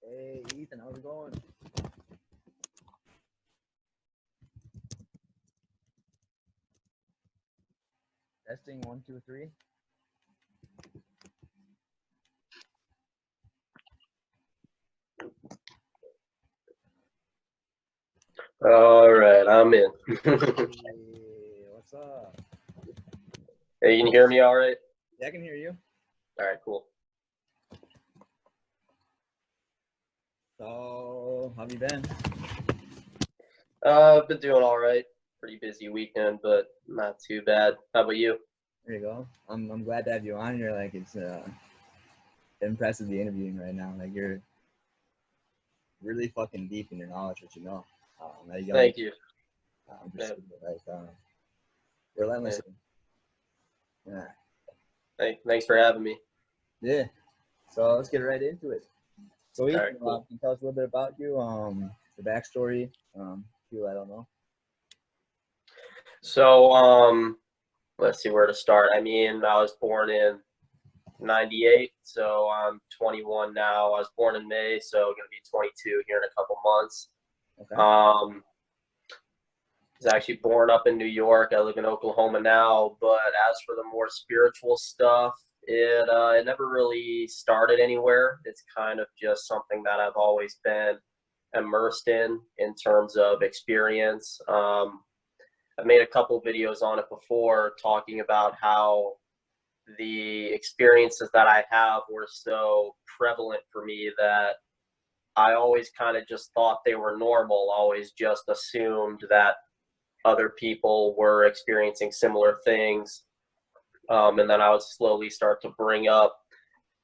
Hey, Ethan, how's it going? Testing 1, 2, 3. All right, I'm in. Hey, what's up? Hey, you can hear me all right? Yeah, I can hear you. All right, cool. So, how have you been? I've been doing all right. Pretty busy weekend, but not too bad. How about you? There you go. I'm glad to have you on here. Like, it's impressive the interviewing right now. Like, you're really fucking deep in your knowledge, what you know. At a young, Thank you. just Yeah, like relentlessly. Yeah. thanks for having me. Yeah. So let's get right into it. So, Ethan, All right, cool. can you tell us a little bit about you? The backstory. People I don't know. So, let's see where to start. I mean, I was born in '98, so I'm 21 now. I was born in May, so going to be 22 here in a couple months. Okay. I was actually born up in New York. I live in Oklahoma now. But as for the more spiritual stuff, it never really started anywhere. It's kind of just something that I've always been immersed in terms of experience. I've made a couple videos on it before talking about how the experiences that I have were so prevalent for me that I always kind of just thought they were normal, always just assumed that other people were experiencing similar things. And then I would slowly start to bring up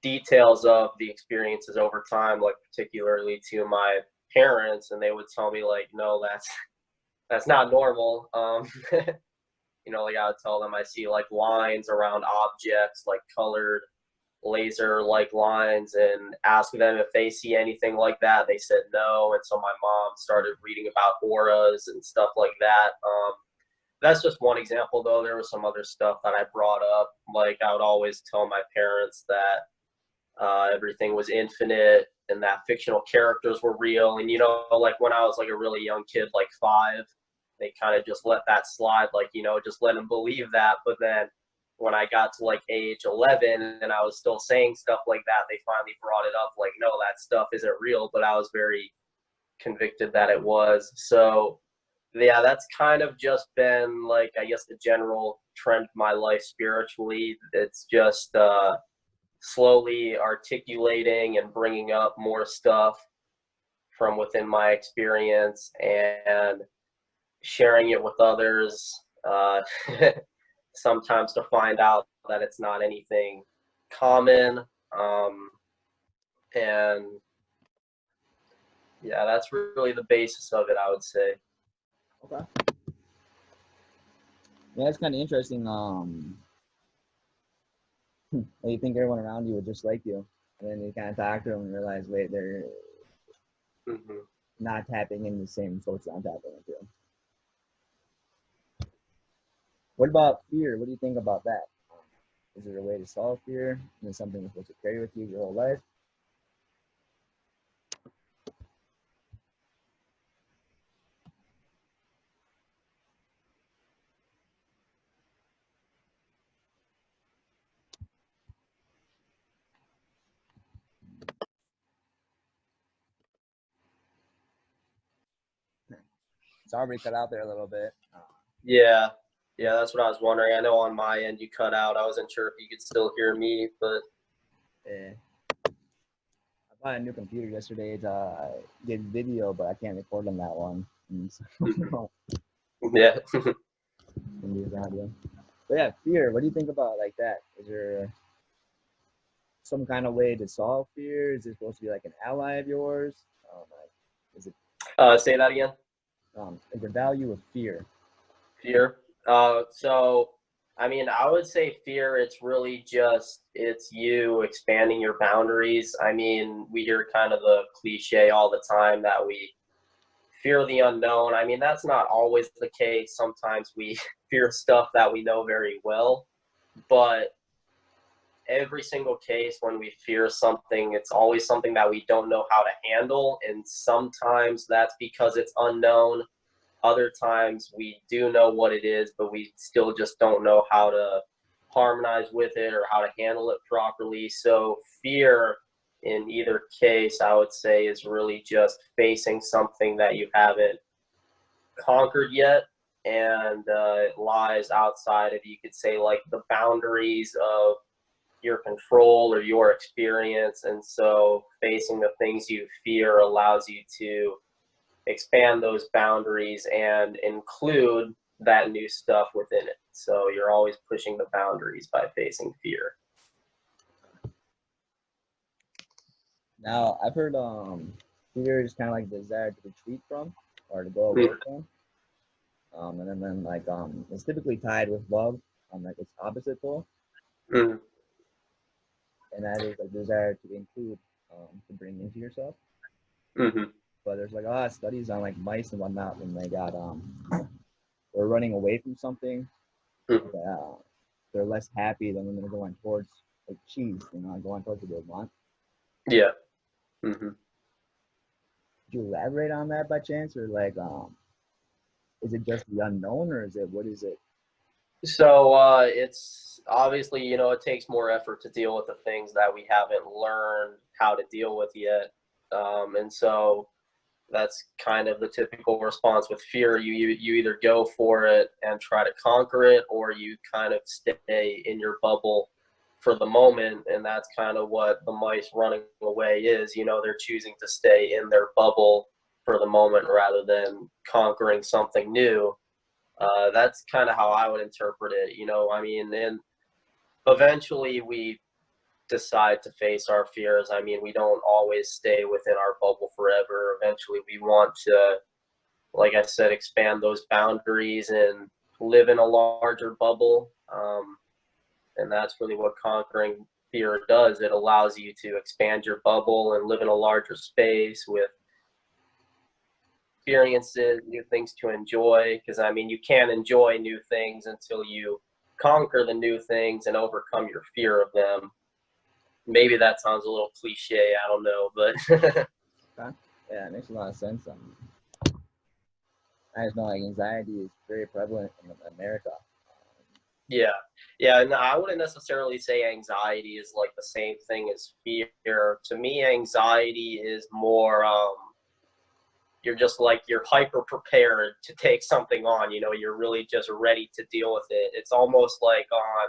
details of the experiences over time, like particularly to my parents, and they would tell me like, no, that's not normal. Like I would tell them I see like lines around objects, like colored laser like lines, and ask them if they see anything like that. They said no, and so my mom started reading about auras and stuff like that. That's just one example, though. There was some other stuff that I brought up. Like I would always tell my parents that everything was infinite and that fictional characters were real. And like when I was like a really young kid, like 5, they kind of just let that slide, like just let them believe that. But then when I got to like age 11 and I was still saying stuff like that, they finally brought it up, like, no, that stuff isn't real. But I was very convicted that it was. So yeah, that's kind of just been like, I guess, the general trend of my life spiritually. It's just slowly articulating and bringing up more stuff from within my experience and sharing it with others. Sometimes to find out that it's not anything common. And yeah, that's really the basis of it, I would say. Okay. Yeah, it's kind of interesting. You think everyone around you would just like you, and then you kind of talk to them and realize, wait, they're Mm-hmm. not tapping in the same source I'm tapping into. What about fear? What do you think about that? Is there a way to solve fear? Is it something you're supposed to carry with you your whole life? Sorry, cut out there a little bit. Yeah, that's what I was wondering. I know on my end you cut out. I wasn't sure if you could still hear me, but Yeah. I bought a new computer yesterday to get video, but I can't record on that one. And so, yeah. can use audio. But yeah, fear. What do you think about like that? Is there some kind of way to solve fear? Is it supposed to be like an ally of yours? Like, is it Say that again. like the value of fear? Fear. So, I mean, I would say fear. It's really just it's you expanding your boundaries. I mean, we hear kind of the cliche all the time that we fear the unknown. I mean, that's not always the case. Sometimes we fear stuff that we know very well, but every single case when we fear something, it's always something that we don't know how to handle. And sometimes that's because it's unknown. Other times we do know what it is, but we still just don't know how to harmonize with it or how to handle it properly. So fear in either case, I would say, is really just facing something that you haven't conquered yet, and it lies outside of, you could say, like the boundaries of your control or your experience. And so facing the things you fear allows you to expand those boundaries and include that new stuff within it. So you're always pushing the boundaries by facing fear. Now I've heard fear is kind of like the desire to retreat from or to go away from. And then like it's typically tied with love, like its opposite pole, Mm-hmm. and that is a desire to include, to bring into yourself. Mm-hmm. But there's like a lot of studies on like mice and whatnot when they got they're running away from something, Mm-hmm. they're less happy than when they're going towards like cheese, like going towards what they want. Yeah. Mm-hmm. Could you elaborate on that by chance, or like is it just the unknown, or is it what is it? So it's obviously, it takes more effort to deal with the things that we haven't learned how to deal with yet. And so that's kind of the typical response with fear. You either go for it and try to conquer it, or you kind of stay in your bubble for the moment. And that's kind of what the mice running away is. They're choosing to stay in their bubble for the moment rather than conquering something new. That's kind of how I would interpret it. I mean, and eventually we decide to face our fears. I mean, we don't always stay within our bubble forever. Eventually we want to, like I said, expand those boundaries and live in a larger bubble. And that's really what conquering fear does. It allows you to expand your bubble and live in a larger space with experiences, new things to enjoy. Because I mean, you can't enjoy new things until you conquer the new things and overcome your fear of them. Maybe that sounds a little cliche, I don't know, but Okay. Yeah, it makes a lot of sense. I just know like anxiety is very prevalent in America. yeah. Yeah, and I wouldn't necessarily say anxiety is like the same thing as fear. To me, anxiety is more you're just like you're hyper prepared to take something on, you're really just ready to deal with it. It's almost like on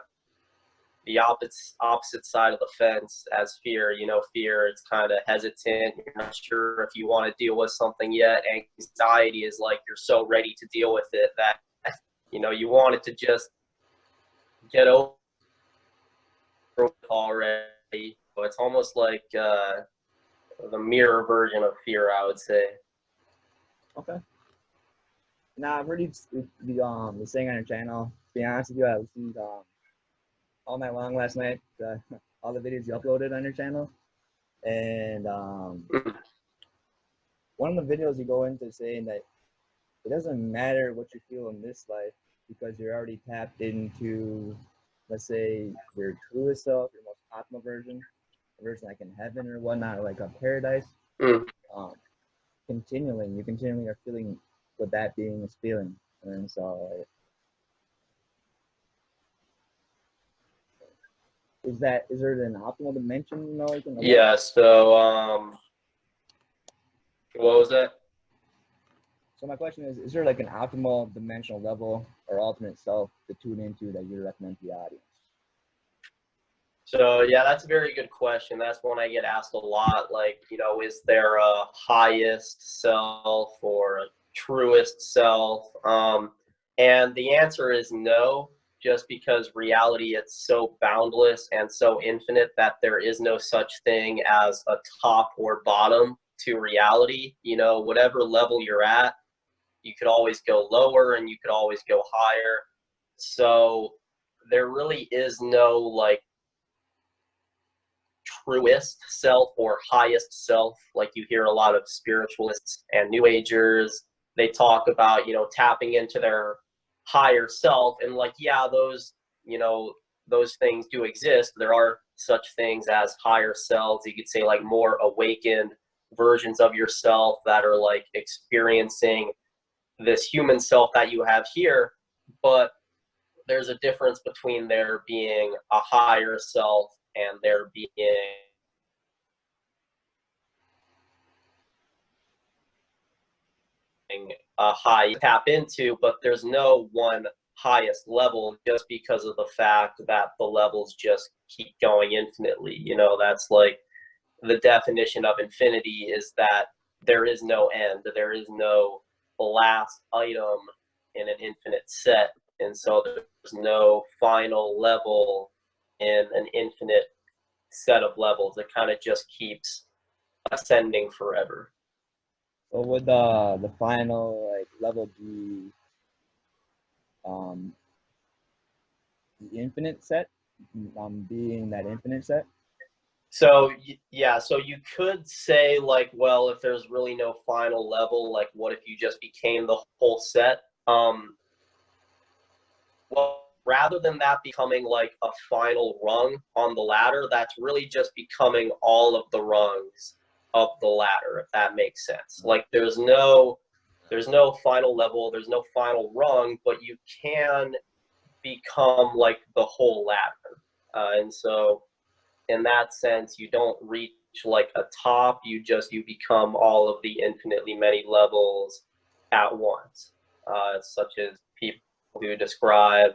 the opposite side of the fence as fear. Fear, it's kind of hesitant, you're not sure if you want to deal with something yet. Anxiety is like you're so ready to deal with it that you want it to just get over already. So it's almost like the mirror version of fear, I would say. Okay. Now I've heard you the saying on your channel. To be honest with you, I listened all night long last night. All the videos you uploaded on your channel, and one of the videos you go into saying that it doesn't matter what you feel in this life because you're already tapped into, let's say, your truest self, your most optimal version, a version like in heaven or whatnot, or like a paradise. Mm. Um, you continually are feeling what that being is feeling, and so is there an optimal dimension? You can Yeah. So what was that? So my question is there like an optimal dimensional level or alternate self to tune into that you recommend to the audience? So yeah, that's a very good question. That's one I get asked a lot. Like, is there a highest self or a truest self? And the answer is no, just because reality, it's so boundless and so infinite that there is no such thing as a top or bottom to reality. Whatever level you're at, you could always go lower and you could always go higher. So there really is no like truest self or highest self. Like you hear a lot of spiritualists and new agers, they talk about, tapping into their higher self. And like, yeah, those things do exist. There are such things as higher selves. You could say like more awakened versions of yourself that are like experiencing this human self that you have here, but there's a difference between there being a higher self and there being a high tap into, but there's no one highest level just because of the fact that the levels just keep going infinitely. You know, that's like the definition of infinity is that there is no end, there is no last item in an infinite set. And so there's no final level in an infinite set of levels. It kind of just keeps ascending forever. So would the final like level be um the infinite set? Being that infinite set? So yeah, so you could say like, well, if there's really no final level, like what if you just became the whole set? Well, rather than that becoming like a final rung on the ladder, that's really just becoming all of the rungs of the ladder, if that makes sense. Like there's no final level, there's no final rung, but you can become like the whole ladder. And so in that sense, you don't reach like a top, you become all of the infinitely many levels at once. Such as people who describe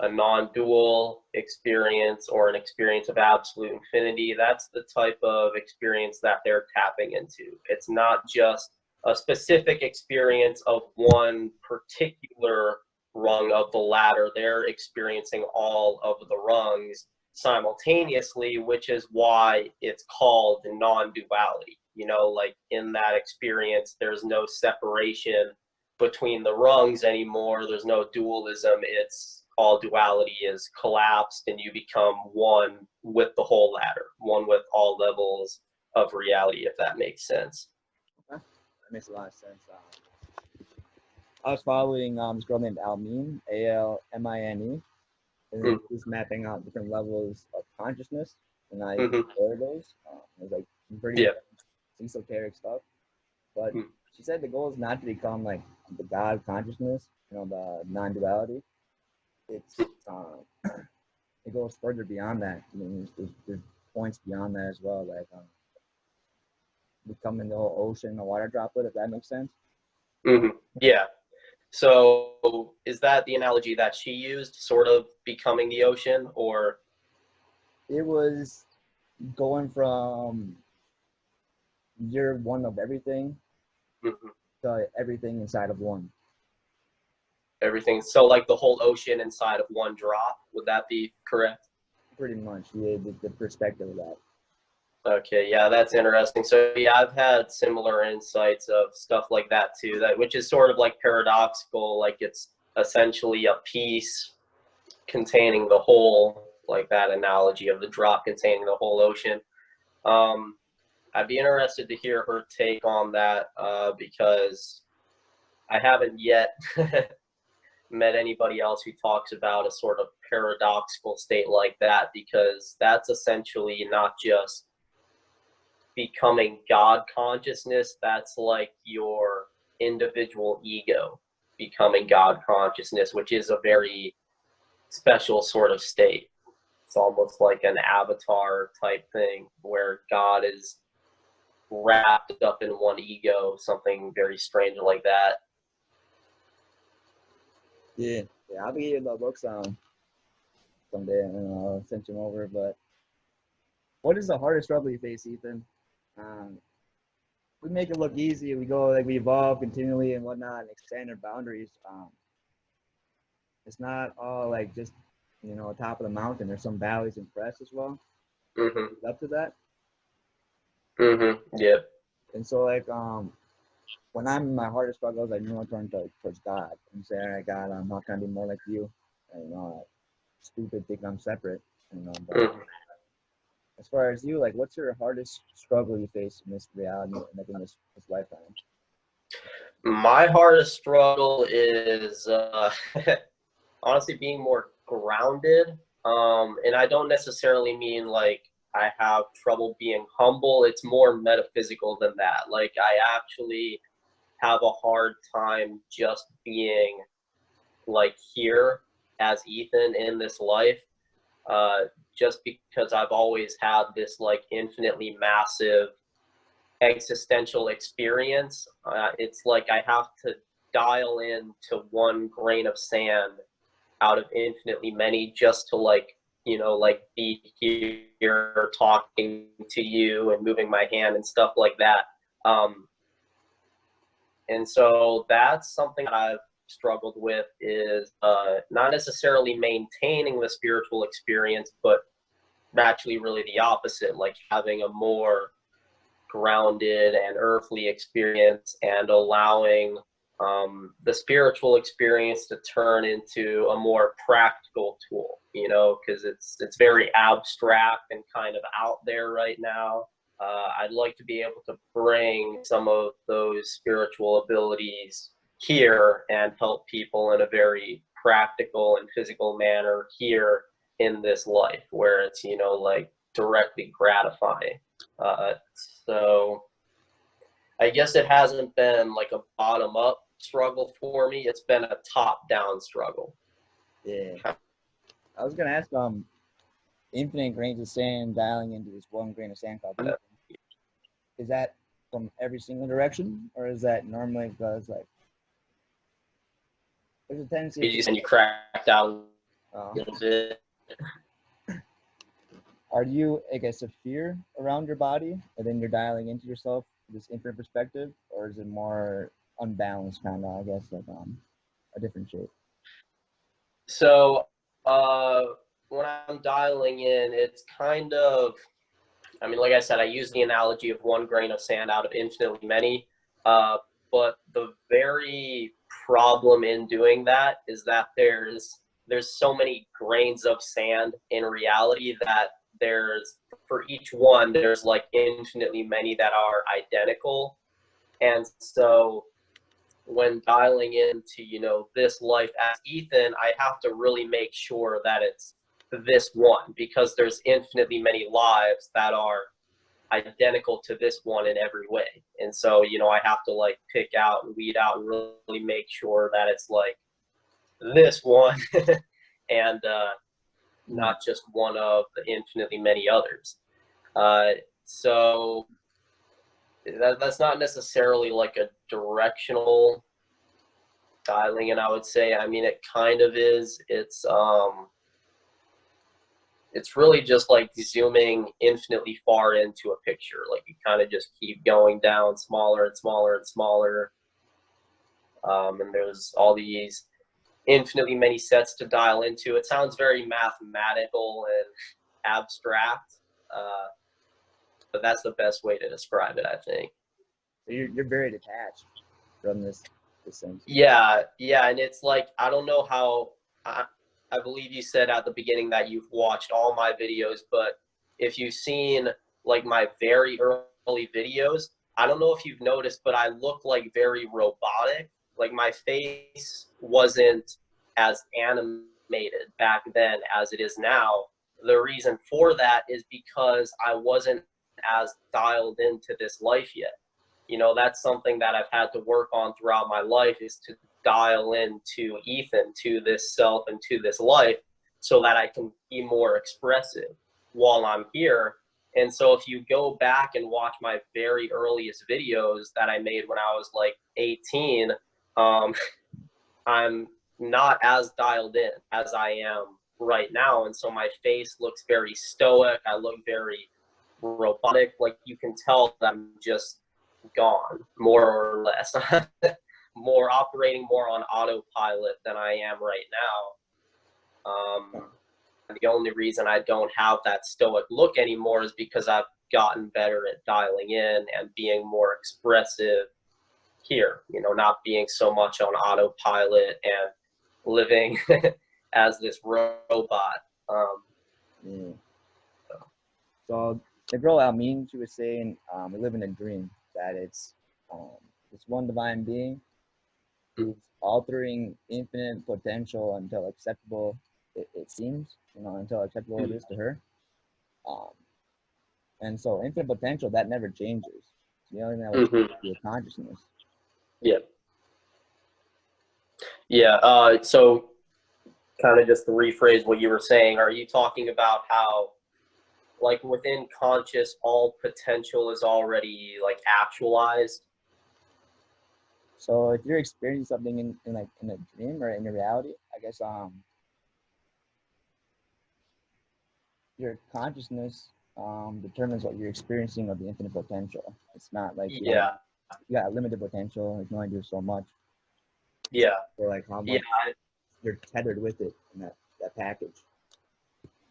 a non-dual experience or an experience of absolute infinity. That's the type of experience that they're tapping into. It's not just a specific experience of one particular rung of the ladder. They're experiencing all of the rungs simultaneously, which is why it's called non-duality. You know, like in that experience, there's no separation between the rungs anymore. There's no dualism. It's all duality is collapsed and you become one with the whole ladder, one with all levels of reality, if that makes sense. Okay. That makes a lot of sense. I was following this girl named Almine, Almine, and Mm-hmm. she's mapping out different levels of consciousness, and I Mm-hmm. explore those. It was like some pretty Yeah. esoteric stuff. But Mm-hmm. she said the goal is not to become like the God consciousness, the non-duality. It's it goes further beyond that. I mean, there's points beyond that as well, like becoming the whole ocean, a water droplet, if that makes sense. Mm-hmm. Yeah. So is that the analogy that she used, sort of becoming the ocean, or? It was going from you're one of everything Mhm. to everything inside of one. Everything? So like the whole ocean inside of one drop, would that be correct? Pretty much, yeah, the perspective of that. Okay, yeah, that's interesting. So yeah, I've had similar insights of stuff like that too, that which is sort of like paradoxical, like it's essentially a piece containing the whole, like that analogy of the drop containing the whole ocean. Um, I'd be interested to hear her take on that because I haven't yet met anybody else who talks about a sort of paradoxical state like that, because that's essentially not just becoming God consciousness, that's like your individual ego becoming God consciousness, which is a very special sort of state. It's almost like an avatar type thing where God is wrapped up in one ego, something very strange like that. Yeah, yeah, I'll be getting the books someday, and I'll send them over. But what is the hardest struggle you face, Ethan? Um, we make it look easy. We go like we evolve continually and whatnot, and expand our boundaries. It's not all like just top of the mountain. There's some valleys and crests as well. Mm-hmm. Up to that, Mm-hmm. Yeah. and so like when I'm in my hardest struggles, I know I turn towards God and say, "All right, God, how can I be more like you?" And, stupid think I'm separate. But Mm-hmm. as far as you, like, what's your hardest struggle you face in this reality, like in this lifetime? My hardest struggle is honestly being more grounded. And I don't necessarily mean like I have trouble being humble. It's more metaphysical than that. Like I actually have a hard time just being like here as Ethan in this life, uh, just because I've always had this like infinitely massive existential experience. It's like I have to dial in to one grain of sand out of infinitely many just to like, like be here talking to you and moving my hand and stuff like that. And so that's something that I've struggled with is not necessarily maintaining the spiritual experience, but actually really the opposite, like having a more grounded and earthly experience and allowing the spiritual experience to turn into a more practical tool, because it's very abstract and kind of out there right now. I'd like to be able to bring some of those spiritual abilities here and help people in a very practical and physical manner here in this life where it's, like directly gratifying. So I guess it hasn't been like a bottom up struggle for me. It's been a top down struggle. Yeah. I was gonna ask, infinite grains of sand dialing into this one grain of sand called Ethan. Is that from every single direction, or is that normally because like there's a tendency And you cracked out a uh, little bit. are you, I guess, a fear around your body, and then you're dialing into yourself this infinite perspective, or is it more unbalanced, kind of, I guess, like a different shape? So when I'm dialing in, it's kind of, I mean, like I said, I use the analogy of one grain of sand out of infinitely many. But the very problem in doing that is that there's so many grains of sand in reality that there's for each one there's like infinitely many that are identical. And so when dialing into this life as Ethan, I have to really make sure that it's this one because there's infinitely many lives that are identical to this one in every way. And so, I have to like pick out and weed out and really make sure that it's like this one and not just one of the infinitely many others. So that's not necessarily like a directional dialing in, I would say. I mean, it kind of is. It's really just like zooming infinitely far into a picture. Like you kind of just keep going down smaller and smaller and smaller. And there's all these infinitely many sets to dial into. It sounds very mathematical and abstract, uh, but that's the best way to describe it, I think. So you're very detached from this sense. Yeah, yeah, and it's like I don't know how. I believe you said at the beginning that you've watched all my videos, but if you've seen like my very early videos, I don't know if you've noticed, but I look like very robotic. Like my face wasn't as animated back then as it is now. The reason for that is because I wasn't as dialed into this life yet. That's something that I've had to work on throughout my life is to dial into Ethan, to this self and to this life so that I can be more expressive while I'm here. And so if you go back and watch my very earliest videos that I made when I was like 18, I'm not as dialed in as I am right now. And so my face looks very stoic. I look very robotic. Like you can tell that I'm just gone, more or less. More operating more on autopilot than I am right now. The only reason I don't have that stoic look anymore is because I've gotten better at dialing in and being more expressive here, not being so much on autopilot and living as this robot. Yeah. So the girl Almin, she was saying, we live in a dream, that it's this one divine being who's altering infinite potential until acceptable it seems, until acceptable it is to her. Um, and so infinite potential, that never changes. It's the only thing that will change Mm-hmm. your consciousness. Yeah. Yeah. So kind of just to rephrase what you were saying, are you talking about how, like, within conscious, all potential is already like actualized? So if you're experiencing something in like in a dream or in your reality, I guess your consciousness determines what you're experiencing of the infinite potential. It's not like Yeah. you got limited potential. You can only do so much. Yeah. Or like how Yeah. much you're tethered with it in that package.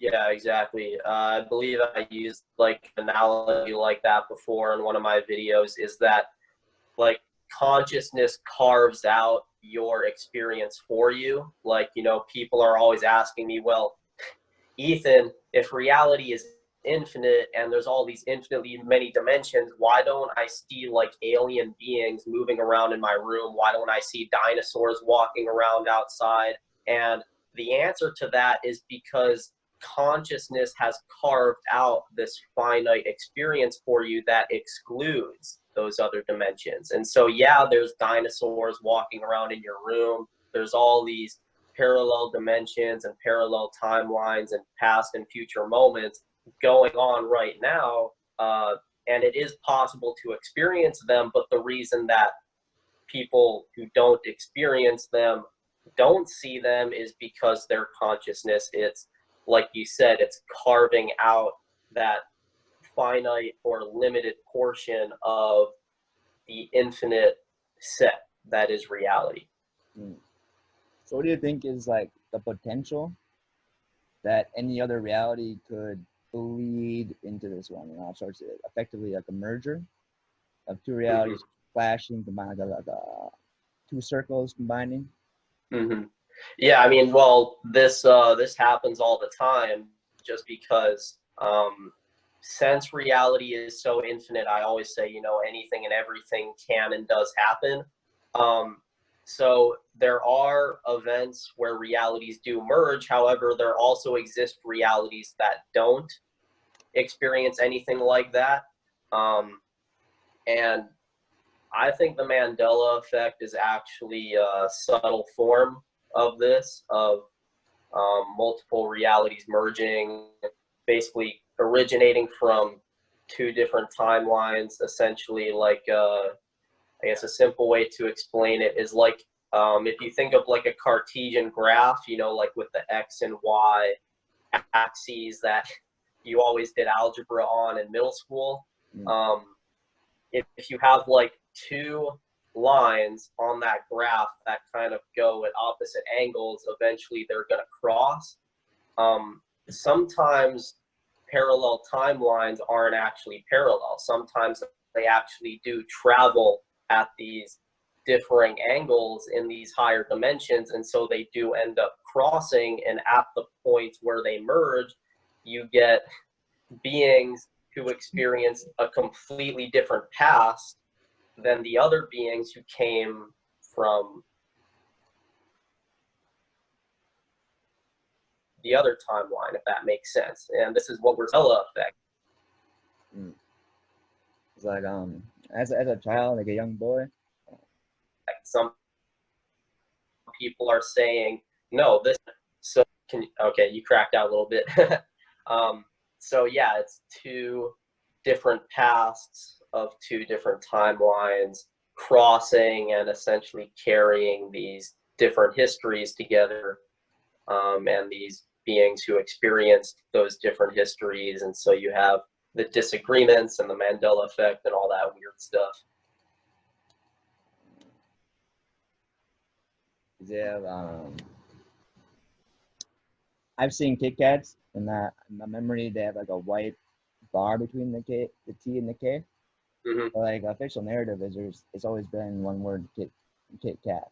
Yeah, exactly. I believe I used like an analogy like that before in one of my videos, is that like consciousness carves out your experience for you. Like, people are always asking me, well, Ethan, if reality is infinite and there's all these infinitely many dimensions, why don't I see like alien beings moving around in my room? Why don't I see dinosaurs walking around outside? And the answer to that is because consciousness has carved out this finite experience for you that excludes those other dimensions. And so, yeah, there's dinosaurs walking around in your room. There's all these parallel dimensions and parallel timelines and past and future moments going on right now. And it is possible to experience them, but the reason that people who don't experience them don't see them is because their consciousness, it's like you said, it's carving out that finite or limited portion of the infinite set that is reality. Mm. So what do you think is like the potential that any other reality could bleed into this one? So it's effectively like a merger of two realities Mm-hmm. clashing, combined like two circles combining. Mm-hmm. Yeah, I mean, well, this happens all the time, just because since reality is so infinite, I always say, anything and everything can and does happen. Um, so there are events where realities do merge. However, there also exist realities that don't experience anything like that. Um, and I think the Mandela effect is actually a subtle form of this, of multiple realities merging, basically originating from two different timelines. Essentially, like, I guess a simple way to explain it is like, if you think of like a Cartesian graph, like with the X and Y axes that you always did algebra on in middle school. Mm. Um, if you have like two lines on that graph that kind of go at opposite angles, eventually they're going to cross. Sometimes parallel timelines aren't actually parallel. Sometimes they actually do travel at these differing angles in these higher dimensions, and so they do end up crossing, and at the point where they merge, you get beings who experience a completely different past than the other beings who came from the other timeline, if that makes sense. And this is what we're Mandela effect. Mm. It's like as a child, like a young boy. Some people are saying, no, this. So okay, you cracked out a little bit. So yeah, it's two different pasts of two different timelines crossing and essentially carrying these different histories together, and these beings who experienced those different histories. And so you have the disagreements and the Mandela effect and all that weird stuff. They have I've seen Kit Kats, and that in my memory they have like a white bar between the T and the K. Mm-hmm. But like official narrative is it's always been one word Kit Kat.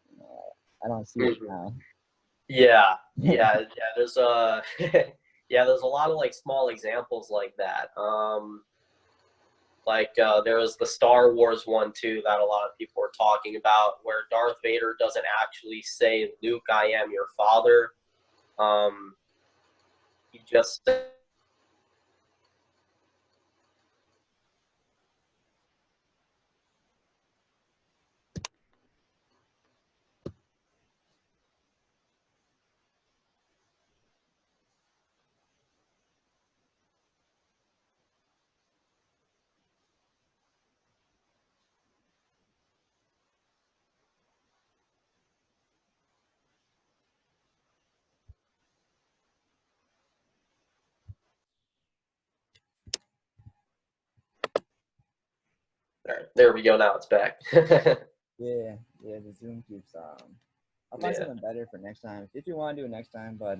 I don't see it Mm-hmm. now. Yeah, yeah, yeah. There's a yeah, there's a lot of like small examples like that. There was the Star Wars one too that a lot of people were talking about, where Darth Vader doesn't actually say, "Luke, I am your father." you just all right, there we go. Now it's back. Yeah, yeah. The Zoom keeps. I'll find Yeah. something better for next time if you want to do it next time. But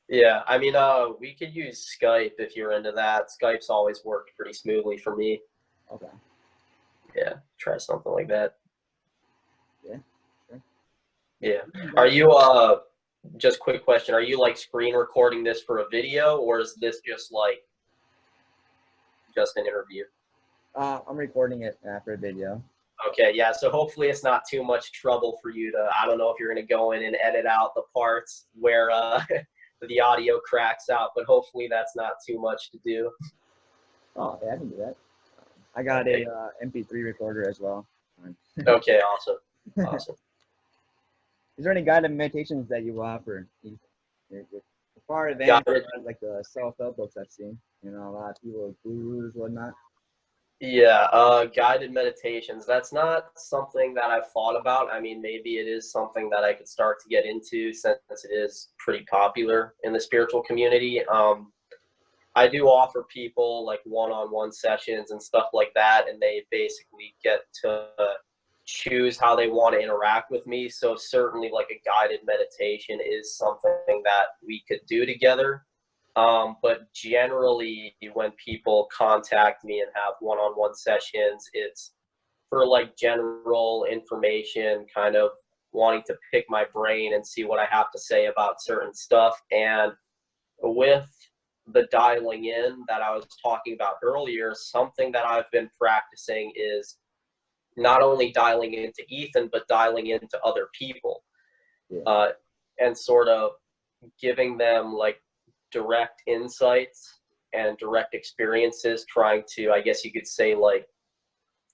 Yeah, I mean, we could use Skype if you're into that. Skype's always worked pretty smoothly for me. okay. Yeah, try something like that. Yeah. Sure. Yeah. Are But you just quick question, are you like screen recording this for a video, or is this just like just an interview? I'm recording it after a video. Okay, yeah, so hopefully it's not too much trouble for you to, I don't know if you're going to go in and edit out the parts where the audio cracks out, but hopefully that's not too much to do. Oh, yeah, I can do that. I got Okay, a MP3 recorder as well. okay, awesome, awesome. Is there any guided meditations that you offer? You're far Got advanced, it. like the self-help books I've seen. You know, a lot of people, gurus, whatnot. Yeah, guided meditations. That's not something that I've thought about. I mean, maybe it is something that I could start to get into since it is pretty popular in the spiritual community. I do offer people like one-on-one sessions and stuff like that, and they basically get to choose how they want to interact with me. So certainly, like a guided meditation is something that we could do together. But generally, when people contact me and have one-on-one sessions, it's for like general information, kind of wanting to pick my brain and see what I have to say about certain stuff. And with the dialing in that I was talking about earlier, something that I've been practicing is not only dialing into Ethan, but dialing into other people, Yeah. uh, and sort of giving them like direct insights and direct experiences, trying to, I guess you could say, like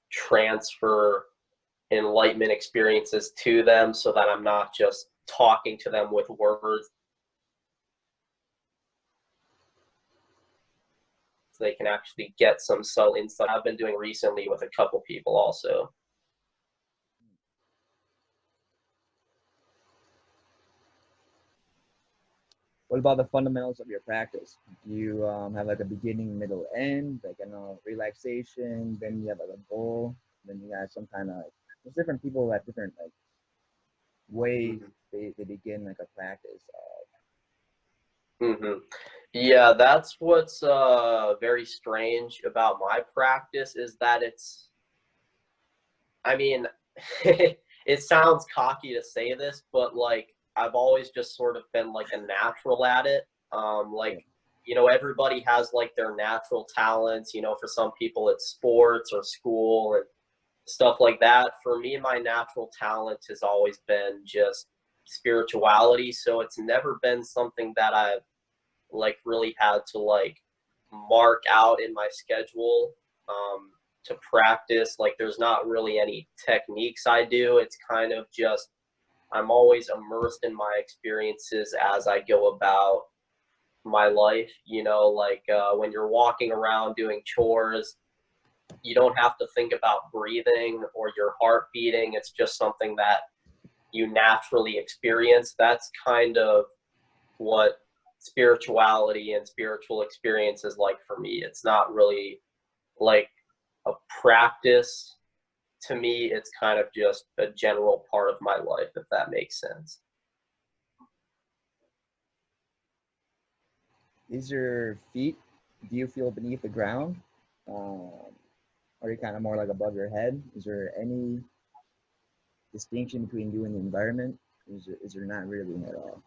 transfer enlightenment experiences to them so that I'm not just talking to them with words. So they can actually get some subtle insight. I've been doing recently with a couple people also. What about the fundamentals of your practice? Do you have like a beginning, middle, end, like relaxation? Then you have like a goal. Then you have some kind of like, there's different people have different like ways Mm-hmm. they begin like a practice. Mm-hmm. Yeah, that's what's very strange about my practice is that it's, I mean, it sounds cocky to say this, but like I've always just sort of been like a natural at it. Yeah, Like, everybody has like their natural talents. For some people it's sports or school and stuff like that. For me, my natural talent has always been just spirituality. So it's never been something that I've like really had to like mark out in my schedule to practice. Like there's not really any techniques I do. It's kind of just I'm always immersed in my experiences as I go about my life. Like when you're walking around doing chores, you don't have to think about breathing or your heart beating. It's just something that you naturally experience. That's kind of what spirituality and spiritual experience is like for me. It's not really like a practice to me. It's kind of just a general part of my life, if that makes sense. is your feet? Do you feel beneath the ground? Are you kind of more like above your head? Is there any distinction between you and the environment? Is there not really at all?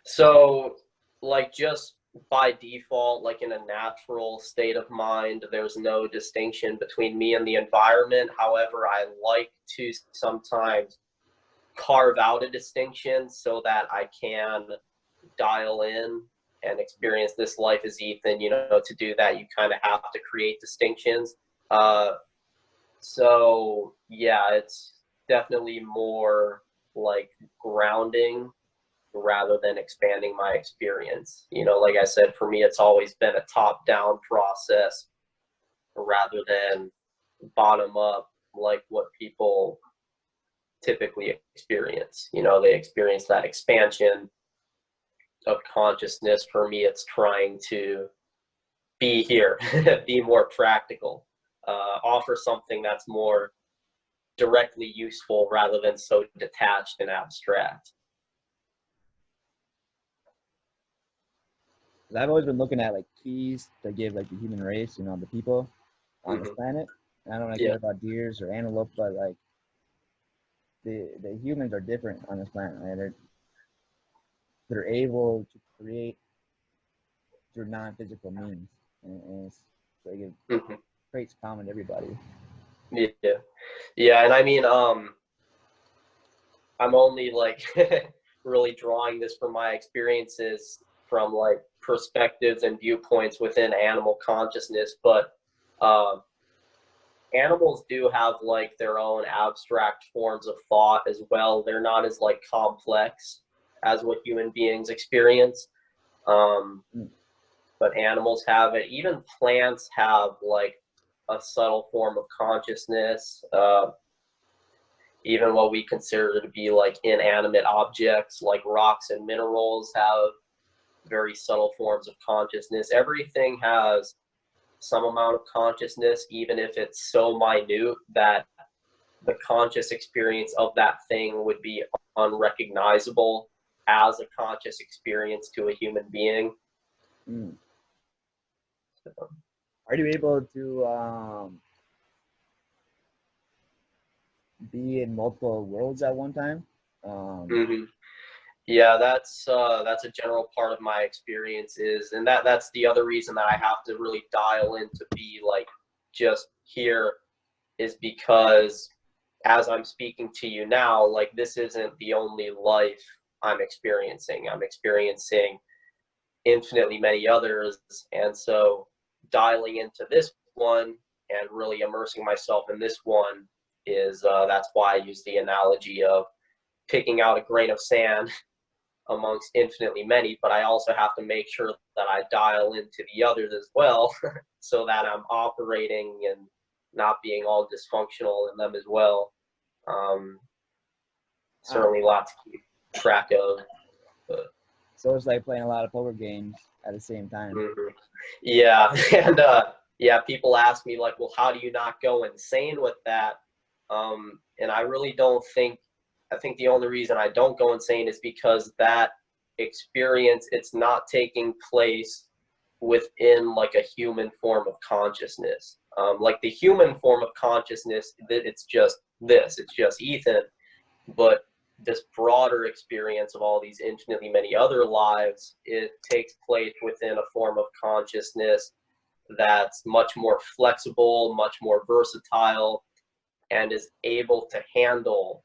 So, like, just by default, like in a natural state of mind, there's no distinction between me and the environment. However, I like to sometimes carve out a distinction so that I can dial in and experience this life as Ethan. To do that, you kind of have to create distinctions. So yeah, it's definitely more like grounding rather than expanding my experience. Like I said, for me, it's always been a top-down process rather than bottom up, like what people typically experience. They experience that expansion of consciousness. For me, it's trying to be here, be more practical, offer something that's more directly useful rather than so detached and abstract. I've always been looking at like keys to give like the human race, the people on this Mm-hmm. planet. And I don't really Yeah. care about deers or antelope, but like the humans are different on this planet. Right? They're able to create through non-physical means, and it's like it Mm-hmm. creates common to everybody. Yeah. Yeah. And I mean, I'm only like really drawing this from my experiences from like perspectives and viewpoints within animal consciousness, but um, animals do have like their own abstract forms of thought as well. They're not as like complex as what human beings experience. Um, Mm. but animals have it. Even plants have like a subtle form of consciousness. Even what we consider to be like inanimate objects, like rocks and minerals, have very subtle forms of consciousness. Everything has some amount of consciousness, even if it's so minute that the conscious experience of that thing would be unrecognizable as a conscious experience to a human being. Mm. So, Are you able to be in multiple worlds at one time? mm-hmm. Yeah, that's a general part of my experiences, and that's the other reason that I have to really dial in to be like just here, is because as I'm speaking to you now, like this isn't the only life I'm experiencing. I'm experiencing infinitely many others, and so dialing into this one and really immersing myself in this one is that's why I use the analogy of picking out a grain of sand amongst infinitely many, but I also have to make sure that I dial into the others as well so that I'm operating and not being all dysfunctional in them as well. Um, Ah, Certainly lots to keep track of. But, so it's like playing a lot of poker games at the same time. mm-hmm. Yeah. And yeah, people ask me like, well, how do you not go insane with that? And I really don't think, I think the only reason I don't go insane is because that experience, it's not taking place within like a human form of consciousness. Like the human form of consciousness, it's just this, it's just Ethan. But this broader experience of all these infinitely many other lives, it takes place within a form of consciousness that's much more flexible, much more versatile, and is able to handle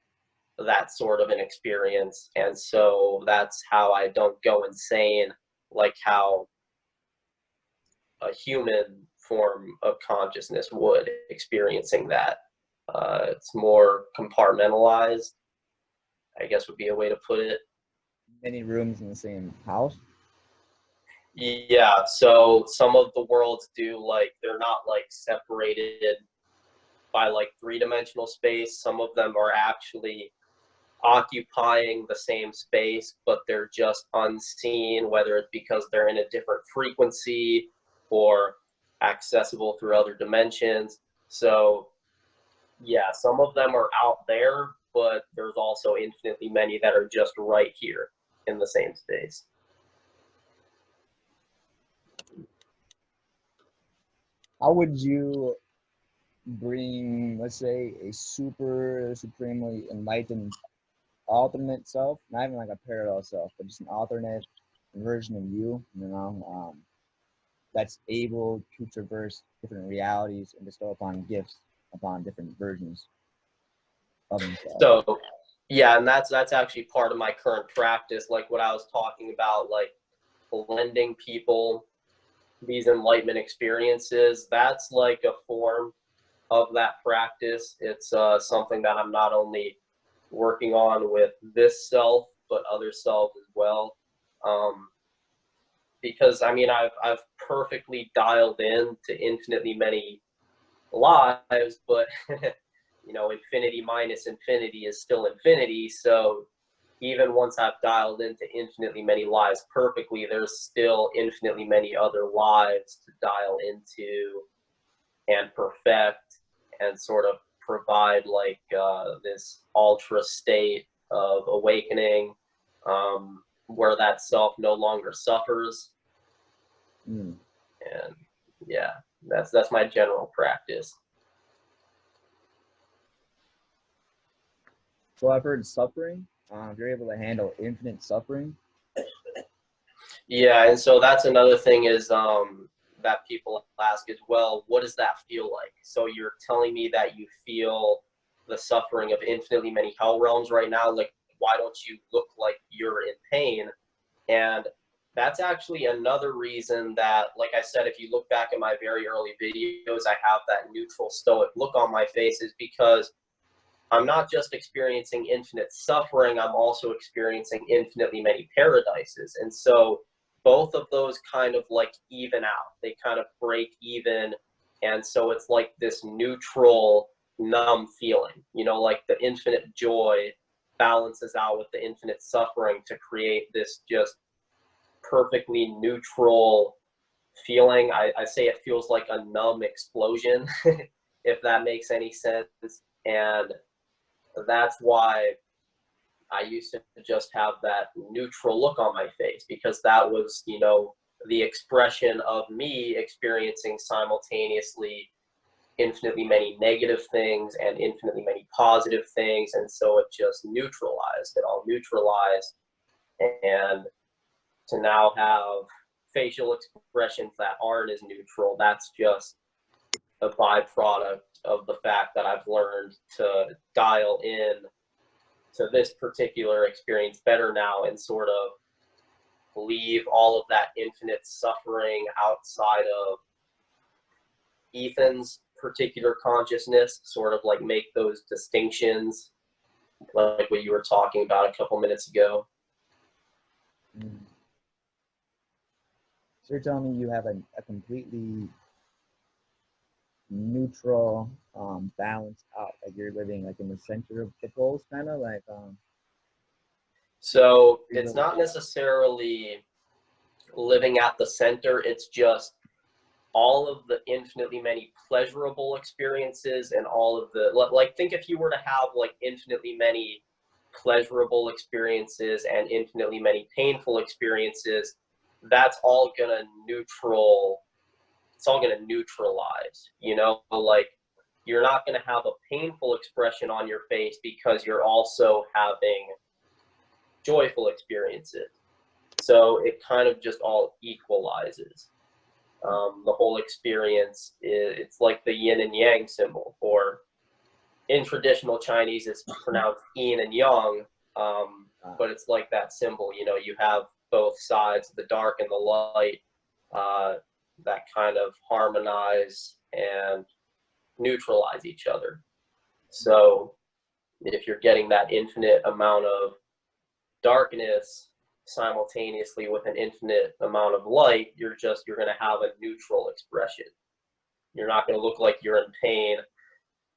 that sort of an experience. And so that's how I don't go insane, like how a human form of consciousness would, experiencing that. It's more compartmentalized, I guess would be a way to put it. Many rooms in the same house. Yeah, so some of the worlds do like, they're not like separated by like three-dimensional space. Some of them are actually occupying the same space, but they're just unseen, whether it's because they're in a different frequency or accessible through other dimensions. So yeah, some of them are out there, but there's also infinitely many that are just right here in the same space. How would you bring, let's say, a supremely enlightened alternate self, not even like a parallel self, but just an alternate version of you, that's able to traverse different realities and bestow upon gifts upon different versions of himself? So yeah, and that's actually part of my current practice, like what I was talking about, like lending people these enlightenment experiences, that's like a form of that practice. It's something that I'm not only working on with this self, but other selves as well. Because I mean, I've perfectly dialed in to infinitely many lives, but you know, infinity minus infinity is still infinity. So even once I've dialed into infinitely many lives perfectly, there's still infinitely many other lives to dial into and perfect and sort of provide like this ultra state of awakening, where that self no longer suffers. Mm. And yeah, that's my general practice. So I've heard suffering. If you're able to handle infinite suffering. Yeah, and so that's another thing is that people ask as well, what does that feel like? So you're telling me that you feel the suffering of infinitely many hell realms right now, like why don't you look like you're in pain? And that's actually another reason that, like I said, if you look back at my very early videos, I have that neutral stoic look on my face, is because I'm not just experiencing infinite suffering, I'm also experiencing infinitely many paradises. And so both of those kind of like even out, they kind of break even. And so it's like this neutral, numb feeling, you know, like the infinite joy balances out with the infinite suffering to create this just perfectly neutral feeling. I say it feels like a numb explosion, if that makes any sense. And that's why I used to just have that neutral look on my face, because that was, you know, the expression of me experiencing simultaneously infinitely many negative things and infinitely many positive things. And so it just neutralized, it all neutralized. And to now have facial expressions that aren't as neutral, that's just a byproduct of the fact that I've learned to dial in to this particular experience better now and sort of leave all of that infinite suffering outside of Ethan's particular consciousness, sort of like make those distinctions, like what you were talking about a couple minutes ago. Mm. So you're telling me you have a completely neutral, balanced out, like you're living like in the center of the poles, kind of like So you're it's living. not necessarily living at the center, it's just all of the infinitely many pleasurable experiences and all of the, like, think if you were to have like infinitely many pleasurable experiences and infinitely many painful experiences, that's all gonna neutral, it's all gonna neutralize, you know, like you're not gonna have a painful expression on your face because you're also having joyful experiences. So it kind of just all equalizes. The whole experience it's like the yin and yang symbol, or in traditional Chinese it's pronounced yin and yang, but it's like that symbol, you know, you have both sides, the dark and the light, uh, that kind of harmonize and neutralize each other. So if you're getting that infinite amount of darkness simultaneously with an infinite amount of light, you're going to have a neutral expression. You're not going to look like you're in pain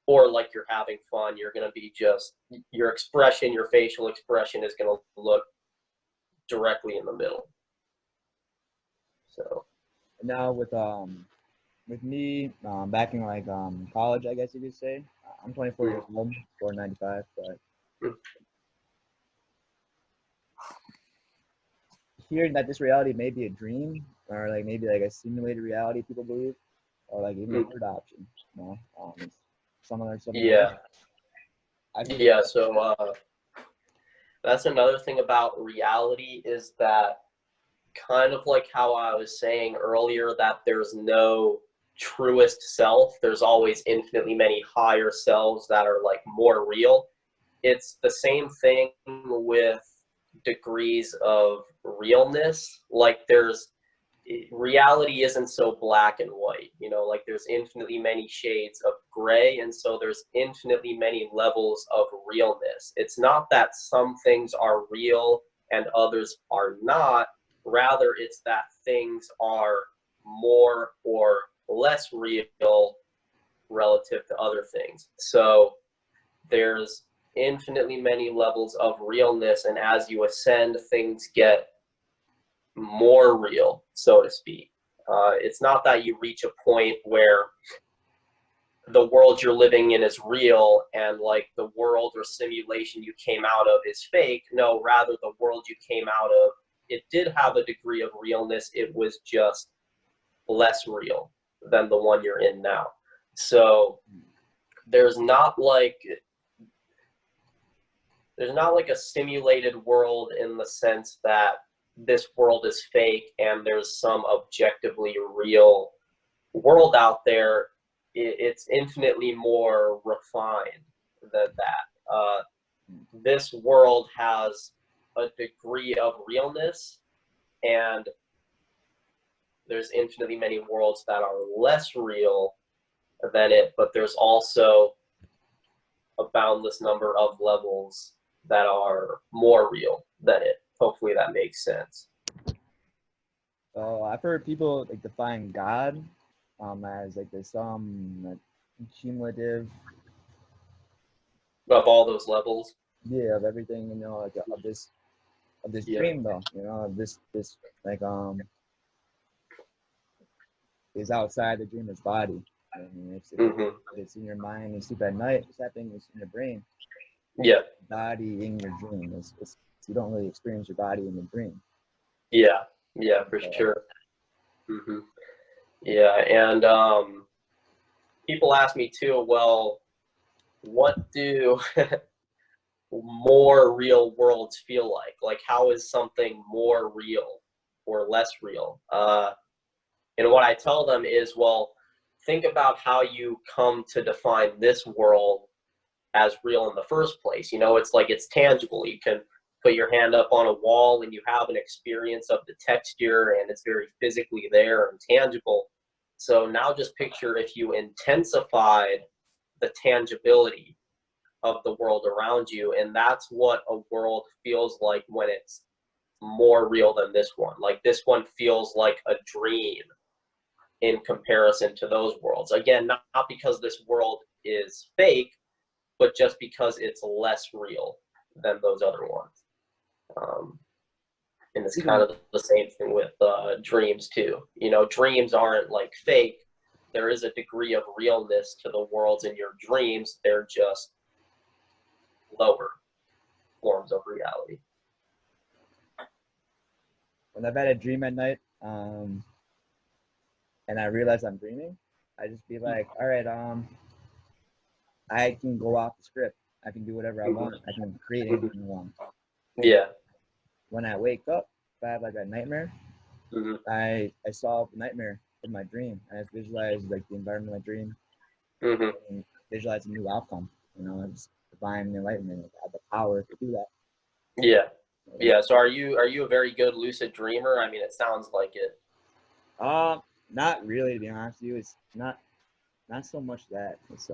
or like you're having fun. You're going to be just, your expression, your facial expression is going to look directly in the middle. So Now with me, back in like college, I guess you could say. I'm 24 years old, born 95, but hearing that this reality may be a dream or like maybe like a simulated reality, people believe, or like even a third option, you know, it's some other something else. yeah, I think yeah. So that's another thing about reality, is that kind of like how I was saying earlier, that there's no truest self. There's always infinitely many higher selves that are like more real. It's the same thing with degrees of realness. Like reality isn't so black and white, you know, like there's infinitely many shades of gray, and so there's infinitely many levels of realness. It's not that some things are real and others are not, rather it's that things are more or less real relative to other things. So there's infinitely many levels of realness, and as you ascend, things get more real, so to speak. It's not that you reach a point where the world you're living in is real and like the world or simulation you came out of is fake. No, rather the world you came out of, it did have a degree of realness. It was just less real than the one you're in now. So there's not like a simulated world in the sense that this world is fake and there's some objectively real world out there. It's infinitely more refined than that. This world has a degree of realness, and there's infinitely many worlds that are less real than it, but there's also a boundless number of levels that are more real than it. Hopefully that makes sense. So I've heard people like define God as like this like, cumulative, Of all those levels. yeah, of everything, you know, like of this Yeah. dream though, you know, of this like is outside the dreamer's body. I mean, it's in your mind, you sleep at night, it's happening, it's in your brain. Yeah. Body in your dream. It's you don't really experience your body in the dream. Yeah. Yeah, for sure. Mm-hmm. Yeah, and people ask me too, well, what do more real worlds feel like? Like, how is something more real or less real? And what I tell them is, well, think about how you come to define this world as real in the first place. You know, it's like it's tangible. You can put your hand up on a wall and you have an experience of the texture, and it's very physically there and tangible. So now just picture if you intensified the tangibility of the world around you, and that's what a world feels like when it's more real than this one. Like this one feels like a dream in comparison to those worlds. Again, not because this world is fake, but just because it's less real than those other ones. And it's kind of the same thing with dreams too. You know, dreams aren't like fake. There is a degree of realness to the worlds in your dreams. They're just lower forms of reality. When I've had a dream at night, and I realize I'm dreaming, I just be like, all right, I can go off the script. I can do whatever I want. I can create anything I want. Yeah. When I wake up, if I have like a nightmare, I solve the nightmare in my dream. I just visualize like the environment of my dream, and visualize a new outcome. You know, it's divine enlightenment. I have the power to do that. Yeah. Yeah. So are you a very good lucid dreamer? I mean, it sounds like it. Not really, to be honest with you. It's not so much that. It's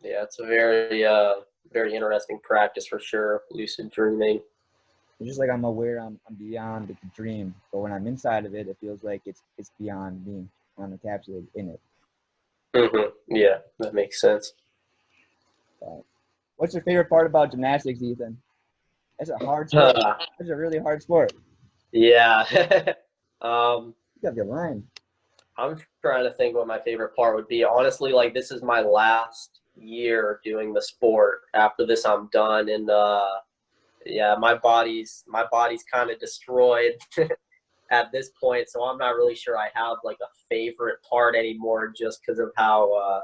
Yeah, it's a very interesting practice for sure, lucid dreaming. it's just like I'm aware I'm beyond the dream, but when I'm inside of it, it feels like it's beyond me. I'm encapsulated in it. Yeah, that makes sense. What's your favorite part about gymnastics, Ethan? It's a hard sport. It's a really hard sport. Yeah. You got your line. I'm trying to think what my favorite part would be. Honestly, like this is my last year doing the sport. After this, I'm done, and yeah, my body's kind of destroyed at this point. So I'm not really sure I have like a favorite part anymore, just because of how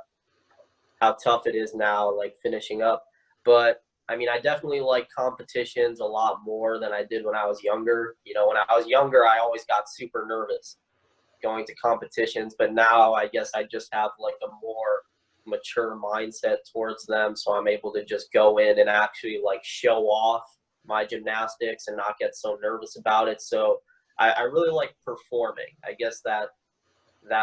tough it is now, like finishing up. But I mean, I definitely like competitions a lot more than I did when I was younger. You know, when I was younger, I always got super nervous going to competitions, but now I guess I just have like a more mature mindset towards them, so I'm able to just go in and actually like show off my gymnastics and not get so nervous about it. So I really like performing. I guess that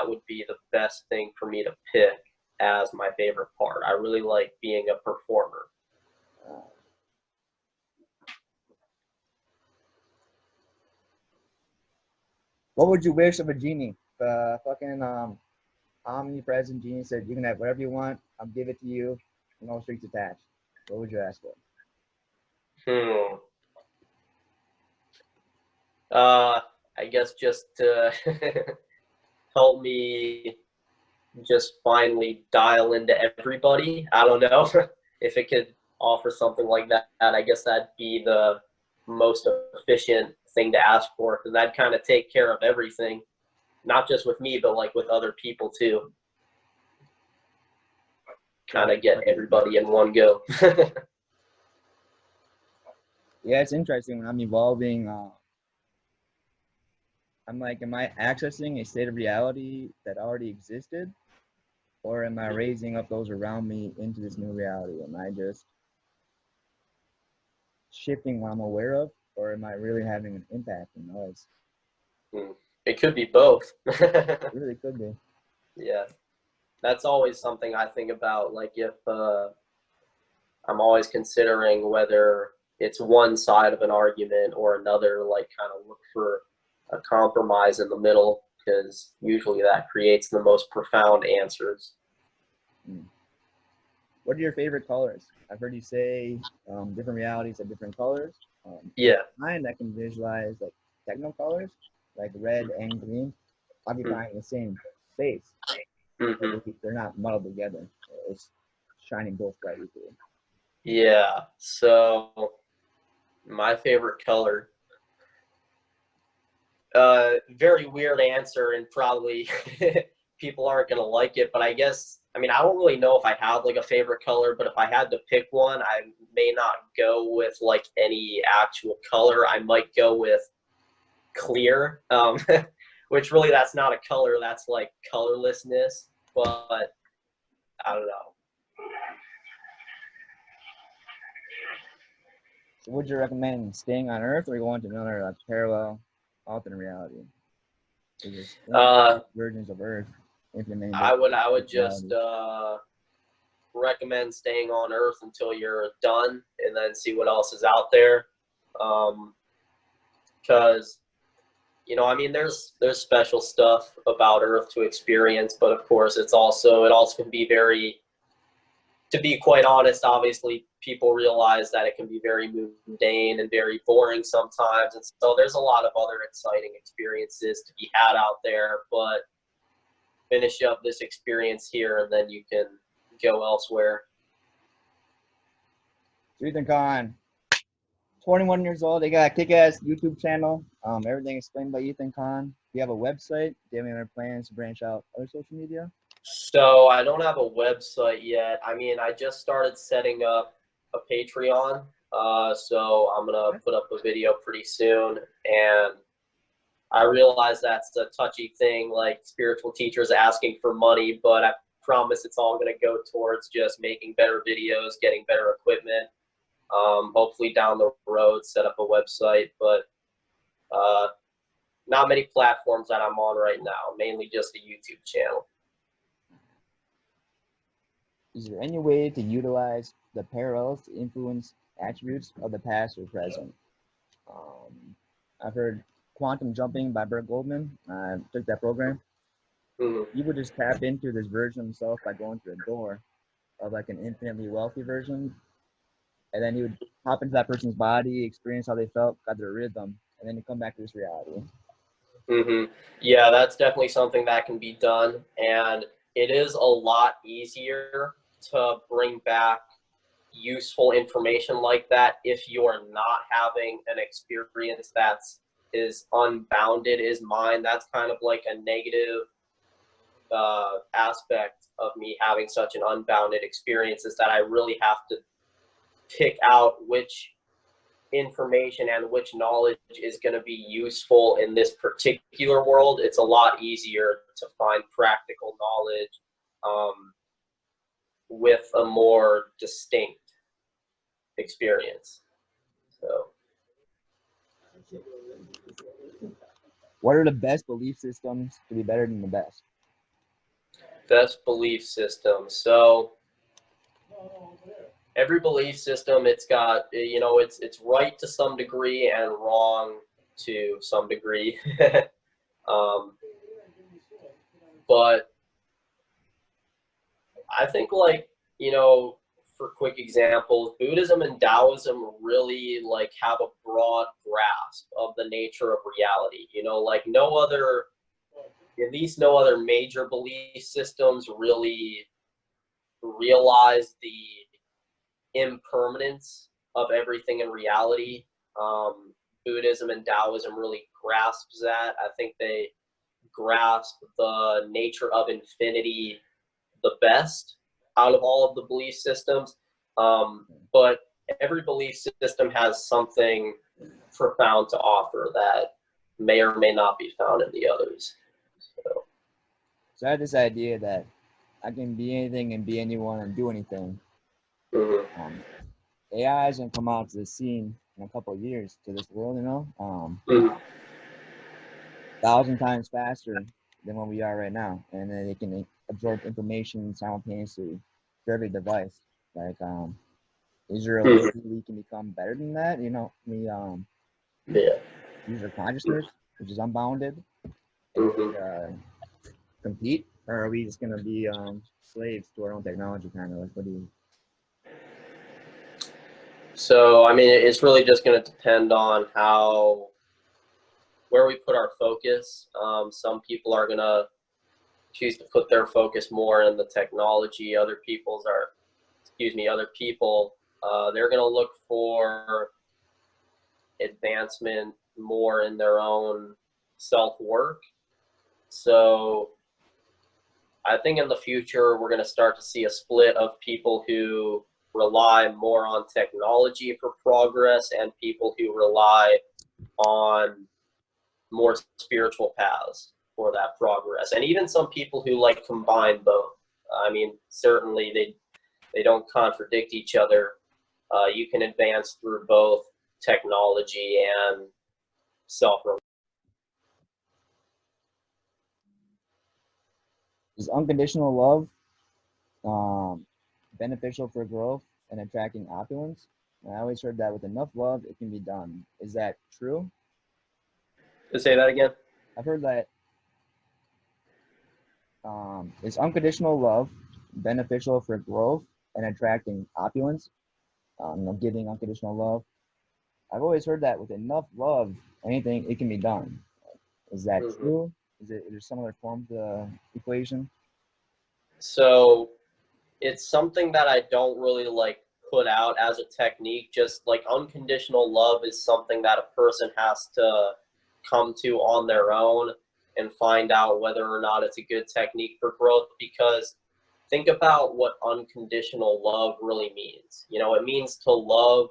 would be the best thing for me to pick as my favorite part. I really like being a performer. What would you wish of a genie? Fucking omnipresent genie said you can have whatever you want. I'll give it to you. No strings attached. What would you ask for? Hmm. I guess just to help me just finally dial into everybody. I don't know if it could offer something like that. I guess that'd be the most efficient thing to ask for, because that'd kind of take care of everything, not just with me, but like with other people too. Kind of get everybody in one go. Yeah, it's interesting when I'm evolving. I'm like, am I accessing a state of reality that already existed, or am I raising up those around me into this new reality? Am I just shifting what I'm aware of, or am I really having an impact? It could be both. It really could be. Yeah, that's always something I think about. Like if I'm always considering whether it's one side of an argument or another, like kind of look for a compromise in the middle, because usually that creates the most profound answers. What are your favorite colors? I've heard you say different realities have different colors. Yeah. Mine, I can visualize like techno colors, like red and green, occupying the same space. Mm-hmm. They're not muddled together. It's shining both bright equally. Yeah. So my favorite color. Very weird answer, and probably people aren't gonna like it. But I guess, I mean, I don't really know if I have like a favorite color. But if I had to pick one, I may not go with like any actual color. I might go with clear, which really that's not a color. That's like colorlessness. But I don't know. So would you recommend staying on Earth or going to another parallel alternate reality? Is Uh, versions of Earth implementing I would just reality? recommend staying on Earth until you're done, and then see what else is out there. Because I mean, there's special stuff about Earth to experience, but of course, it also can be very, to be quite honest, obviously, people realize that it can be very mundane and very boring sometimes, and so there's a lot of other exciting experiences to be had out there. But finish up this experience here, and then you can go elsewhere. So Ethan Kahn, 21 years old. They got a kick-ass YouTube channel. Everything explained by Ethan Kahn. Do you have a website? Do you have any other plans to branch out other social media? So I don't have a website yet. I mean, I just started setting up a Patreon. So I'm gonna put up a video pretty soon, and I realize that's a touchy thing, like spiritual teachers asking for money, but I promise it's all gonna go towards just making better videos, getting better equipment. Hopefully down the road, set up a website, but not many platforms that I'm on right now, mainly just a YouTube channel. Is there any way to utilize the parallels to influence attributes of the past or present? I've heard quantum jumping by Bert Goldman. I took that program. Mm-hmm. You would just tap into this version of himself by going through a door of like an infinitely wealthy version, and then he would hop into that person's body, experience how they felt, got their rhythm, and then you come back to this reality. Mm-hmm. Yeah, that's definitely something that can be done, and it is a lot easier to bring back useful information like that if you're not having an experience that's is unbounded, is mine. That's kind of like a negative aspect of me having such an unbounded experience, is that I really have to pick out which information and which knowledge is going to be useful in this particular world. It's a lot easier to find practical knowledge with a more distinct experience. So What are the best belief systems to be better than the best? best belief system. So every belief system, it's got, it's right to some degree and wrong to some degree. um, but I think, like, for quick examples, Buddhism and Taoism really like have a broad grasp of the nature of reality. Like no other, at least no other major belief systems really realize the impermanence of everything in reality. Buddhism and Taoism really grasps that. I think they grasp the nature of infinity the best out of all of the belief systems. But every belief system has something profound to offer that may or may not be found in the others. So I had this idea that I can be anything and be anyone and do anything. Mm-hmm. AI is gonna come out to the scene in a couple of years to this world, Mm-hmm. 1,000 times faster than what we are right now, and then it can absorb information simultaneously through every device. Like, is there a way Mm-hmm. that we can become better than that? We Yeah. use our consciousness, which is unbounded, and Mm-hmm. compete, or are we just gonna be slaves to our own technology? Kind of like, what do you? So, I mean, it's really just going to depend on where we put our focus. Some people are going to choose to put their focus more in the technology. Other people, they're going to look for advancement more in their own self-work. So I think in the future, we're going to start to see a split of people who rely more on technology for progress and people who rely on more spiritual paths for that progress. And even some people who like combine both. I mean, certainly they don't contradict each other. You can advance through both technology and self. Is unconditional love beneficial for growth and attracting opulence? And I always heard that with enough love, it can be done. Is that true? To say that again? I've heard that is unconditional love beneficial for growth and attracting opulence? Giving unconditional love. I've always heard that with enough love, anything it can be done. Is that Mm-hmm. true? Is there some other form to the equation? So it's something that I don't really like put out as a technique. Just like unconditional love is something that a person has to come to on their own and find out whether or not it's a good technique for growth. Because think about what unconditional love really means. It means to love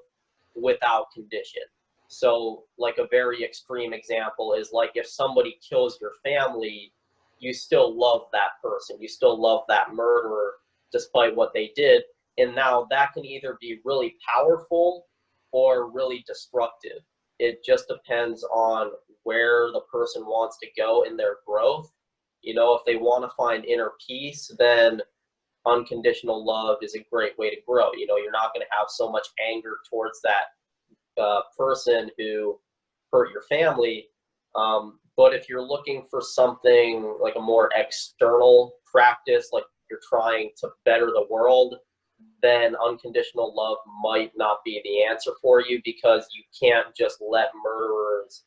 without condition. So, like a very extreme example is like if somebody kills your family, you still love that person. You still love that murderer despite what they did. And now that can either be really powerful or really destructive. It just depends on where the person wants to go in their growth. If they want to find inner peace, then unconditional love is a great way to grow. You're not going to have so much anger towards that person who hurt your family. But if you're looking for something like a more external practice, like you're trying to better the world, then unconditional love might not be the answer for you, because you can't just let murderers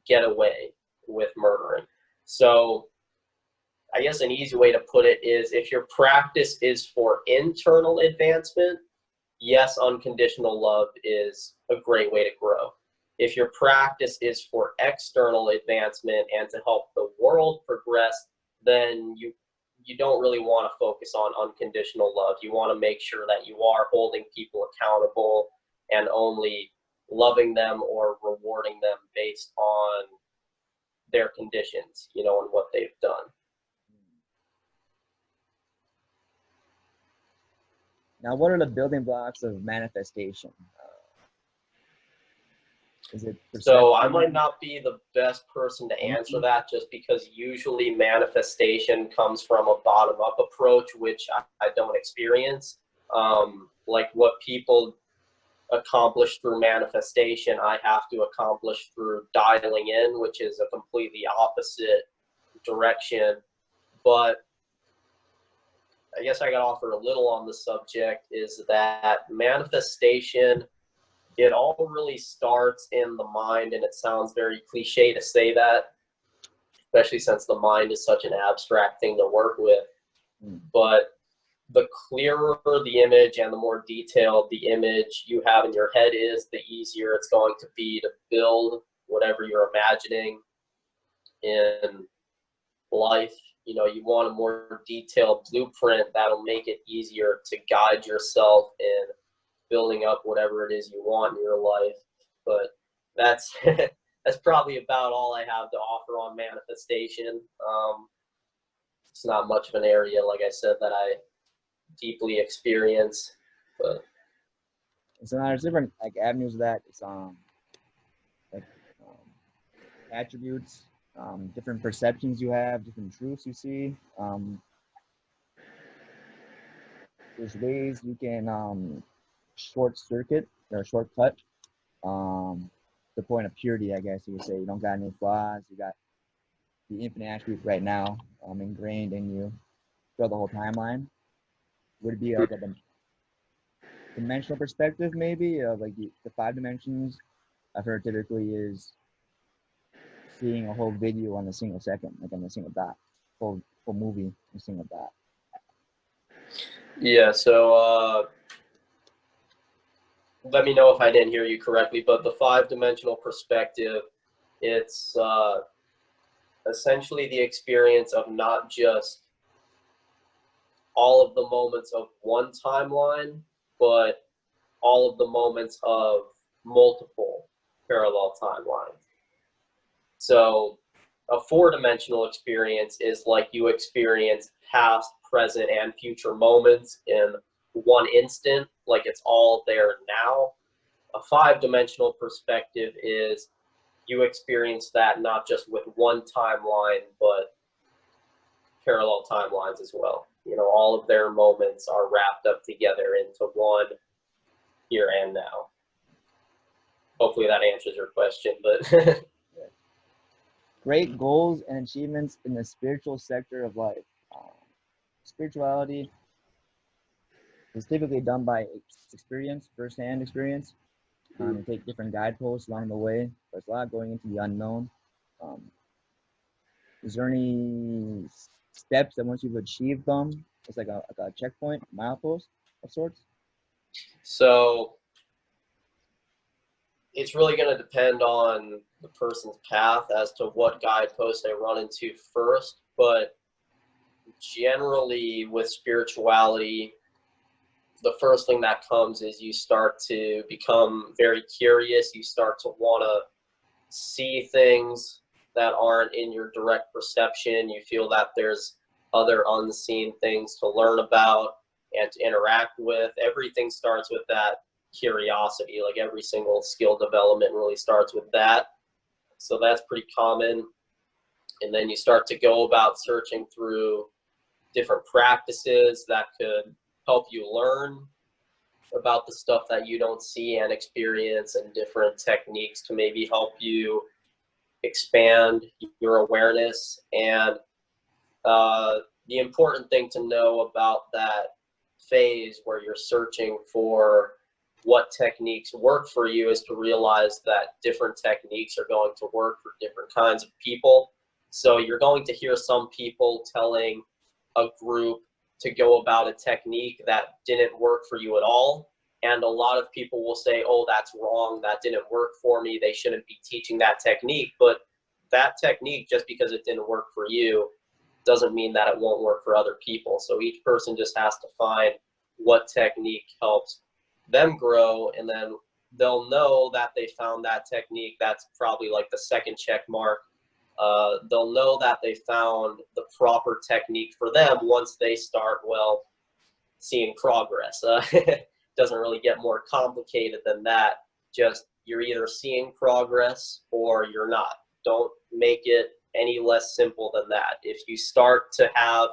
get away with murdering. So I guess an easy way to put it is, if your practice is for internal advancement, yes, unconditional love is a great way to grow. If your practice is for external advancement and to help the world progress, then you don't really want to focus on unconditional love. You want to make sure that you are holding people accountable and only loving them or rewarding them based on their conditions, and what they've done. Now, what are the building blocks of manifestation? Is it So I perception? might not be the best person to answer Thinking? that, just because usually manifestation comes from a bottom up approach, which I don't experience. Like what people accomplish through manifestation, I have to accomplish through dialing in, which is a completely opposite direction. But I guess I got to offer a little on the subject is that manifestation, it all really starts in the mind, and it sounds very cliche to say that, especially since the mind is such an abstract thing to work with. Mm. But the clearer the image and the more detailed the image you have in your head is, the easier it's going to be to build whatever you're imagining in life. You know, you want a more detailed blueprint that'll make it easier to guide yourself in building up whatever it is you want in your life. But that's that's probably about all I have to offer on manifestation. It's not much of an area, like I said, that I deeply experience. But So now there's different like avenues of that. It's like attributes, different perceptions you have, different truths you see. There's ways you can short circuit or shortcut the point of purity, I guess you would say. You don't got any flaws. You got the infinite attribute right now ingrained in you throughout the whole timeline. Would it be like a dimensional perspective, maybe, of like the 5 dimensions? I've heard typically is seeing a whole video on a single second, like on a single dot, full movie on a single dot. yeah, so let me know if I didn't hear you correctly. But the 5-dimensional perspective, it's essentially the experience of not just all of the moments of one timeline, but all of the moments of multiple parallel timelines. So a 4-dimensional experience is like you experience past, present, and future moments in one instant, like it's all there now. A 5-dimensional perspective is you experience that not just with one timeline, but parallel timelines as well. You know, all of their moments are wrapped up together into one here and now. Hopefully that answers your question, but Great goals and achievements in the spiritual sector of life. Spirituality is typically done by experience, first-hand experience. You take different guideposts along the way. There's a lot going into the unknown. Um, is there any steps that once you've achieved them, it's like a checkpoint, milepost of sorts? so it's really going to depend on the person's path as to what guidepost they run into first. But generally, with spirituality, the first thing that comes is you start to become very curious. You start to want to see things that aren't in your direct perception. You feel that there's other unseen things to learn about and to interact with. Everything starts with that curiosity. Like every single skill development really starts with that. So that's pretty common. And then you start to go about searching through different practices that could help you learn about the stuff that you don't see and experience, and different techniques to maybe help you expand your awareness. And the important thing to know about that phase where you're searching for what techniques work for you is to realize that different techniques are going to work for different kinds of people. So you're going to hear some people telling a group to go about a technique that didn't work for you at all. And a lot of people will say, oh, that's wrong. That didn't work for me. They shouldn't be teaching that technique. But that technique, just because it didn't work for you, doesn't mean that it won't work for other people. So each person just has to find what technique helps them grow, and then they'll know that they found that technique. That's probably like the second check mark. They'll know that they found the proper technique for them once they start, well, seeing progress. Doesn't really get more complicated than that. Just you're either seeing progress or you're not. Don't make it any less simple than that. If you start to have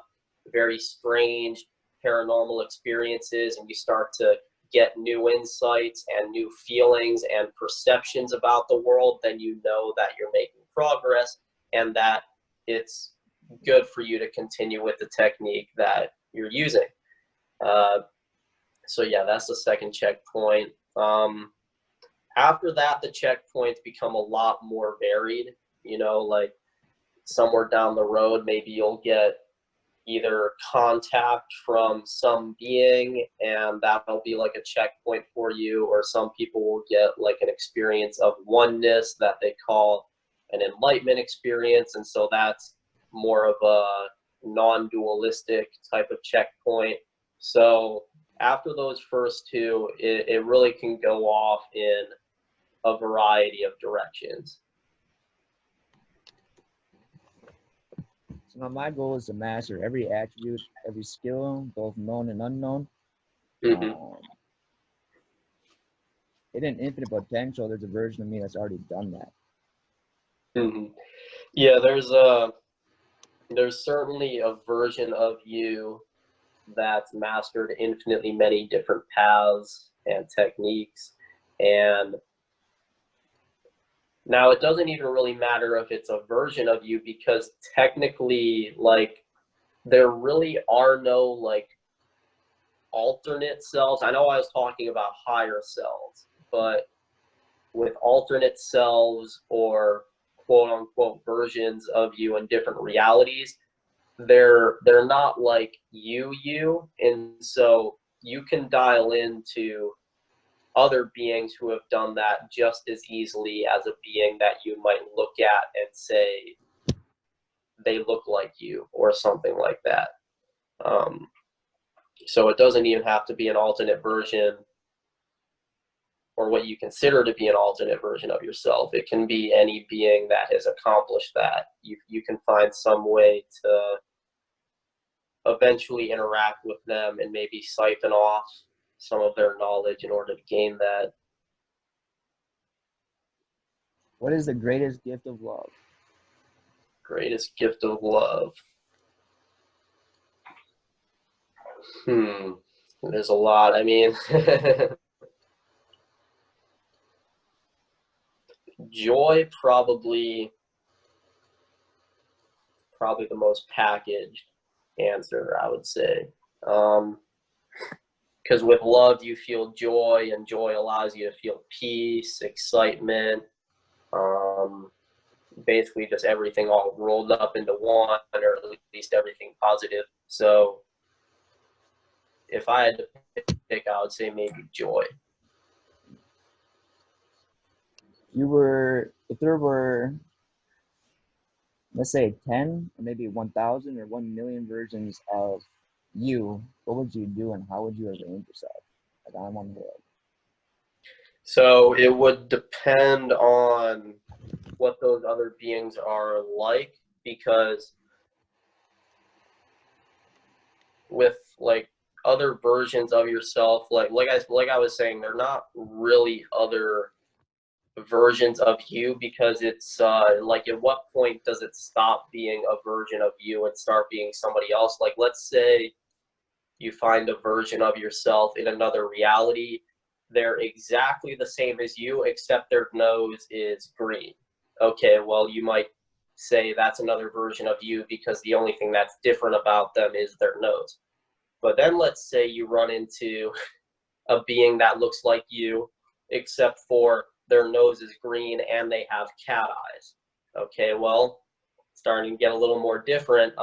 very strange paranormal experiences and you start to get new insights and new feelings and perceptions about the world, then you know that you're making progress and that it's good for you to continue with the technique that you're using. So yeah, that's the second checkpoint. After that, the checkpoints become a lot more varied. Like somewhere down the road, maybe you'll get either contact from some being, and that'll be like a checkpoint for you, or some people will get like an experience of oneness that they call an enlightenment experience, and so that's more of a non-dualistic type of checkpoint. So after those first two, it really can go off in a variety of directions. So now my goal is to master every attribute, every skill, both known and unknown. Mm-hmm. Hidden infinite potential, there's a version of me that's already done that. Mm-hmm. Yeah, there's certainly a version of you that's mastered infinitely many different paths and techniques. And now it doesn't even really matter if it's a version of you, because technically, like, there really are no like alternate selves. I know I was talking about higher selves, but with alternate selves or quote unquote versions of you in different realities, they're not like you, and so you can dial into other beings who have done that just as easily as a being that you might look at and say they look like you or something like that. So it doesn't even have to be an alternate version or what you consider to be an alternate version of yourself. It can be any being that has accomplished that. You can find some way to eventually interact with them and maybe siphon off some of their knowledge in order to gain that. What is the greatest gift of love? Greatest gift of love. There's a lot. I mean, joy probably the most packaged answer, I would say. Because with love, you feel joy, and joy allows you to feel peace, excitement, basically just everything all rolled up into one, or at least everything positive. So if I had to pick, I would say maybe joy. If there were, let's say 10 or maybe 1,000 or 1 million versions of you, what would you do and how would you arrange yourself? Like on one world. So it would depend on what those other beings are like, because with like other versions of yourself, like I was saying, they're not really other versions of you, because it's like, at what point does it stop being a version of you and start being somebody else? Like, let's say you find a version of yourself in another reality. They're exactly the same as you, except their nose is green. Okay, well, you might say that's another version of you because the only thing that's different about them is their nose. But then let's say you run into a being that looks like you, except for their nose is green and they have cat eyes. Okay, well, starting to get a little more different.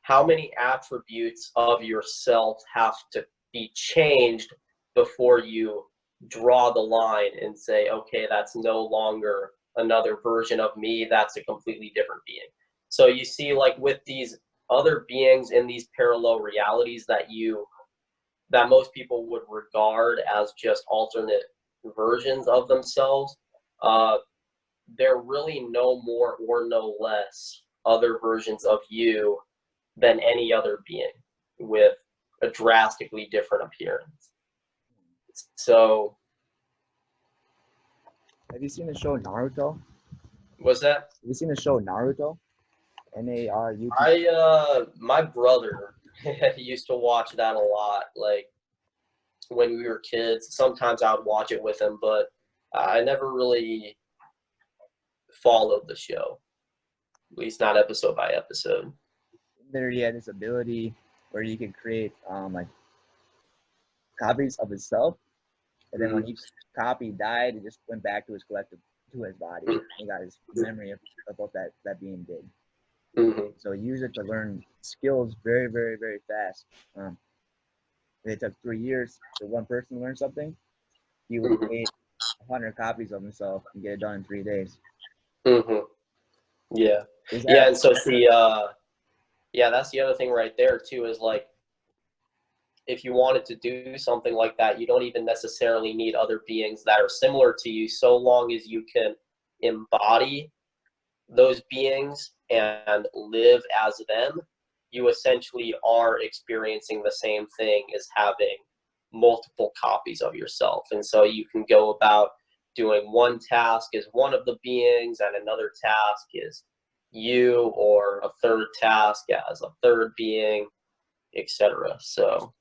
How many attributes of yourself have to be changed before you draw the line and say, okay, that's no longer another version of me, that's a completely different being? So you see, like with these other beings in these parallel realities that most people would regard as just alternate versions of themselves, they're really no more or no less other versions of you than any other being, with a drastically different appearance. So, Have you seen the show Naruto? was that? Have you seen the show Naruto? Naruto. My brother used to watch that a lot. Like when we were kids, sometimes I would watch it with him, but I never really followed the show, at least not episode by episode. Literally had this ability where you could create like copies of himself, and then when each copy died, it just went back to his collective, to his body. He got his memory of what that being did. Mm-hmm. So he used it to learn skills very, very, very fast. It took 3 years for one person to learn something. He would Mm-hmm. create 100 copies of himself and get it done in 3 days. Mm-hmm. Yeah. Is Yeah, that and so see, yeah, that's the other thing right there too, is like if you wanted to do something like that, you don't even necessarily need other beings that are similar to you, so long as you can embody those beings and live as them. You essentially are experiencing the same thing as having multiple copies of yourself. And so you can go about doing one task as one of the beings, and another task is you, or a third task as a third being, etc. So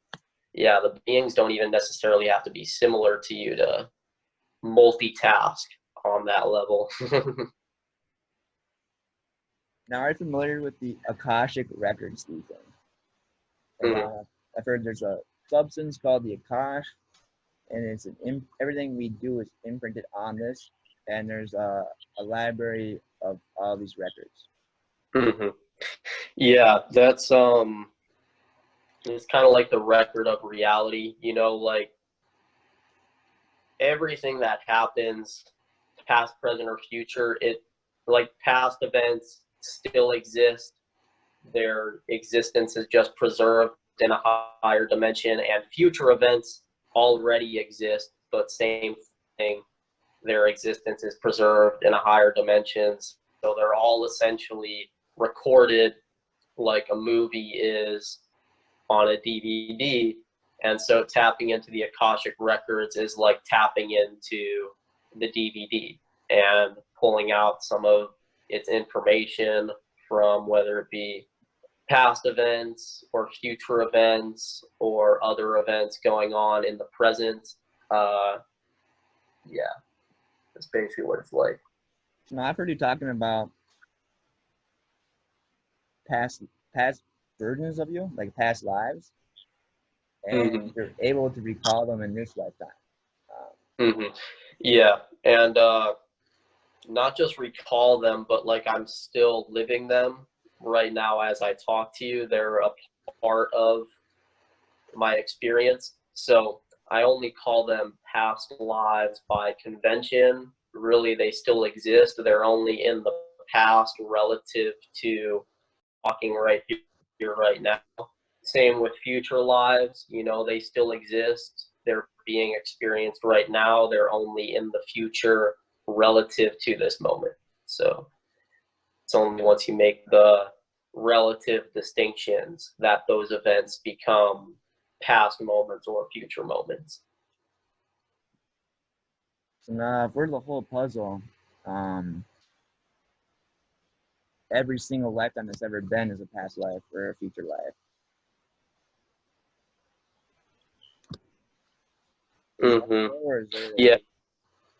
yeah, the beings don't even necessarily have to be similar to you to multitask on that level. now are you familiar with the Akashic Records, Ethan? And Mhm. I've heard there's a substance called the Akash, and everything we do is imprinted on this, and there's a library of all these records. Mm-hmm. Yeah, that's it's kind of like the record of reality, you know, like everything that happens, past, present, or future, it like past events still exist. Their existence is just preserved in a higher dimension, and future events already exist, but same thing, their existence is preserved in a higher dimension. So they're all essentially recorded like a movie is on a DVD. And so tapping into the Akashic records is like tapping into the DVD and pulling out some of its information from whether it be past events or future events or other events going on in the present. Uh, yeah, that's basically what it's like. Now I've heard you talking about past versions of you, like past lives, and Mm-hmm. you're able to recall them in this lifetime. Mm-hmm. Yeah, and not just recall them, but like I'm still living them right now as I talk to you. They're a part of my experience. So I only call them past lives by convention. Really, they still exist. They're only in the past relative to talking right here, right now. Same with future lives. You know, they still exist. They're being experienced right now. They're only in the future relative to this moment. So it's only once you make the relative distinctions that those events become past moments or future moments. So now, for the whole puzzle, um, every single lifetime that's ever been is a past life or a future life. Is that Mm-hmm. so, or is there Yeah.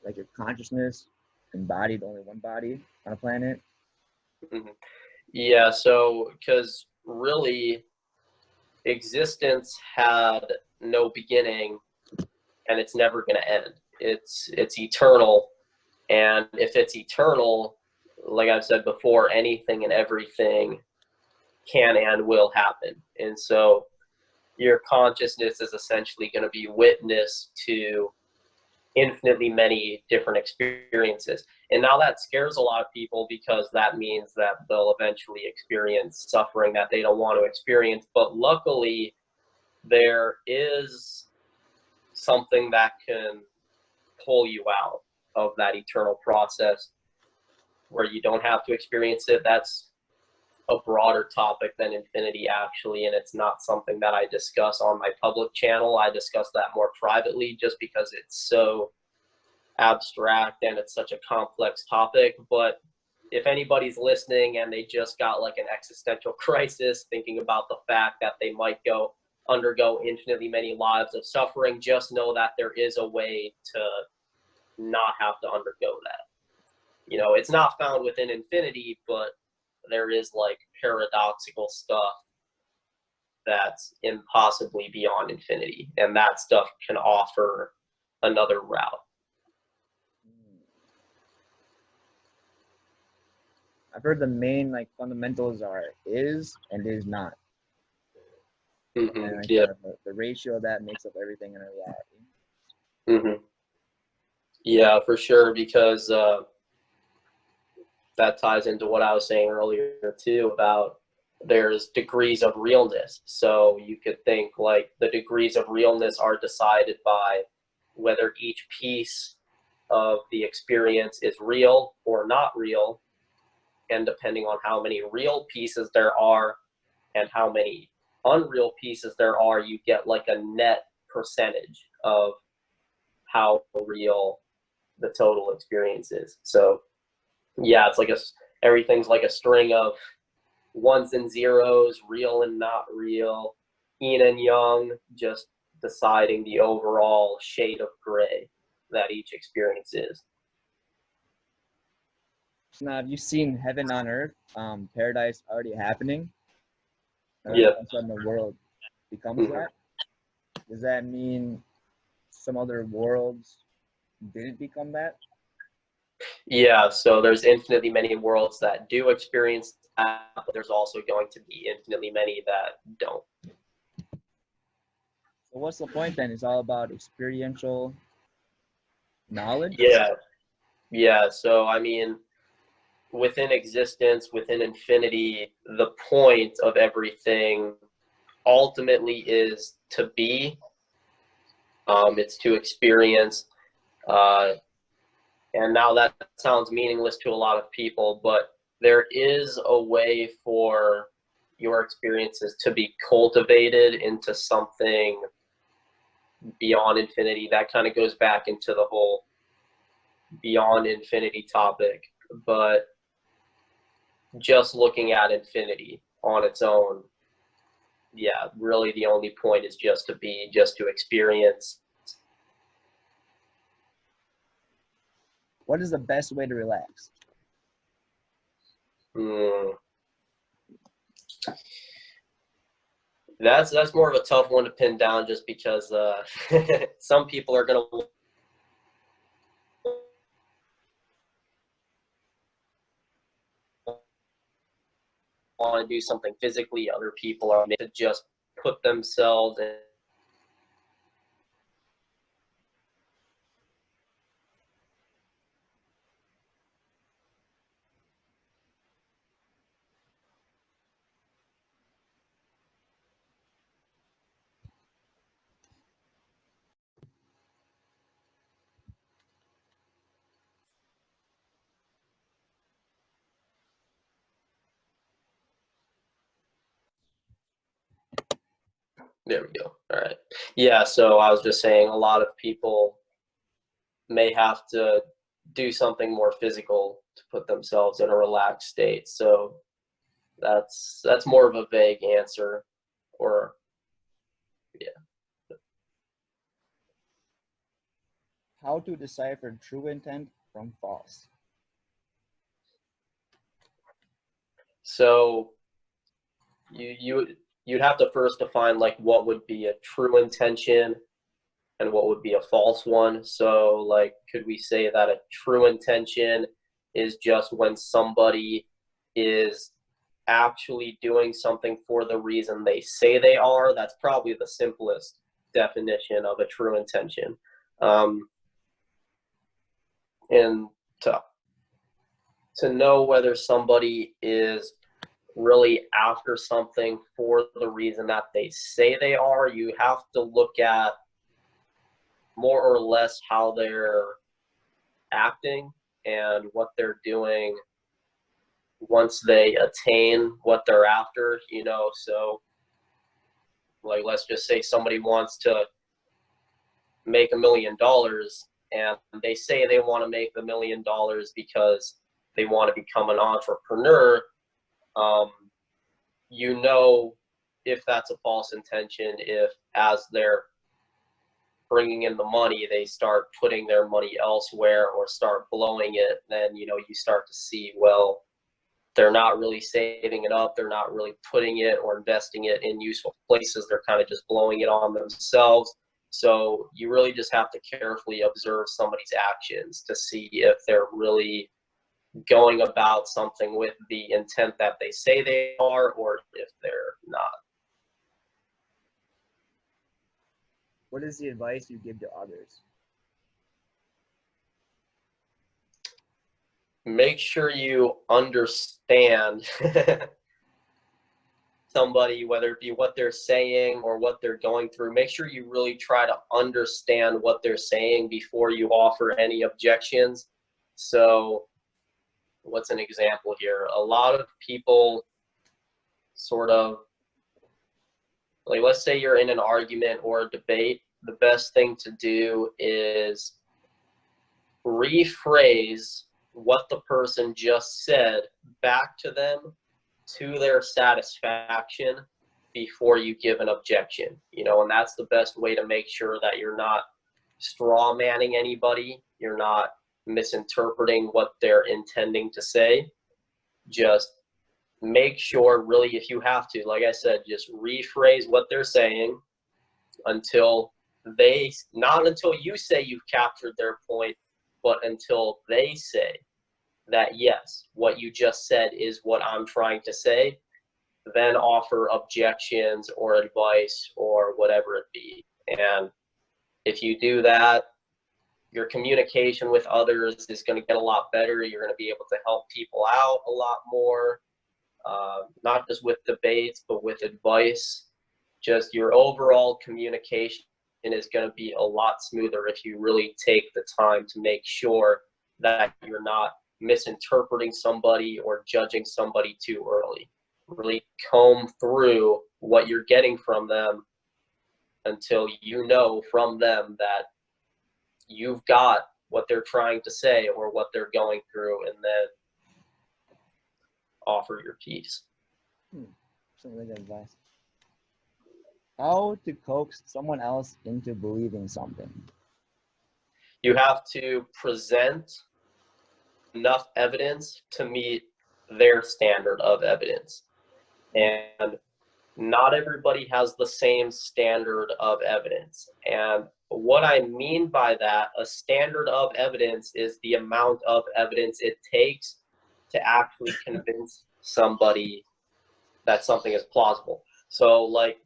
like your consciousness embodied only one body on a planet? Mm-hmm. Yeah. So, because really, existence had no beginning, and it's never going to end. It's eternal, and if it's eternal, like I've said before, anything and everything can and will happen. And so your consciousness is essentially going to be witness to infinitely many different experiences. And now that scares a lot of people because that means that they'll eventually experience suffering that they don't want to experience. But luckily, there is something that can pull you out of that eternal process where you don't have to experience it. That's a broader topic than infinity, actually, and it's not something that I discuss on my public channel. I discuss that more privately just because it's so abstract and it's such a complex topic. But if anybody's listening and they just got like an existential crisis thinking about the fact that they might undergo infinitely many lives of suffering, just know that there is a way to not have to undergo that. You know, it's not found within infinity, but there is like paradoxical stuff that's impossibly beyond infinity, and that stuff can offer another route. I've heard the main like fundamentals are is and is not, and like Yeah. the ratio of that makes up everything in a reality. Yeah, for sure, because that ties into what I was saying earlier too about there's degrees of realness. So you could think like the degrees of realness are decided by whether each piece of the experience is real or not real. And depending on how many real pieces there are and how many unreal pieces there are, you get like a net percentage of how real the total experience is. So yeah, it's like everything's like a string of ones and zeros, real and not real, yin and yang, just deciding the overall shade of gray that each experience is. Now, have you seen Heaven on Earth, Paradise already happening? Yeah. All of a sudden, the world becomes that. Does that mean some other worlds didn't become that? Yeah, so there's infinitely many worlds that do experience that, but there's also going to be infinitely many that don't. So what's the point then? It's all about experiential knowledge? Yeah. So, I mean, within existence, within infinity, the point of everything ultimately is to be. It's to experience. And now that sounds meaningless to a lot of people, but there is a way for your experiences to be cultivated into something beyond infinity. That kind of goes back into the whole beyond infinity topic. But just looking at infinity on its own, yeah, really the only point is just to be, just to experience. What is the best way to relax? That's more of a tough one to pin down, just because some people are going to want to do something physically. Other people are made to just put themselves in. There we go. All right. Yeah, so I was just saying a lot of people may have to do something more physical to put themselves in a relaxed state. So that's more of a vague answer, or yeah. How to decipher true intent from false? So you'd have to first define like what would be a true intention and what would be a false one. So like, could we say that a true intention is just when somebody is actually doing something for the reason they say they are? That's probably the simplest definition of a true intention. And to know whether somebody is really after something for the reason that they say they are, you have to look at more or less how they're acting and what they're doing once they attain what they're after, so like let's just say somebody wants to make $1 million and they say they want to make $1 million because they want to become an entrepreneur. um, if that's a false intention, if as they're bringing in the money, they start putting their money elsewhere or start blowing it, then, you start to see, well, they're not really saving it up. They're not really putting it or investing it in useful places. They're kind of just blowing it on themselves. So you really just have to carefully observe somebody's actions to see if they're really going about something with the intent that they say they are, or if they're not. What is the advice you give to others? Make sure you understand somebody, whether it be what they're saying or what they're going through. Make sure you really try to understand what they're saying before you offer any objections. So what's an example here? A lot of people sort of, like, let's say you're in an argument or a debate, the best thing to do is rephrase what the person just said back to them to their satisfaction before you give an objection, and that's the best way to make sure that you're not straw manning anybody, you're not misinterpreting what they're intending to say. Just make sure, really, if you have to, like I said, just rephrase what they're saying until not until you say you've captured their point, but until they say that, yes, what you just said is what I'm trying to say. Then offer objections or advice or whatever it be. And if you do that, your communication with others is going to get a lot better. You're going to be able to help people out a lot more, not just with debates, but with advice. Just your overall communication is going to be a lot smoother if you really take the time to make sure that you're not misinterpreting somebody or judging somebody too early. Really comb through what you're getting from them until you know from them that you've got what they're trying to say or what they're going through, and then offer your piece. Some really good advice. How to coax someone else into believing something? You have to present enough evidence to meet their standard of evidence. And not everybody has the same standard of evidence. And what I mean by that, a standard of evidence is the amount of evidence it takes to actually convince somebody that something is plausible. So, like,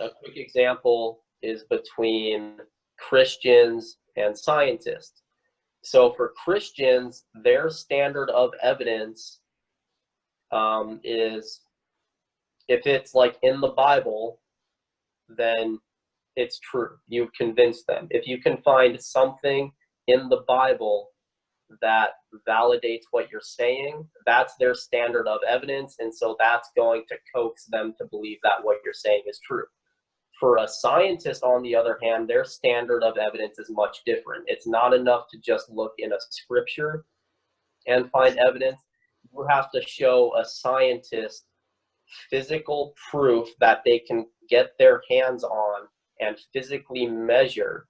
a quick example is between Christians and scientists. So for Christians, their standard of evidence is, if it's like in the Bible, then it's true. You've convinced them. If you can find something in the Bible that validates what you're saying, that's their standard of evidence. And so that's going to coax them to believe that what you're saying is true. For a scientist, on the other hand, their standard of evidence is much different. It's not enough to just look in a scripture and find evidence. You have to show a scientist physical proof that they can get their hands on and physically measure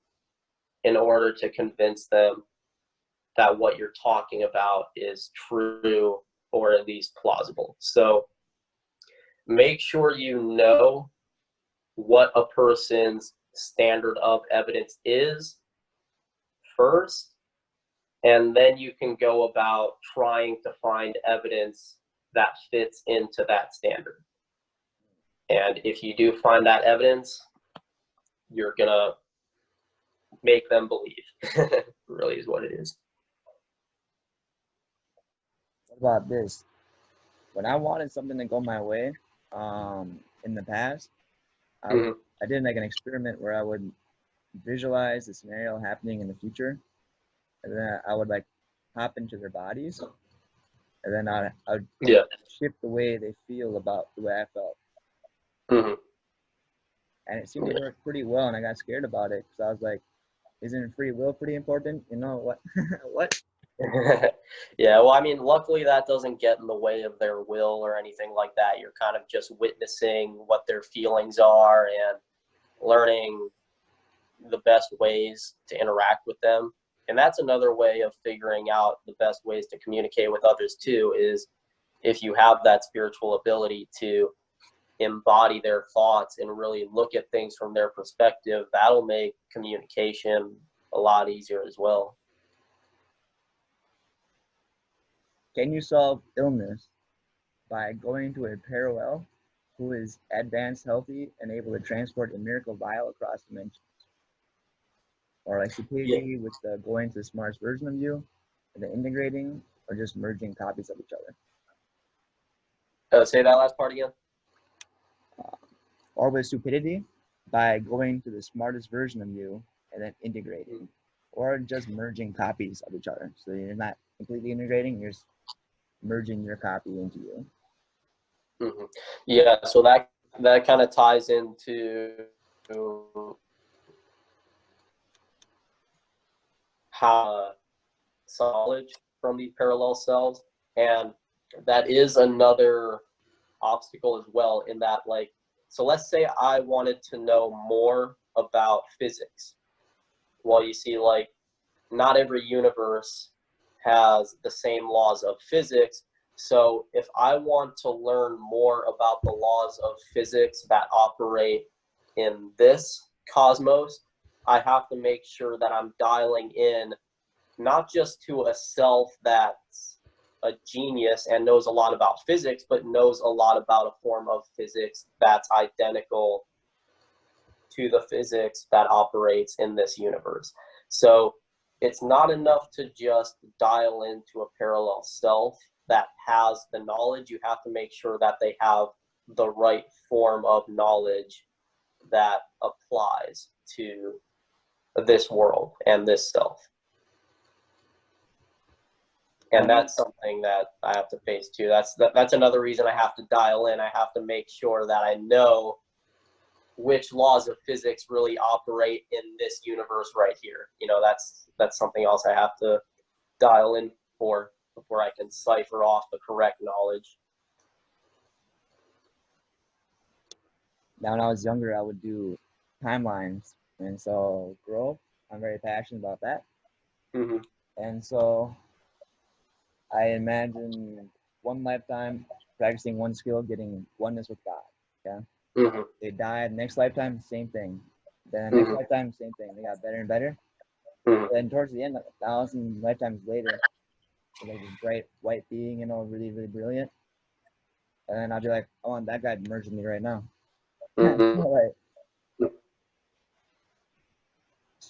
in order to convince them that what you're talking about is true or at least plausible. So make sure you know what a person's standard of evidence is first, and then you can go about trying to find evidence that fits into that standard. And if you do find that evidence, you're gonna make them believe. Really is what it is. What about this? When I wanted something to go my way, in the past, I did like an experiment where I would visualize the scenario happening in the future, and then I would like hop into their bodies, and then I'd Yeah. shift the way they feel about the way I felt. Hmm. And it seemed to work pretty well, and I got scared about it because I was like, isn't free will pretty important? You know what? What? Yeah, well, I mean, luckily that doesn't get in the way of their will or anything like that. You're kind of just witnessing what their feelings are and learning the best ways to interact with them. And that's another way of figuring out the best ways to communicate with others too, is if you have that spiritual ability to embody their thoughts and really look at things from their perspective, that'll make communication a lot easier as well. Can you solve illness by going to a parallel who is advanced, healthy, and able to transport a miracle vial across dimensions? Or like Yeah. stupidity with the going to the smartest version of you, and then integrating, or just merging copies of each other. Say that last part again. Or with stupidity by going to the smartest version of you and then integrating, or just merging copies of each other. So you're not completely integrating, you're just merging your copy into you. Mm-hmm. Yeah, so that kind of ties into how knowledge from these parallel selves, and that is another obstacle as well. In that, like, so let's say I wanted to know more about physics. Well, you see, like, not every universe has the same laws of physics. So if I want to learn more about the laws of physics that operate in this cosmos, I have to make sure that I'm dialing in not just to a self that's a genius and knows a lot about physics, but knows a lot about a form of physics that's identical to the physics that operates in this universe. So it's not enough to just dial into a parallel self that has the knowledge. You have to make sure that they have the right form of knowledge that applies to this world and this self. And that's something that I have to face too. That's another reason I have to dial in. I have to make sure that I know which laws of physics really operate in this universe right here. You know, that's something else I have to dial in for before I can cipher off the correct knowledge. Now, when I was younger, I would do timelines, and so growth, I'm very passionate about that. Mm-hmm. And so I imagine one lifetime practicing one skill, getting oneness with God. Yeah. Mm-hmm. They died. Next lifetime, same thing. Then next Mm-hmm. lifetime, same thing. They got better and better. Mm-hmm. And towards the end, 1,000 lifetimes later, like this bright white being, you know, really, really brilliant. And then I'll be like, I want that guy to merge with me right now. Mm-hmm. Like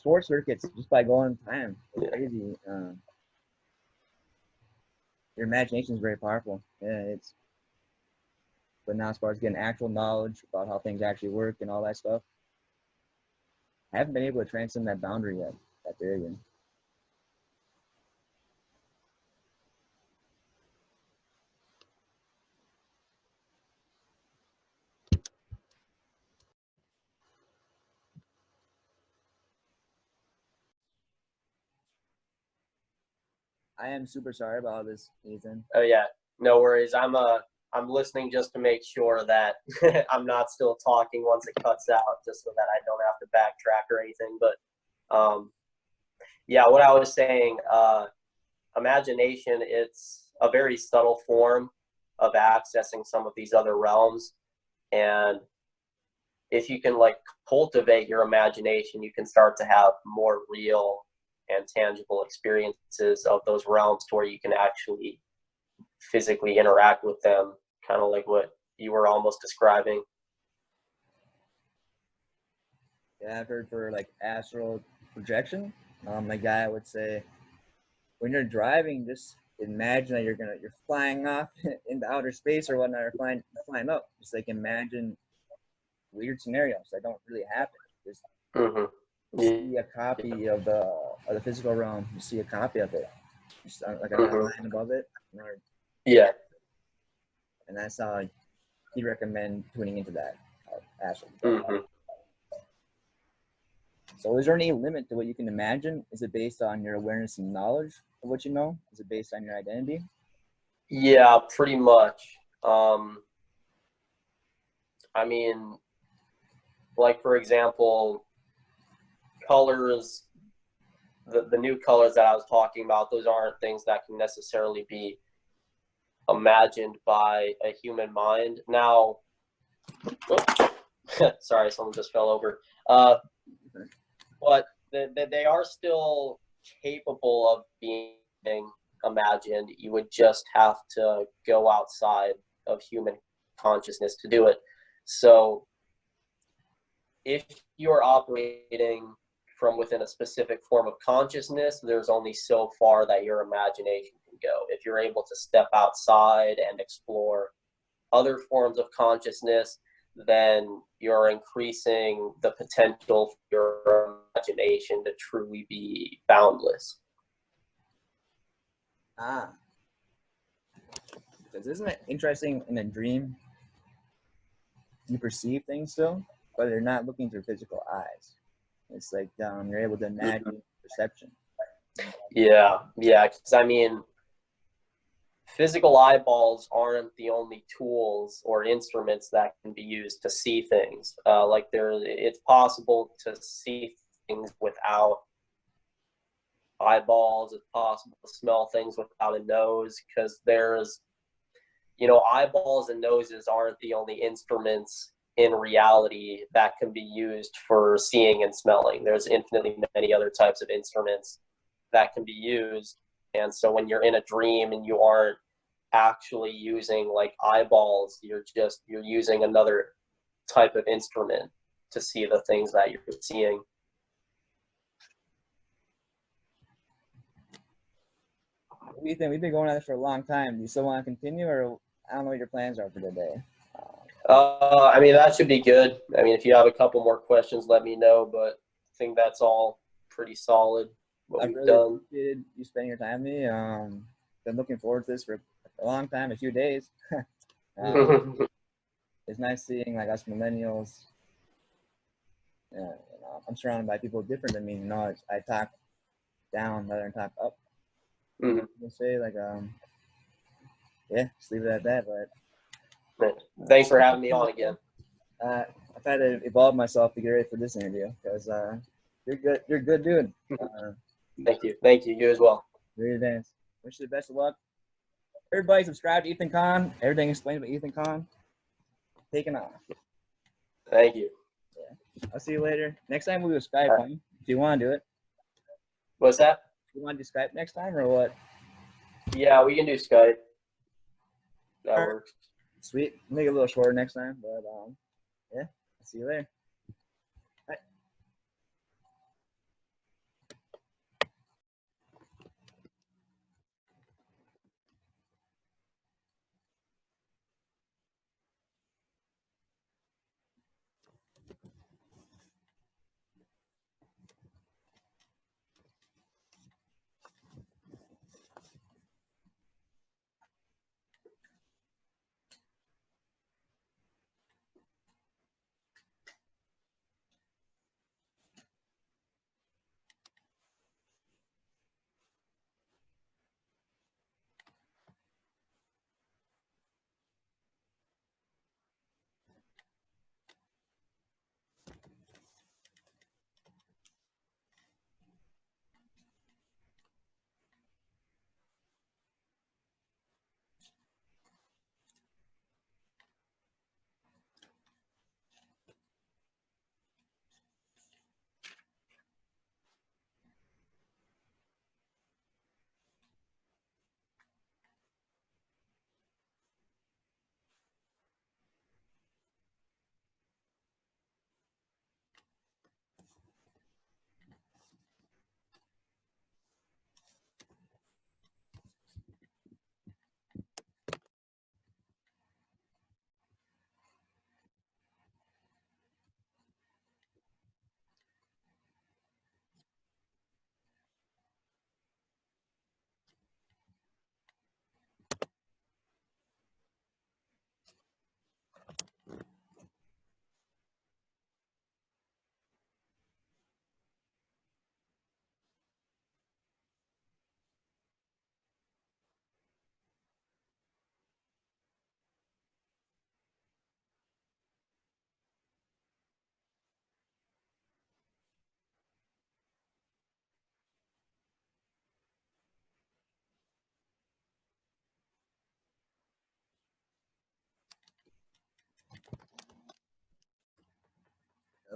short circuits just by going time. It's Yeah. crazy. Your imagination is very powerful. Yeah, it's. But now, as far as getting actual knowledge about how things actually work and all that stuff, I haven't been able to transcend that boundary yet, that barrier. I am super sorry about this, Ethan. Oh yeah. No worries. I'm listening just to make sure that I'm not still talking once it cuts out, just so that I don't have to backtrack or anything. But yeah, what I was saying, imagination, it's a very subtle form of accessing some of these other realms. And if you can like cultivate your imagination, you can start to have more real and tangible experiences of those realms to where you can actually physically interact with them, kind of like what you were almost describing. Yeah, I've heard for like astral projection, my guy would say when you're driving, just imagine that you're flying off into outer space or whatnot, or flying up. Just like imagine weird scenarios that don't really happen. Just Mm-hmm. see a Yeah. copy of the physical realm. You see a copy of it, just like an Mm-hmm. outline above it. You know, Yeah. And that's how he'd recommend tuning into that aspect. Hmm. So, is there any limit to what you can imagine? Is it based on your awareness and knowledge of what you know? Is it based on your identity? Yeah, pretty much. I mean, like for example, colors, the new colors that I was talking about, those aren't things that can necessarily be imagined by a human mind. Now, sorry, someone just fell over. But they are still capable of being imagined. You would just have to go outside of human consciousness to do it. So if you're operating from within a specific form of consciousness, there's only so far that your imagination can go. If you're able to step outside and explore other forms of consciousness, then you're increasing the potential for your imagination to truly be boundless. Ah, because isn't it interesting in a dream? You perceive things still, but they're not looking through physical eyes. It's like you're able to imagine perception. Yeah, yeah. Because I mean, physical eyeballs aren't the only tools or instruments that can be used to see things. Like it's possible to see things without eyeballs. It's possible to smell things without a nose because eyeballs and noses aren't the only instruments in reality that can be used for seeing and smelling. There's infinitely many other types of instruments that can be used. And so when you're in a dream and you aren't actually using like eyeballs, you're using another type of instrument to see the things that you're seeing. What do you think? We've been going at this for a long time. Do you still want to continue, or I don't know what your plans are for today? I mean, that should be good. I mean, if you have a couple more questions, let me know, but I think that's all pretty solid what I've we've really done. appreciated you spending your time with me. Been looking forward to this for a long time, a few days. It's nice seeing like us millennials. I'm surrounded by people different than me. I talk down rather than talk up. Mhm. We'll say like yeah, just leave it at that. But Thanks for having me on again. I've had to evolve myself to get ready for this interview because you're good. You're a good dude. Thank you. Thank you. You as well. Really advanced. Wish you the best of luck. Everybody subscribe to Ethan Kahn. Everything explained by Ethan Kahn. Taking off. Thank you. Yeah. I'll see you later. Next time we'll do a Skype one. If you want to do it. What's that? You want to do Skype next time or what? Yeah, we can do Skype. That works. Sweet. Make it a little shorter next time, but yeah. I'll see you later.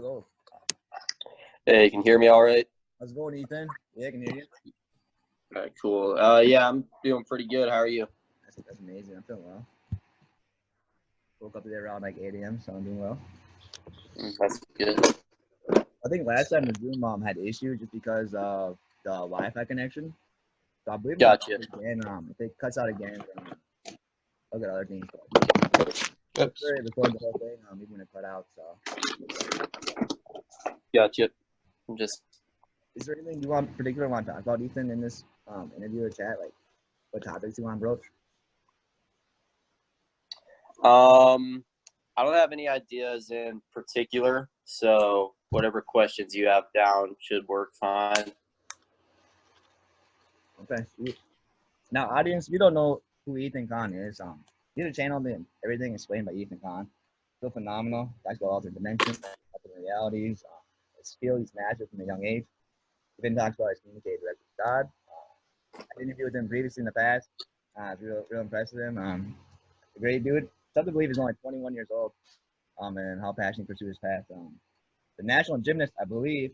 Hello. Hey, you can hear me all right? How's it going, Ethan? Yeah, I can hear you. All right, cool. Yeah, I'm doing pretty good. How are you? That's amazing. I'm feeling well. Woke up today around like 8 a.m., so I'm doing well. That's good. I think last time the Zoom had issues just because of the Wi-Fi connection. So I believe I'm Gotcha. again. If it cuts out again, then I'll get other things. Oops. Record the whole thing, even when it cut out. So, Gotcha. I'm just is there anything you want particularly want to talk about, Ethan, in this interview or chat? Like, what topics you want to broach? I don't have any ideas in particular, so whatever questions you have down should work fine. Okay, sweet. Now, audience, if you don't know who Ethan Kahn is, he's a channel and everything explained by Ethan Kahn. Still phenomenal. Talks about alternate dimensions, alternate realities, his skill he's mastered from a young age. Even talks about his communicating directly with God. I interviewed with him previously in the past. It's real impressed with him. A great dude. Tough to believe he's only 21 years old. And how passionate he pursued his path. The national gymnast, I believe,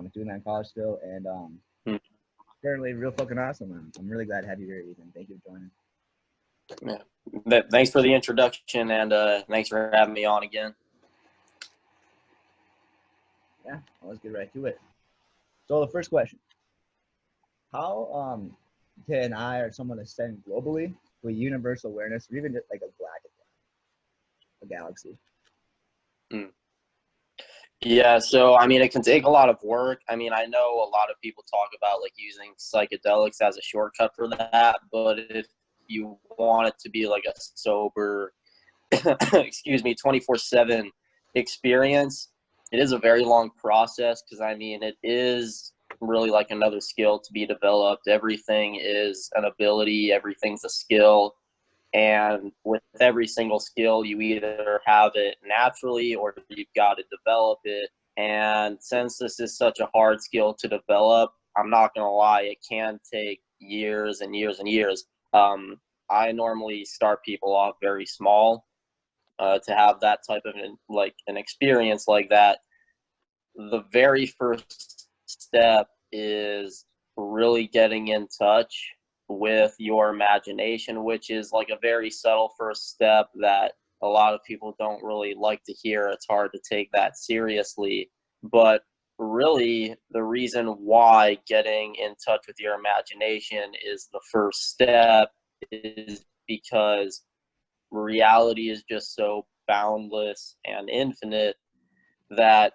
is doing that in college still, and currently real fucking awesome. I'm really glad to have you here, Ethan. Thank you for joining. Yeah. Thanks for the introduction, and thanks for having me on again. Yeah, well, let's get right to it. So the first question: how can I or someone ascend globally to a universal awareness, or even just like a galaxy? Yeah, so I mean, it can take a lot of work. I mean, I know a lot of people talk about like using psychedelics as a shortcut for that, but if you want it to be like a sober, excuse me, 24/7 experience, it is a very long process because I mean, it is really like another skill to be developed. Everything is an ability, everything's a skill. And with every single skill, you either have it naturally or you've got to develop it. And since this is such a hard skill to develop, I'm not going to lie, it can take years and years and years. I normally start people off very small to have that type of an experience like that. The very first step is really getting in touch with your imagination, which is like a very subtle first step that a lot of people don't really like to hear. It's hard to take that seriously. But really, the reason why getting in touch with your imagination is the first step is because reality is just so boundless and infinite that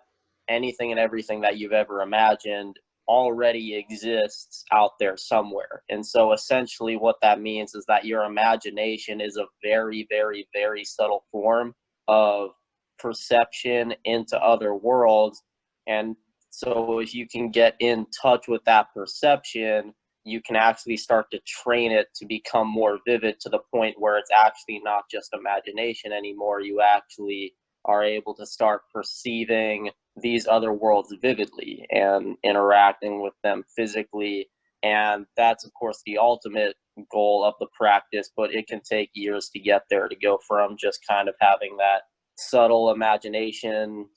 anything and everything that you've ever imagined already exists out there somewhere. And so essentially what that means is that your imagination is a very, very, very subtle form of perception into other worlds. And so if you can get in touch with that perception, you can actually start to train it to become more vivid to the point where it's actually not just imagination anymore. You actually are able to start perceiving these other worlds vividly and interacting with them physically. And that's, of course, the ultimate goal of the practice, but it can take years to get there, to go from just kind of having that subtle imagination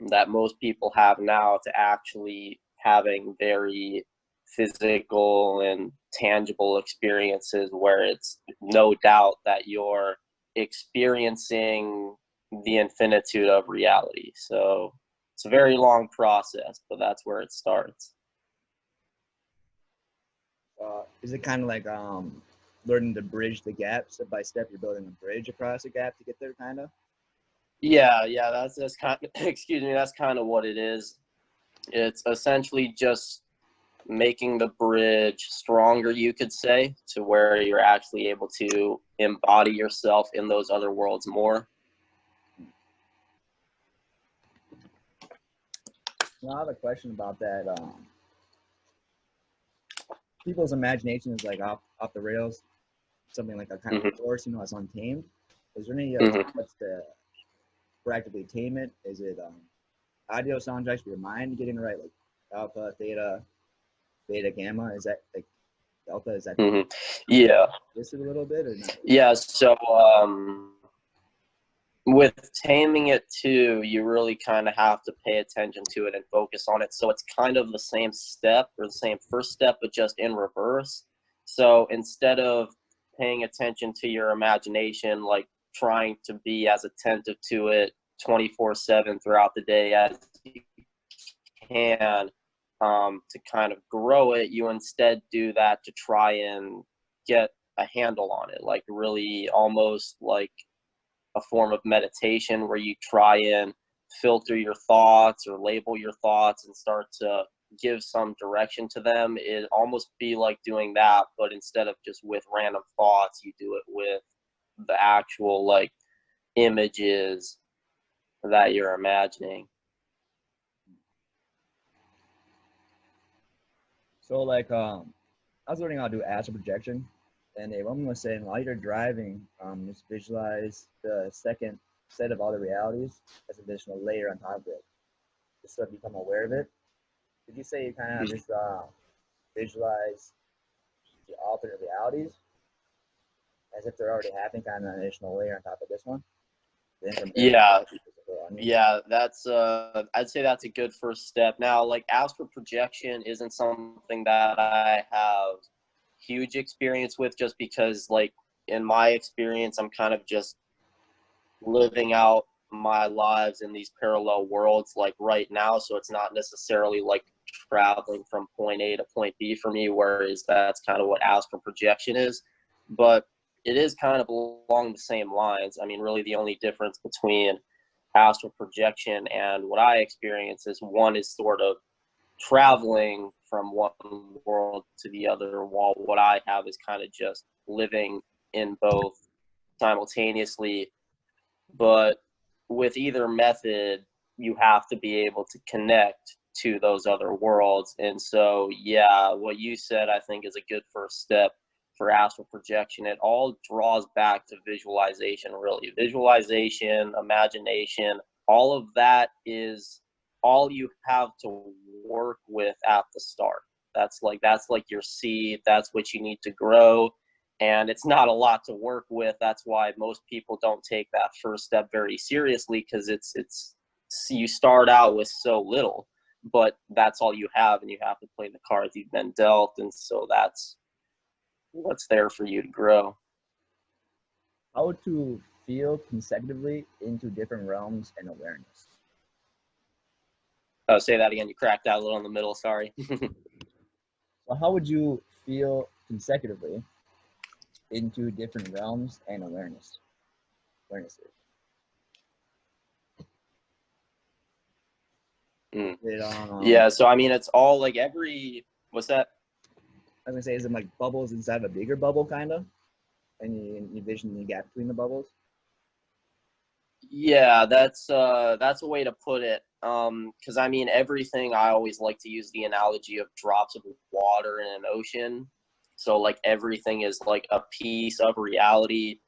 that most people have now to actually having very physical and tangible experiences where it's no doubt that you're experiencing the infinitude of reality. So it's a very long process, but that's where it starts. Is it kind of like learning to bridge the gap step by step? You're building a bridge across a gap to get there, kind of. Yeah, that's kind of, excuse me, that's kind of what it is. It's essentially just making the bridge stronger, you could say, to where you're actually able to embody yourself in those other worlds more. Well, I have a question about that. People's imagination is like off the rails, something like a kind of force, it's untamed. Is there any what's to practically tame it? Is it audio soundtracks for your mind getting right, like alpha, theta, beta, gamma? Is that like delta? Is that yeah, just a little bit or not? yeah. So with taming it too, you really kind of have to pay attention to it and focus on it. So it's kind of the same step or the same first step, but just in reverse. So instead of paying attention to your imagination, like trying to be as attentive to it 24/7 throughout the day as you can, to kind of grow it, you instead do that to try and get a handle on it, like really almost like a form of meditation where you try and filter your thoughts or label your thoughts and start to give some direction to them. It almost be like doing that, but instead of just with random thoughts, you do it with the actual like images that you're imagining. So like I was learning how to do astral projection, and a woman was saying while you're driving, just visualize the second set of all the realities as an additional layer on top of it, just so you become aware of it. Did you say you kind of just visualize the alternate realities as if they're already happening, kind of an additional layer on top of this one? The information. Yeah, yeah, that's I'd say that's a good first step. Now, like astral projection isn't something that I have huge experience with just because like in my experience I'm kind of just living out my lives in these parallel worlds like right now, so it's not necessarily like traveling from point A to point B for me, whereas that's kind of what astral projection is. But it is kind of along the same lines. I mean, really the only difference between astral projection and what I experience is one is sort of traveling from one world to the other, while what I have is kind of just living in both simultaneously. But with either method, you have to be able to connect to those other worlds. And so, yeah, what you said, I think, is a good first step for astral projection. It all draws back to visualization, really. Visualization, imagination, all of that is all you have to work with at the start. That's like your seed. That's what you need to grow, and it's not a lot to work with. That's why most people don't take that first step very seriously, because it's you start out with so little, but that's all you have, and you have to play the cards you've been dealt, and so that's what's there for you to grow. How to feel consecutively into different realms and awareness. Say that again. You cracked out a little in the middle. Sorry. So how would you feel consecutively into different realms and awarenesses? Mm. It, Yeah. So I mean, it's all like every. What's that? I was gonna say, is it like bubbles inside of a bigger bubble, kind of, and you envision the gap between the bubbles? Yeah, that's a way to put it. Because I mean, everything. I always like to use the analogy of drops of water in an ocean. So like everything is like a piece of reality,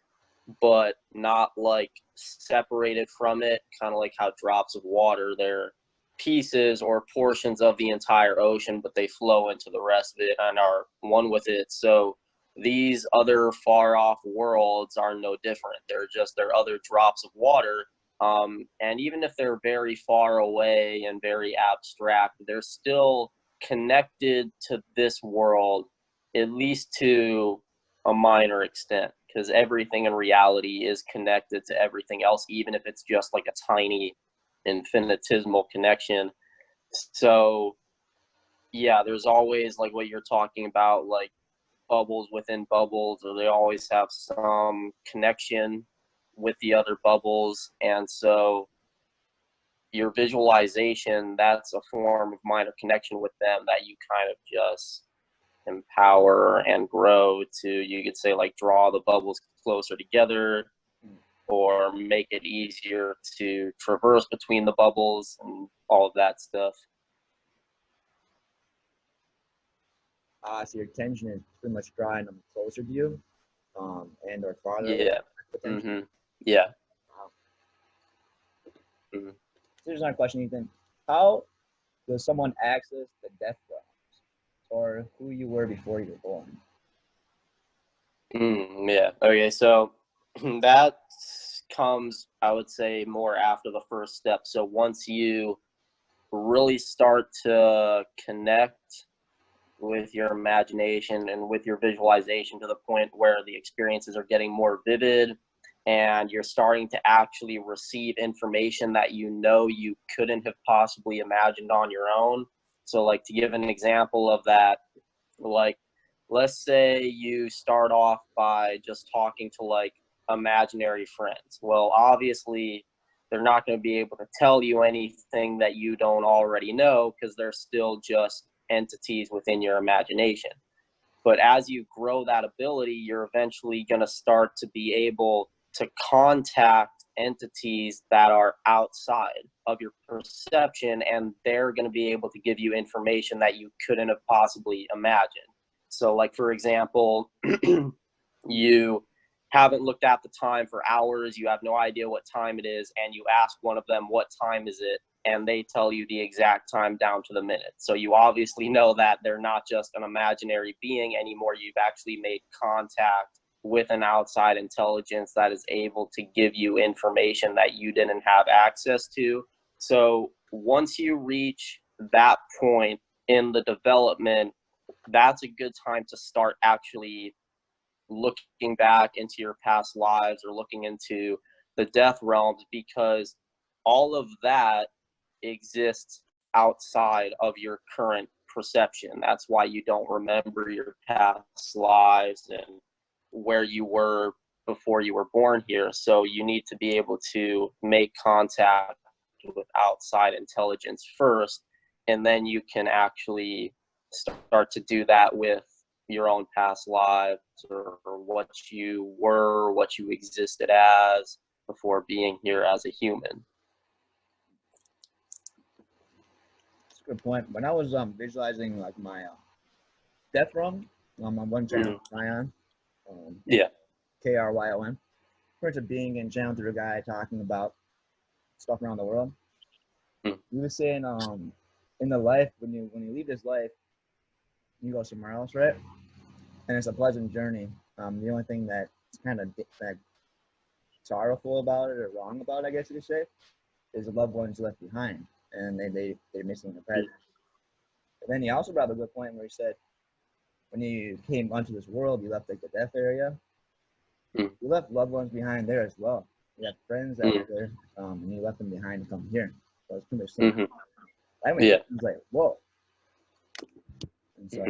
but not like separated from it. Kind of like how drops of water, they're pieces or portions of the entire ocean, but they flow into the rest of it and are one with it. So these other far off worlds are no different. They're other drops of water. And even if they're very far away and very abstract, they're still connected to this world, at least to a minor extent, because everything in reality is connected to everything else, even if it's just like a tiny infinitesimal connection. So yeah, there's always like what you're talking about, like bubbles within bubbles, or they always have some connection with the other bubbles. And so your visualization, that's a form of minor connection with them that you kind of just empower and grow to, you could say, like draw the bubbles closer together or make it easier to traverse between the bubbles and all of that stuff. So your tension is pretty much drawing them closer to you, and or farther away. Yeah. Potentially. Mm-hmm. Yeah. Wow. Mm-hmm. So here's another question, Ethan. How does someone access the death realms, or who you were before you were born? Yeah. Okay. So that's comes, I would say, more after the first step. So once you really start to connect with your imagination and with your visualization to the point where the experiences are getting more vivid and you're starting to actually receive information that you know you couldn't have possibly imagined on your own. So like to give an example of that, like let's say you start off by just talking to like imaginary friends. Well, obviously they're not going to be able to tell you anything that you don't already know because they're still just entities within your imagination. But as you grow that ability, you're eventually going to start to be able to contact entities that are outside of your perception, and they're going to be able to give you information that you couldn't have possibly imagined. So, like, for example, you haven't looked at the time for hours, you have no idea what time it is, and you ask one of them, what time is it? And they tell you the exact time down to the minute. So you obviously know that they're not just an imaginary being anymore. You've actually made contact with an outside intelligence that is able to give you information that you didn't have access to. So once you reach that point in the development, that's a good time to start actually looking back into your past lives or looking into the death realms, because all of that exists outside of your current perception. That's why you don't remember your past lives and where you were before you were born here. So you need to be able to make contact with outside intelligence first, and then you can actually start to do that with your own past lives, or what you were, what you existed as before being here as a human. That's a good point. When I was visualizing like my death realm on my one channel, Ryan, Yeah. Kryon, for a being in channel through a guy talking about stuff around the world. He was saying in the life, when you leave this life, you go somewhere else, right? And it's a pleasant journey. The only thing that's kind of like sorrowful about it or wrong about it, I guess you could say, is the loved ones left behind, and they're missing the present. And then he also brought up a good point where he said, when you came onto this world, you left like the death area. You left loved ones behind there as well. You have friends that were there, and you left them behind to come here. So it's pretty much same. I mean, Yeah. was like, whoa. And so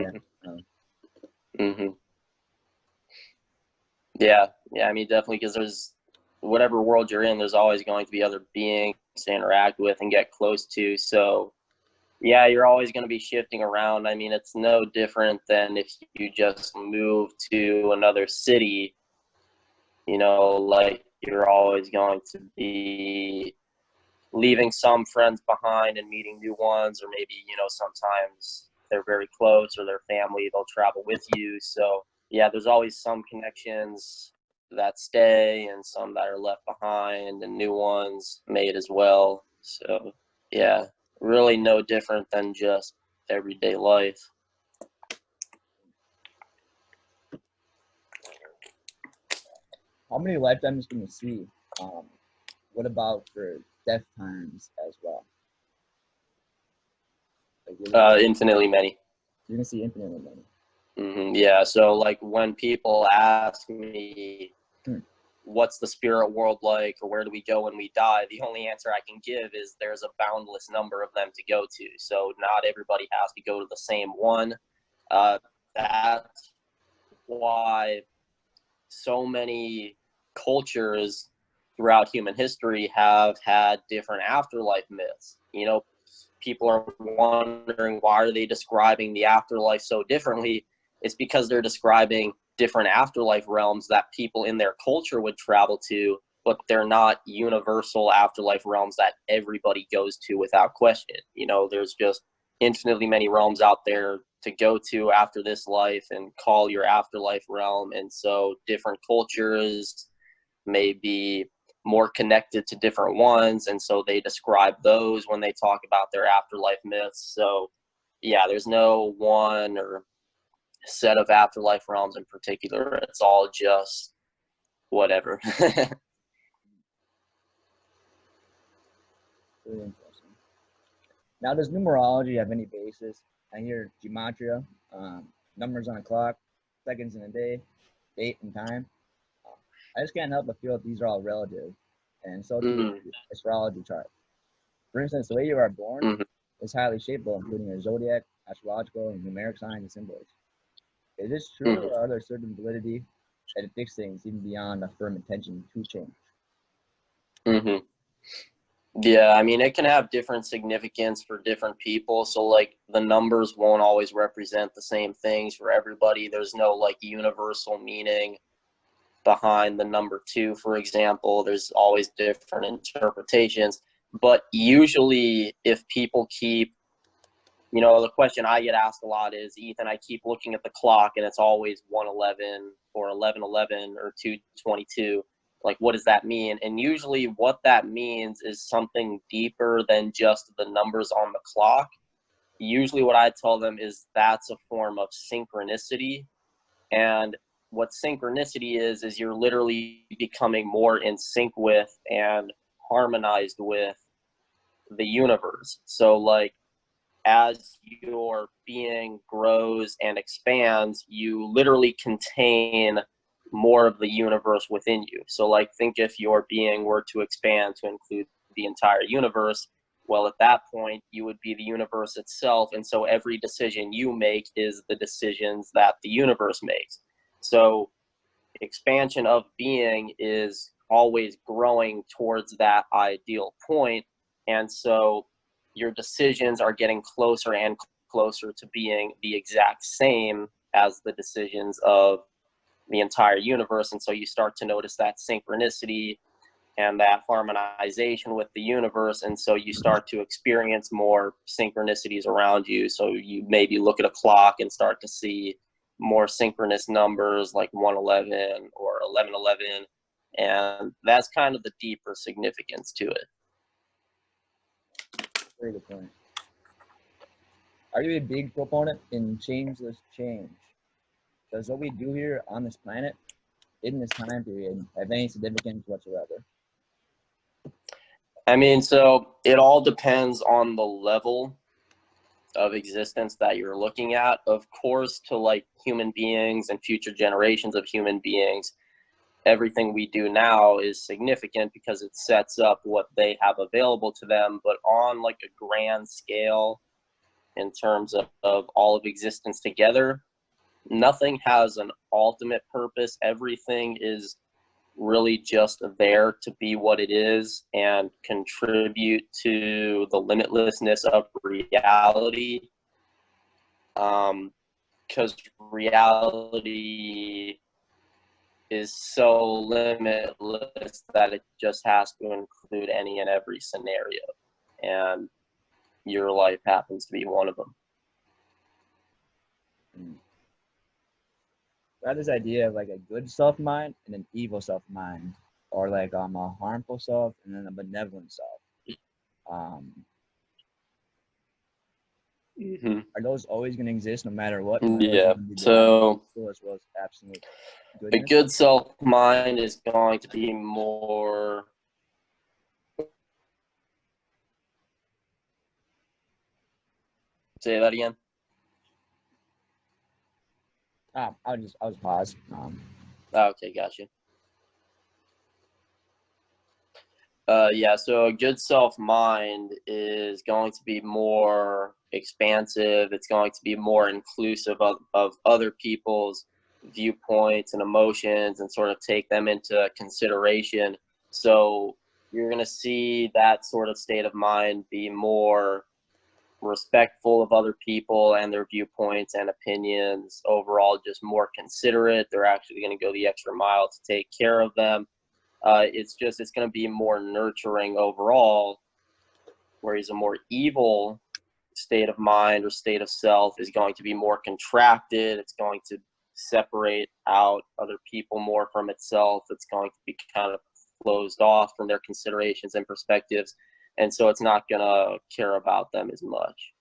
Yeah, I mean, definitely, because there's whatever world you're in, there's always going to be other beings to interact with and get close to. So, yeah, you're always going to be shifting around. I mean, it's no different than if you just move to another city, like you're always going to be leaving some friends behind and meeting new ones, or maybe, sometimes they're very close or their family, they'll travel with you. So, yeah, there's always some connections that stay and some that are left behind and new ones made as well. So, yeah, really no different than just everyday life. how many lifetimes can you see? What about for death times as well? Like Infinitely many. you can see infinitely many. Yeah, so like when people ask me, what's the spirit world like, or where do we go when we die, the only answer I can give is there's a boundless number of them to go to. So not everybody has to go to the same one. That's why so many cultures throughout human history have had different afterlife myths. People are wondering, why are they describing the afterlife so differently? It's because they're describing different afterlife realms that people in their culture would travel to, but they're not universal afterlife realms that everybody goes to without question. There's just infinitely many realms out there to go to after this life and call your afterlife realm. And so different cultures may be more connected to different ones, and so they describe those when they talk about their afterlife myths. So yeah, there's no one or set of afterlife realms in particular. It's all just whatever. really interesting. Now, does numerology have any basis? I hear gematria, numbers on a clock, seconds in a day, date and time. Uh, I just can't help but feel that these are all relative, and so too is Mm, the astrology chart. For instance, the way you are born mhm, is highly shapeable, including your zodiac, astrological, and numeric signs and symbols. Is this true, mhm, or are there certain validity that it fixes things even beyond a firm intention to change? mhm. Yeah, I mean, it can have different significance for different people. So, like, the numbers won't always represent the same things for everybody. There's no, like, universal meaning behind the number two, for example. There's always different interpretations. But usually, if people keep, the question I get asked a lot is, Ethan, I keep looking at the clock and it's always 1:11 or 11:11 or 2:22. Like, what does that mean? And usually, what that means is something deeper than just the numbers on the clock. Usually, what I tell them is that's a form of synchronicity. And what synchronicity is you're literally becoming more in sync with and harmonized with the universe. So, like, as your being grows and expands, you literally contain more of the universe within you. So, like, think if your being were to expand to include the entire universe, well, at that point, you would be the universe itself. And so, every decision you make is the decisions that the universe makes. So, expansion of being is always growing towards that ideal point. And so your decisions are getting closer and closer to being the exact same as the decisions of the entire universe. And so you start to notice that synchronicity and that harmonization with the universe. And so you start to experience more synchronicities around you. So you maybe look at a clock and start to see more synchronous numbers like 1:11 or 11:11. And that's kind of the deeper significance to it. Very good point. Are you a big proponent in changeless change? Does what we do here on this planet in this time period have any significance whatsoever? I mean, so it all depends on the level of existence that you're looking at. Of course, to like human beings and future generations of human beings, everything we do now is significant because it sets up what they have available to them. But on like a grand scale, in terms of all of existence together, nothing has an ultimate purpose. Everything is really just there to be what it is and contribute to the limitlessness of reality. Because reality is so limitless that it just has to include any and every scenario. And your life happens to be one of them. Hmm. I have this idea of like a good self mind and an evil self mind, or like a harmful self and then a benevolent self. Um, Mm-hmm. are those always going to exist no matter what? No matter what Yeah. you do bad, So as well as absolute a goodness? good self mind is going to be more. Say that again. I'll just pause. Okay, gotcha. Yeah, so a good self mind is going to be more expansive. It's going to be more inclusive of other people's viewpoints and emotions and sort of take them into consideration. So you're going to see that sort of state of mind be more respectful of other people and their viewpoints and opinions. Overall, just more considerate. They're actually going to go the extra mile to take care of them. It's going to be more nurturing overall, whereas a more evil state of mind or state of self is going to be more contracted. It's going to separate out other people more from itself. It's going to be kind of closed off from their considerations and perspectives. And so it's not going to care about them as much.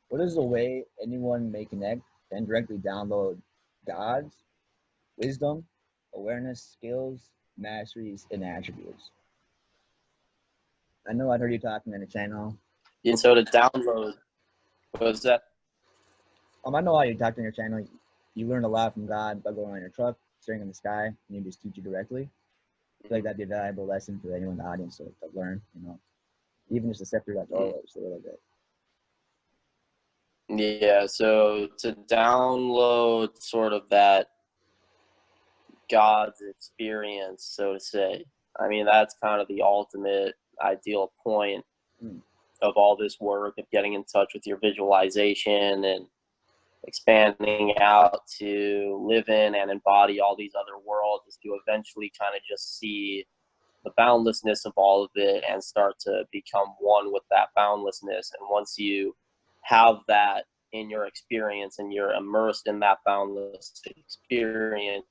What is the way anyone may connect and directly download God's wisdom awareness, skills, masteries, and attributes. I know I heard you talking on the channel. And so to download, was that? I know how you talked on your channel. You learned a lot from God by going on your truck, staring in the sky, and He just teach you directly. I feel like that'd be a valuable lesson for anyone in the audience to learn, even just to step through that doorway just a little bit. Yeah, so to download sort of that God's experience, so to say, I mean, that's kind of the ultimate ideal point of all this work of getting in touch with your visualization and expanding out to live in and embody all these other worlds is to eventually kind of just see the boundlessness of all of it and start to become one with that boundlessness. And once you have that in your experience and you're immersed in that boundless experience,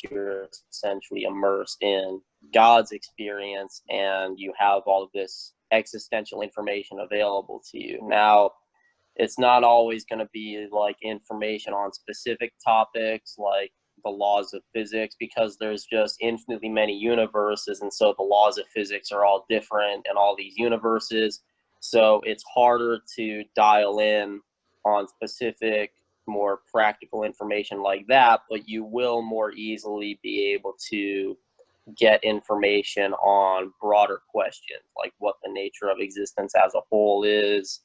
you're essentially immersed in God's experience and you have all of this existential information available to you. Now, it's not always going to be like information on specific topics like the laws of physics, because there's just infinitely many universes, and so the laws of physics are all different in all these universes. So it's harder to dial in on specific, more practical information like that, but you will more easily be able to get information on broader questions like what the nature of existence as a whole is,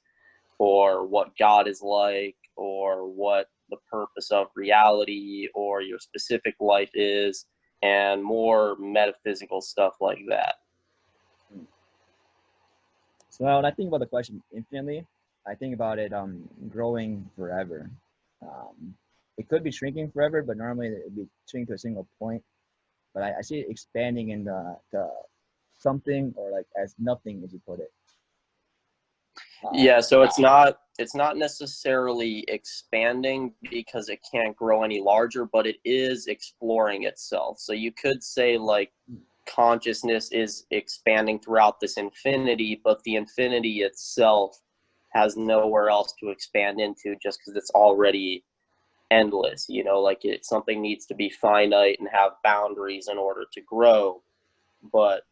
or what God is like, or what the purpose of reality or your specific life is, and more metaphysical stuff like that. So when I think about the question infinitely, I think about it growing forever. It could be shrinking forever, but normally it would be shrinking to a single point. But I see it expanding in the something, or like as nothing, as you put it. Yeah, so it's not necessarily expanding because it can't grow any larger, but it is exploring itself. So you could say like consciousness is expanding throughout this infinity, but the infinity itself has nowhere else to expand into just because it's already endless. Like something needs to be finite and have boundaries in order to grow, but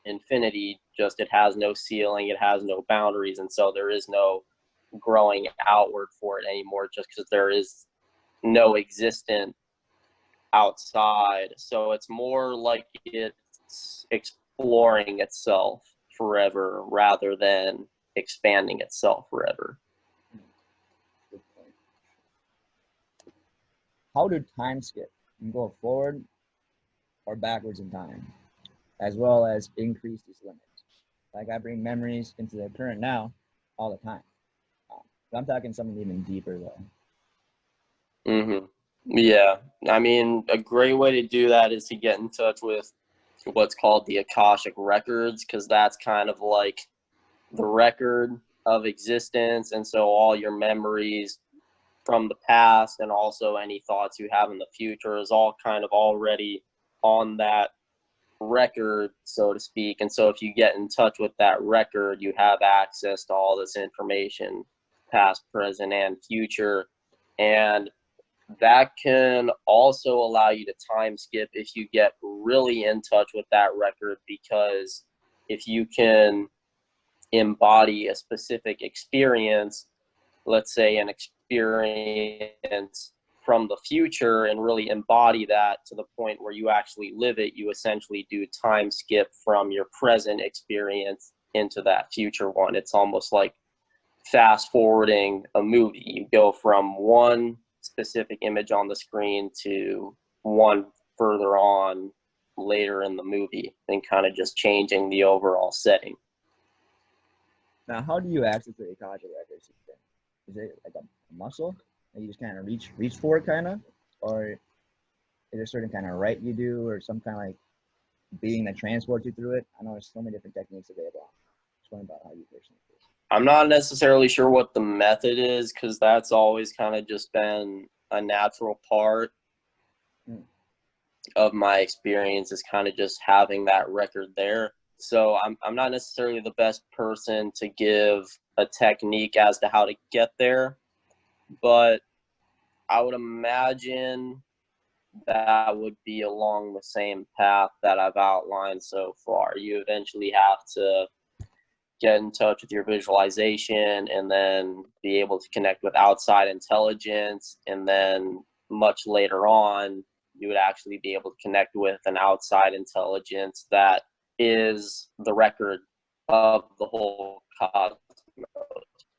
infinity just, it has no ceiling, it has no boundaries, and so there is no growing outward for it anymore just because there is no existent outside. So it's more like it's exploring itself forever rather than expanding itself forever. How do time skip? You can go forward or backwards in time, as well as increase these limits. Like I bring memories into the current now all the time. I'm talking something even deeper though. Yeah, I mean, a great way to do that is to get in touch with what's called the Akashic records, because that's kind of like the record of existence, and so all your memories from the past and also any thoughts you have in the future is all kind of already on that record, so to speak. And so if you get in touch with that record, you have access to all this information, past, present, and future. And that can also allow you to time skip if you get really in touch with that record, because if you can embody a specific experience, let's say an experience from the future, and really embody that to the point where you actually live it, you essentially do time skip from your present experience into that future one. It's almost like fast forwarding a movie. You go from one specific image on the screen to one further on later in the movie, and kind of just changing the overall setting. Now, how do you access the Akashic records? Is it like a muscle that you just kind of reach for it, kind of, or is there a certain kind of rite you do, or some kind of like being that transports you through it? I know there's so many different techniques available. Just wondering about how you personally do it. I'm not necessarily sure what the method is, because that's always kind of just been a natural part of my experience, is kind of just having that record there. So I'm not necessarily the best person to give a technique as to how to get there, but I would imagine that would be along the same path that I've outlined so far. You eventually have to get in touch with your visualization and then be able to connect with outside intelligence. And then much later on, you would actually be able to connect with an outside intelligence that is the record of the whole cosmos,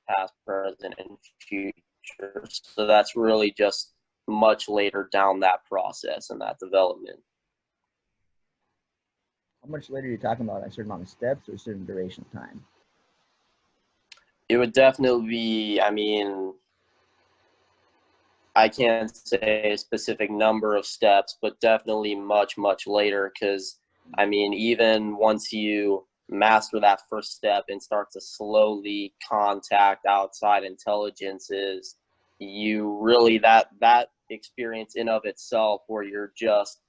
past, present, and future. So that's really just much later down that process and that development. How much later are you talking about? A certain amount of steps or a certain duration of time? It would definitely be, I mean, I can't say a specific number of steps, but definitely much, much later. Because, I mean, even once you master that first step and start to slowly contact outside intelligences, you really, that experience in of itself where you're just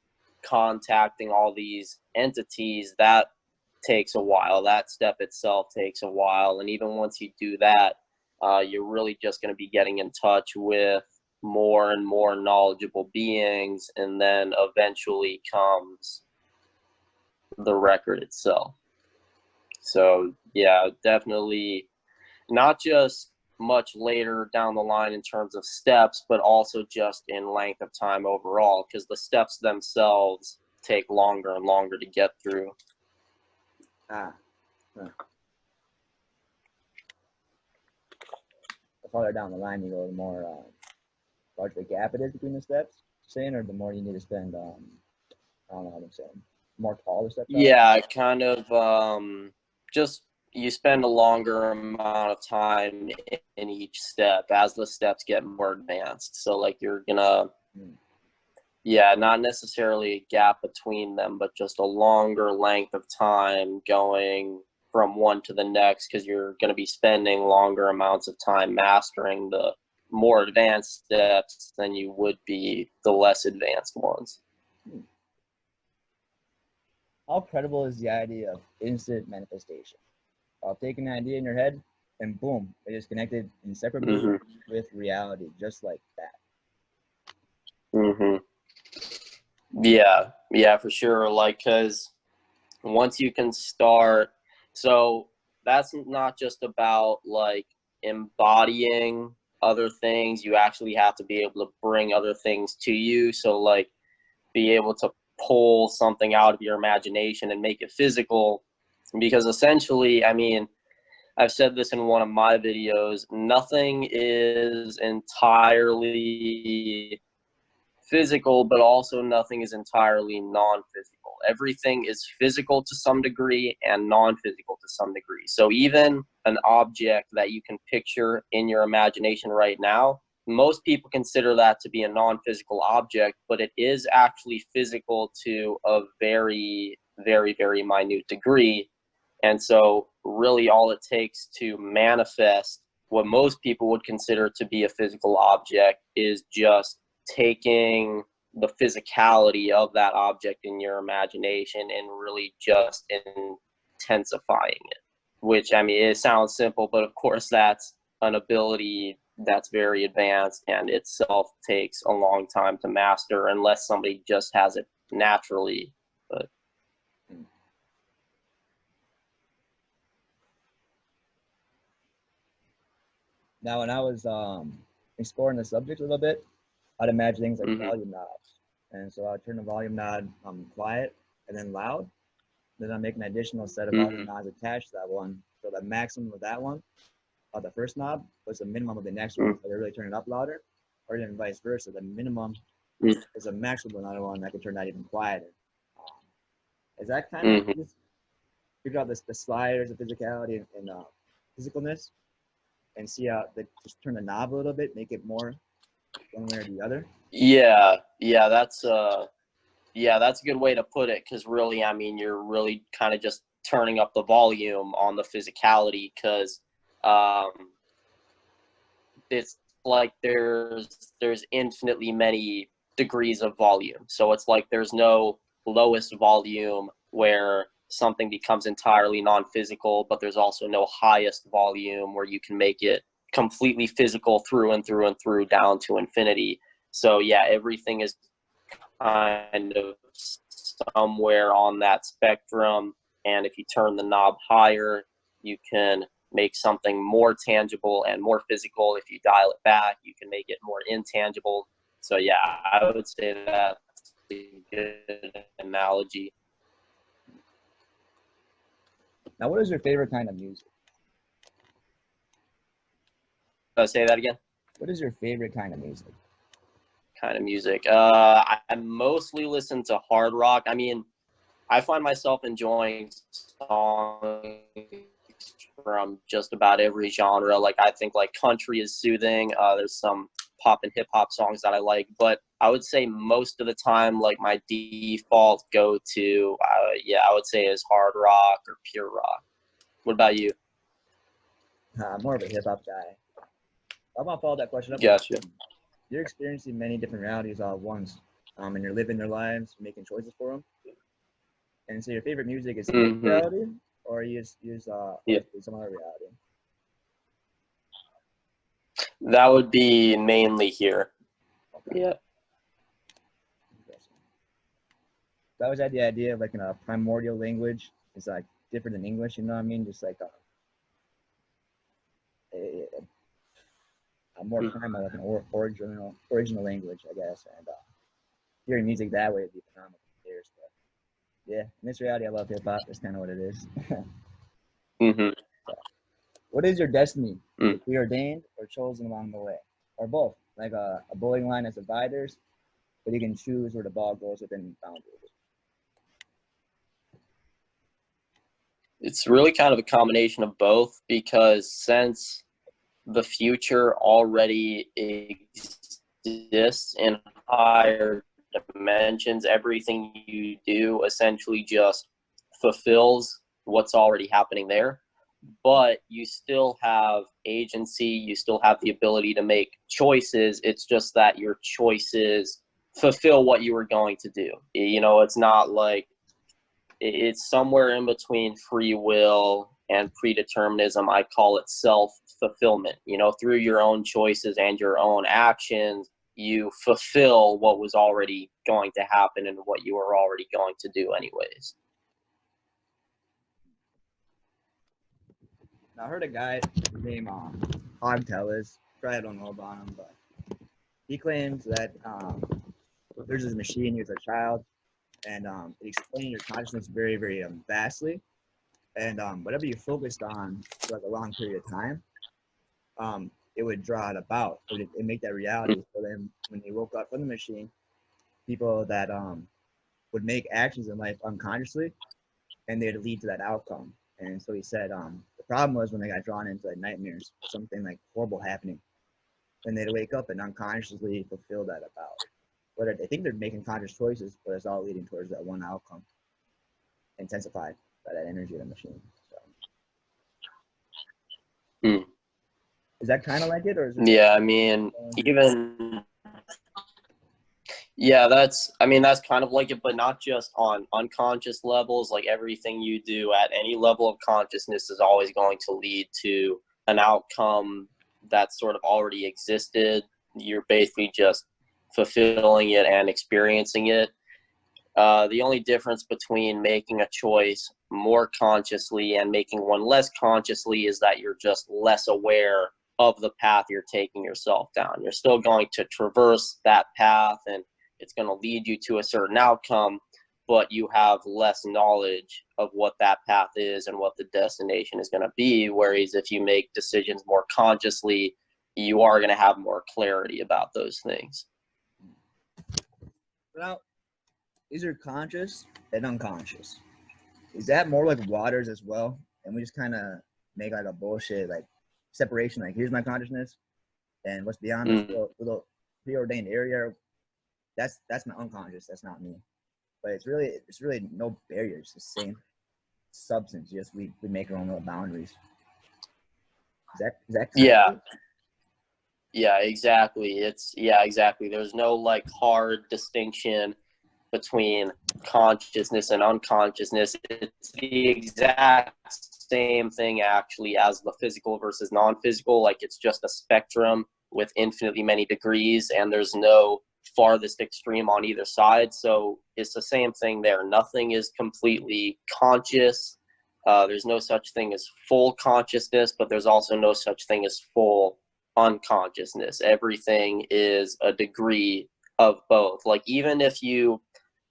contacting all these entities, that takes a while. That step itself takes a while. And even once you do that, you're really just going to be getting in touch with more and more knowledgeable beings, and then eventually comes the record itself. So yeah, definitely not just much later down the line in terms of steps, but also just in length of time overall, because the steps themselves take longer and longer to get through. Huh. The farther down the line you go, the more larger gap it is between the steps, saying, or the more you need to spend, I don't know what I'm saying, more taller steps are? Yeah, kind of just you spend a longer amount of time in each step as the steps get more advanced. So like you're gonna, yeah, not necessarily a gap between them, but just a longer length of time going from one to the next, because you're going to be spending longer amounts of time mastering the more advanced steps than you would be the less advanced ones. How credible is the idea of instant manifestation? I'll take an idea in your head and boom, it is connected inseparably with reality, just like that. Yeah, for sure. Like, because once you can start, so that's not just about like embodying other things. You actually have to be able to bring other things to you. So like be able to pull something out of your imagination and make it physical, because essentially, I mean, I've said this in one of my videos, nothing is entirely physical, but also nothing is entirely non-physical. Everything is physical to some degree and non-physical to some degree. So even an object that you can picture in your imagination right now, most people consider that to be a non-physical object, but it is actually physical to a very, very, very minute degree. And so really all it takes to manifest what most people would consider to be a physical object is just taking the physicality of that object in your imagination and really just intensifying it. Which, I mean, it sounds simple, but of course that's an ability that's very advanced and itself takes a long time to master unless somebody just has it naturally. But Now, when I was exploring the subject a little bit, I'd imagine things like volume knobs. And so I'd turn the volume knob quiet and then loud. Then I make an additional set of volume knobs attached to that one. So the maximum of that one, of the first knob, was the minimum of the next one. So they really turn it up louder, or then vice versa. The minimum is a maximum of another one that can turn that even quieter. Is that kind of just figure out the sliders of physicality and physicalness, and see how they just turn the knob a little bit, make it more one way or the other? Yeah, that's a good way to put it, because really, I mean, you're really kind of just turning up the volume on the physicality, because it's like there's infinitely many degrees of volume. So it's like there's no lowest volume where something becomes entirely non-physical, but there's also no highest volume where you can make it completely physical through and through and through down to infinity. So yeah, everything is kind of somewhere on that spectrum. And if you turn the knob higher, you can make something more tangible and more physical. If you dial it back, you can make it more intangible. So yeah, I would say that's a good analogy. Now, what is your favorite kind of music? Say that again. What is your favorite kind of music? Kind of music. I mostly listen to hard rock. I mean, I find myself enjoying songs from just about every genre. Like I think like country is soothing. There's some pop and hip hop songs that I like, but I would say most of the time, like my default go to, I would say is hard rock or pure rock. What about you? I'm more of a hip hop guy. I'm gonna follow that question up. Gotcha. You're experiencing many different realities all at once, and you're living their lives, making choices for them. And so your favorite music is in reality, or you use some other reality? That would be mainly here. Okay. Yeah. That was the idea of like in a primordial language. It's like different than English, you know what I mean? Just like a more primal, like an original language, I guess. And hearing music that way would be phenomenal for years. But yeah, in this reality, I love hip hop. That's kind of what it is. So, what is your destiny? Preordained or chosen along the way, or both? Like a bowling line as dividers, but you can choose where the ball goes within boundaries. It's really kind of a combination of both, because since the future already exists in higher dimensions, everything you do essentially just fulfills what's already happening there. But you still have agency, you still have the ability to make choices. It's just that your choices fulfill what you were going to do. You know, it's not like, it's somewhere in between free will and predeterminism. I call it self-fulfillment. You know, through your own choices and your own actions, you fulfill what was already going to happen and what you were already going to do anyways. Now, I heard a guy named Hog Tellers. Probably don't know about him, but he claims that there's this machine he was a child, and it explained your consciousness very, very vastly. And whatever you focused on for like a long period of time, it would draw it about. It would make that reality. So then, when they woke up from the machine, people that would make actions in life unconsciously, and they'd lead to that outcome. And so he said the problem was when they got drawn into like nightmares, something like horrible happening, and they'd wake up and unconsciously fulfill that about. Whether they think they're making conscious choices, but it's all leading towards that one outcome, intensified by that energy of the machine. So. Is that kind of like it, or is it? Yeah, I mean, even yeah, that's kind of like it, but not just on unconscious levels. Like everything you do at any level of consciousness is always going to lead to an outcome that sort of already existed. You're basically just fulfilling it and experiencing it. The only difference between making a choice more consciously and making one less consciously is that you're just less aware of the path you're taking yourself down. You're still going to traverse that path, and it's going to lead you to a certain outcome, but you have less knowledge of what that path is and what the destination is going to be. Whereas if you make decisions more consciously, you are going to have more clarity about those things. Well, these are conscious and unconscious. Is that more like waters as well? And we just kind of make like a bullshit like separation. Like here's my consciousness, and what's beyond this little preordained area. That's my unconscious. That's not me. But it's really no barriers. It's the same substance. Just we make our own little boundaries. Is that Yeah, exactly. Exactly. There's no like hard distinction between consciousness and unconsciousness. It's the exact same thing actually as the physical versus non-physical. Like it's just a spectrum with infinitely many degrees, and there's no farthest extreme on either side. So it's the same thing there. Nothing is completely conscious. There's no such thing as full consciousness, but there's also no such thing as full unconsciousness. Everything is a degree of both. Like even if you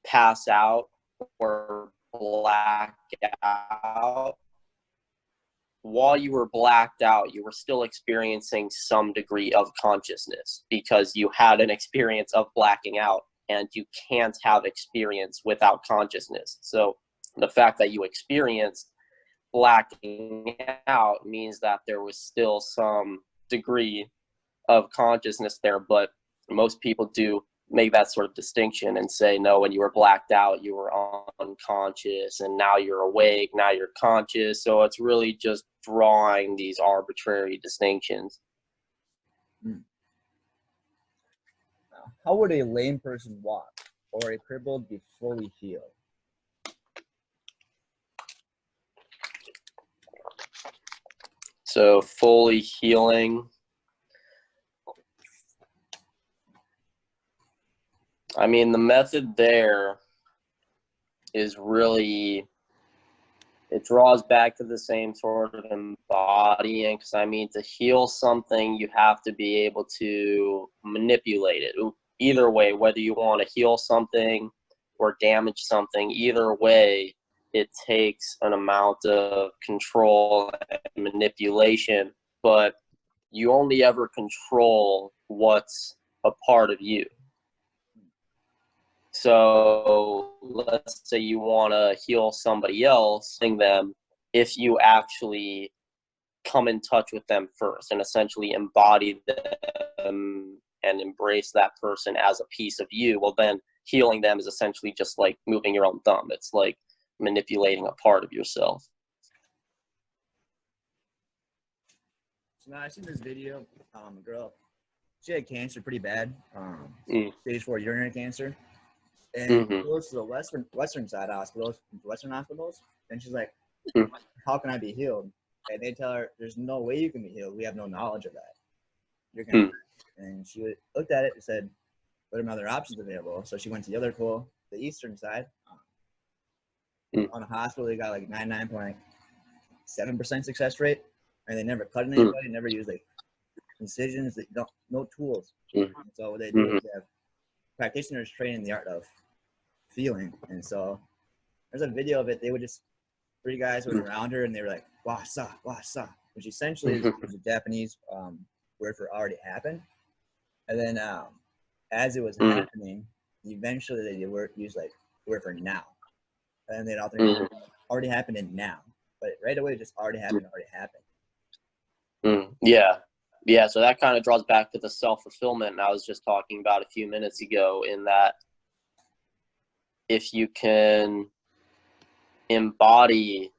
pass out or black out, while you were blacked out, you were still experiencing some degree of consciousness because you had an experience of blacking out, and you can't have experience without consciousness. So the fact that you experienced blacking out means that there was still some degree of consciousness there, but most people do make that sort of distinction and say, no, when you were blacked out, you were unconscious, and now you're awake, now you're conscious. So it's really just drawing these arbitrary distinctions. How would a lame person walk or a crippled be fully healed? So fully healing, I mean, the method there is really, it draws back to the same sort of embodying, because I mean, to heal something, you have to be able to manipulate it. Either way, whether you want to heal something or damage something, either way, it takes an amount of control and manipulation, but you only ever control what's a part of you. So let's say you want to heal somebody else, them, if you actually come in touch with them first and essentially embody them and embrace that person as a piece of you, well, then healing them is essentially just like moving your own thumb. It's like manipulating a part of yourself. So now I seen this video, a girl, she had cancer pretty bad, stage 4 urinary cancer. And she goes to the western side hospitals, western hospitals, and she's like, how can I be healed? And they tell her, there's no way you can be healed. We have no knowledge of that. You're gonna And she looked at it and said, what are other options available? So she went to the other pool, the eastern side. On a hospital, they got like 99.7% success rate, and they never cut anybody, never used like incisions, no tools. So what they do is they have practitioners trained in the art of feeling. And so there's a video of it. They would just, 3 guys went around her and they were like, wasa, wasa, which essentially is a Japanese word for already happened. And then as it was happening, eventually they use like the word for now. And then alternate already happened and now. But right away, it just already happened. Yeah, so that kind of draws back to the self-fulfillment I was just talking about a few minutes ago, in that if you can embody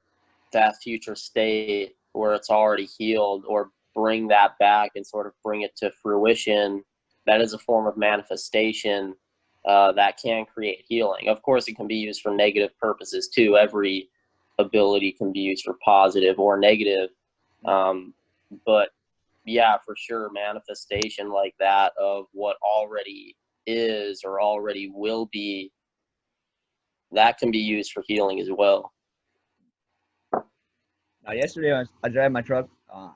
that future state where it's already healed, or bring that back and sort of bring it to fruition, that is a form of manifestation that can create healing. Of course, it can be used for negative purposes too. Every ability can be used for positive or negative. But yeah, for sure, manifestation like that of what already is or already will be, that can be used for healing as well. Now, yesterday I drive my truck. I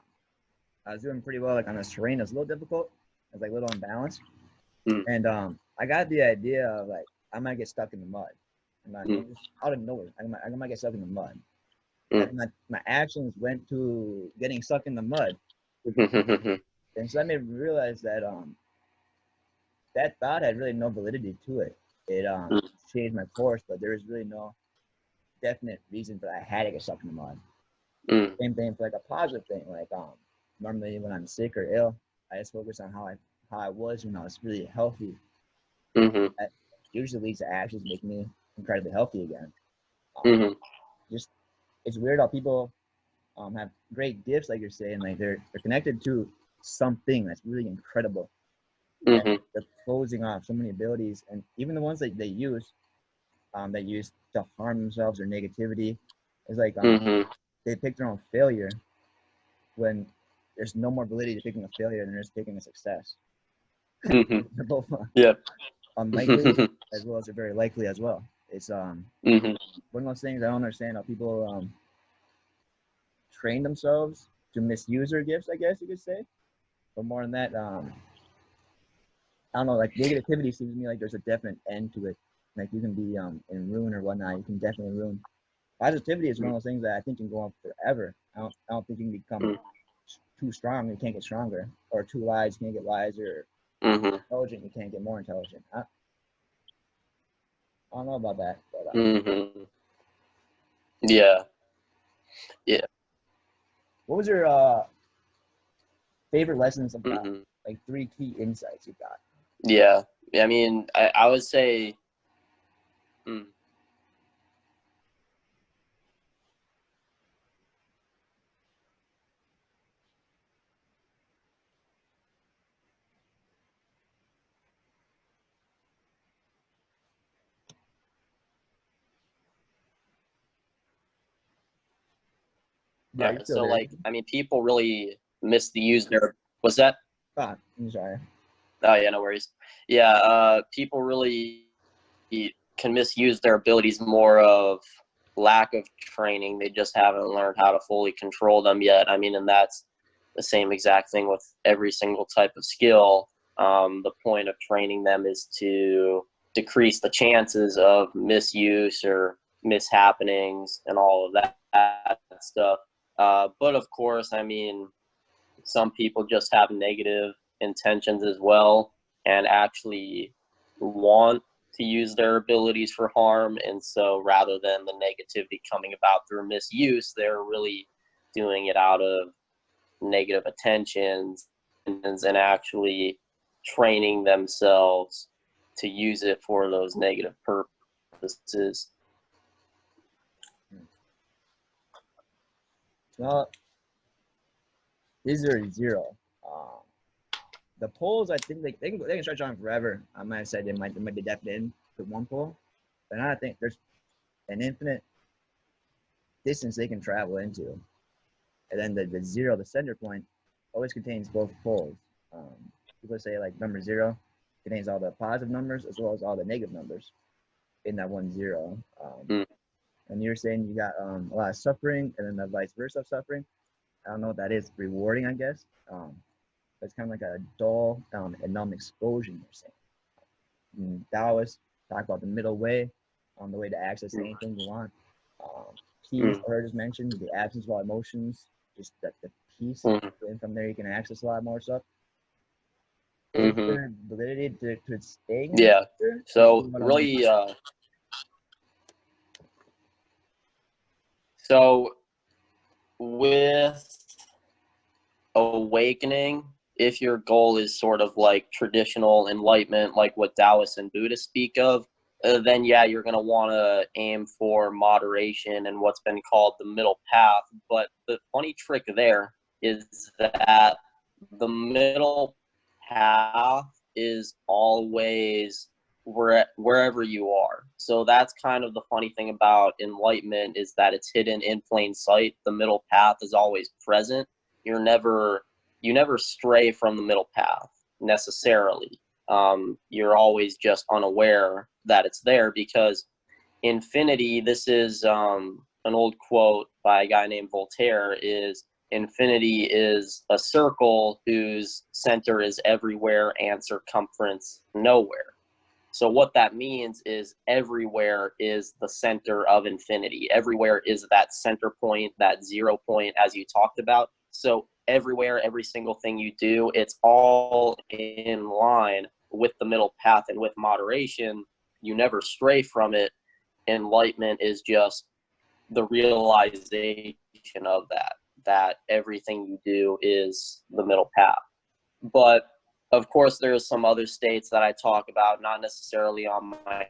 was doing pretty well, like on this terrain. It was a little difficult. I was like a little unbalanced. And I got the idea of like, I might get stuck in the mud. And out of nowhere, I might get stuck in the mud. And my actions went to getting stuck in the mud. And so that made me realize that that thought had really no validity to it. It changed my course, but there was really no definite reason that I had to get stuck in the mud. Same thing for like a positive thing. Like normally when I'm sick or ill, I just focus on how I was when I was really healthy. That usually leads to actions make me incredibly healthy again. Just it's weird how people have great gifts, like you're saying, like they're connected to something that's really incredible. They're closing off so many abilities, and even the ones that they use to harm themselves or negativity, is like they pick their own failure when there's no more validity to picking a failure than there is picking a success. Mhm. They're both Yeah. unlikely Mhm. as well as they're very likely as well. It's Mhm. one of those things I don't understand how people train themselves to misuse their gifts, I guess you could say. But more than that, I don't know, like negativity seems to me like there's a definite end to it. Like you can be in ruin or whatnot, you can definitely ruin. Positivity is one of those things that I think can go on forever. I don't think you can become too strong, you can't get stronger, or too wise, you can't get wiser, Mhm. or intelligent, you can't get more intelligent. I don't know about that, but Mhm. Yeah. Yeah. what was your favorite lessons of that? Mhm. Like three key insights you got. Yeah. I mean, I would say. Mm. No, Yeah. you're still So, there. like, I mean, people really miss the use their. Was that? I'm sorry. Oh yeah, no worries. Yeah. People really can misuse their abilities more of lack of training. They just haven't learned how to fully control them yet. I mean, and that's the same exact thing with every single type of skill. The point of training them is to decrease the chances of misuse or mishappenings and all of that stuff. But of course, I mean, some people just have negative intentions as well and actually want to use their abilities for harm. And so rather than the negativity coming about through misuse, they're really doing it out of negative intentions and actually training themselves to use it for those negative purposes. Well, these are zero. Um, the polls, I think they can stretch on forever. I might have said they might be definite in to one poll, but I think there's an infinite distance they can travel into. And then the zero, the center point, always contains both poles. People say like number zero contains all the positive numbers as well as all the negative numbers in that one zero. Mm, And you're saying you got a lot of suffering and then the vice versa of suffering. I don't know what that is. Rewarding, I guess. It's kind of like a dull and numb explosion. You're saying. Taoists talk about the middle way, the way to access mm, anything you want. Peace, mm, I heard just mentioned, the absence of all emotions, just that the peace, mm, and from there you can access a lot more stuff. Is mm-hmm. there validity to it staying in the Yeah. center? Or So what really, so with awakening, if your goal is sort of like traditional enlightenment, like what Taoists and Buddhists speak of, then yeah, you're going to want to aim for moderation and what's been called the middle path. But the funny trick there is that the middle path is always wherever you are. So that's kind of the funny thing about enlightenment is that it's hidden in plain sight. The middle path is always present. You never stray from the middle path necessarily. You're always just unaware that it's there because infinity, this is an old quote by a guy named Voltaire, is infinity is a circle whose center is everywhere and circumference nowhere. So what that means is everywhere is the center of infinity. Everywhere is that center point, that 0 point, as you talked about. So everywhere, every single thing you do, it's all in line with the middle path and with moderation. You never stray from it. Enlightenment is just the realization of that everything you do is the middle path. But of course, there's some other states that I talk about, not necessarily on my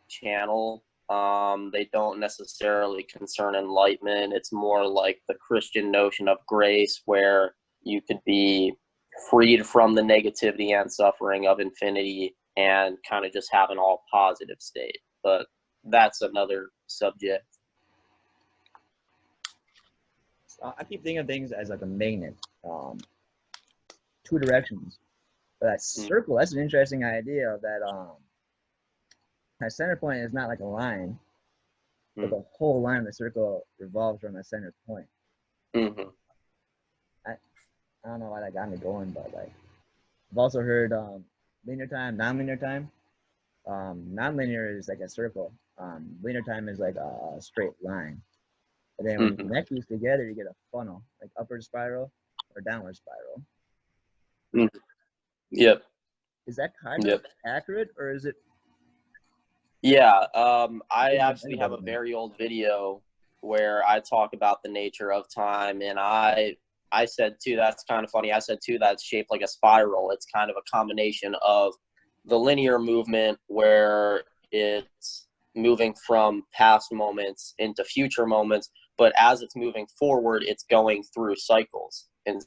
channel. They don't necessarily concern enlightenment. It's more like the Christian notion of grace, where you could be freed from the negativity and suffering of infinity and kind of just have an all positive state. But that's another subject. I keep thinking of things as like a magnet, two directions. But that circle, that's an interesting idea of that. That center point is not like a line, but the whole line of the circle revolves around the center point. Mm-hmm. I don't know why that got me going, but like I've also heard linear time, nonlinear time. Nonlinear is like a circle. Linear time is like a straight line. And then when you connect these together, you get a funnel, like upward spiral or downward spiral. Mm-hmm. Yep. Is that kind of accurate, or is it? Yeah. I actually have a very old video where I talk about the nature of time, and I said too, that's kind of funny. I said too, that's shaped like a spiral. It's kind of a combination of the linear movement where it's moving from past moments into future moments, but as it's moving forward, it's going through cycles. And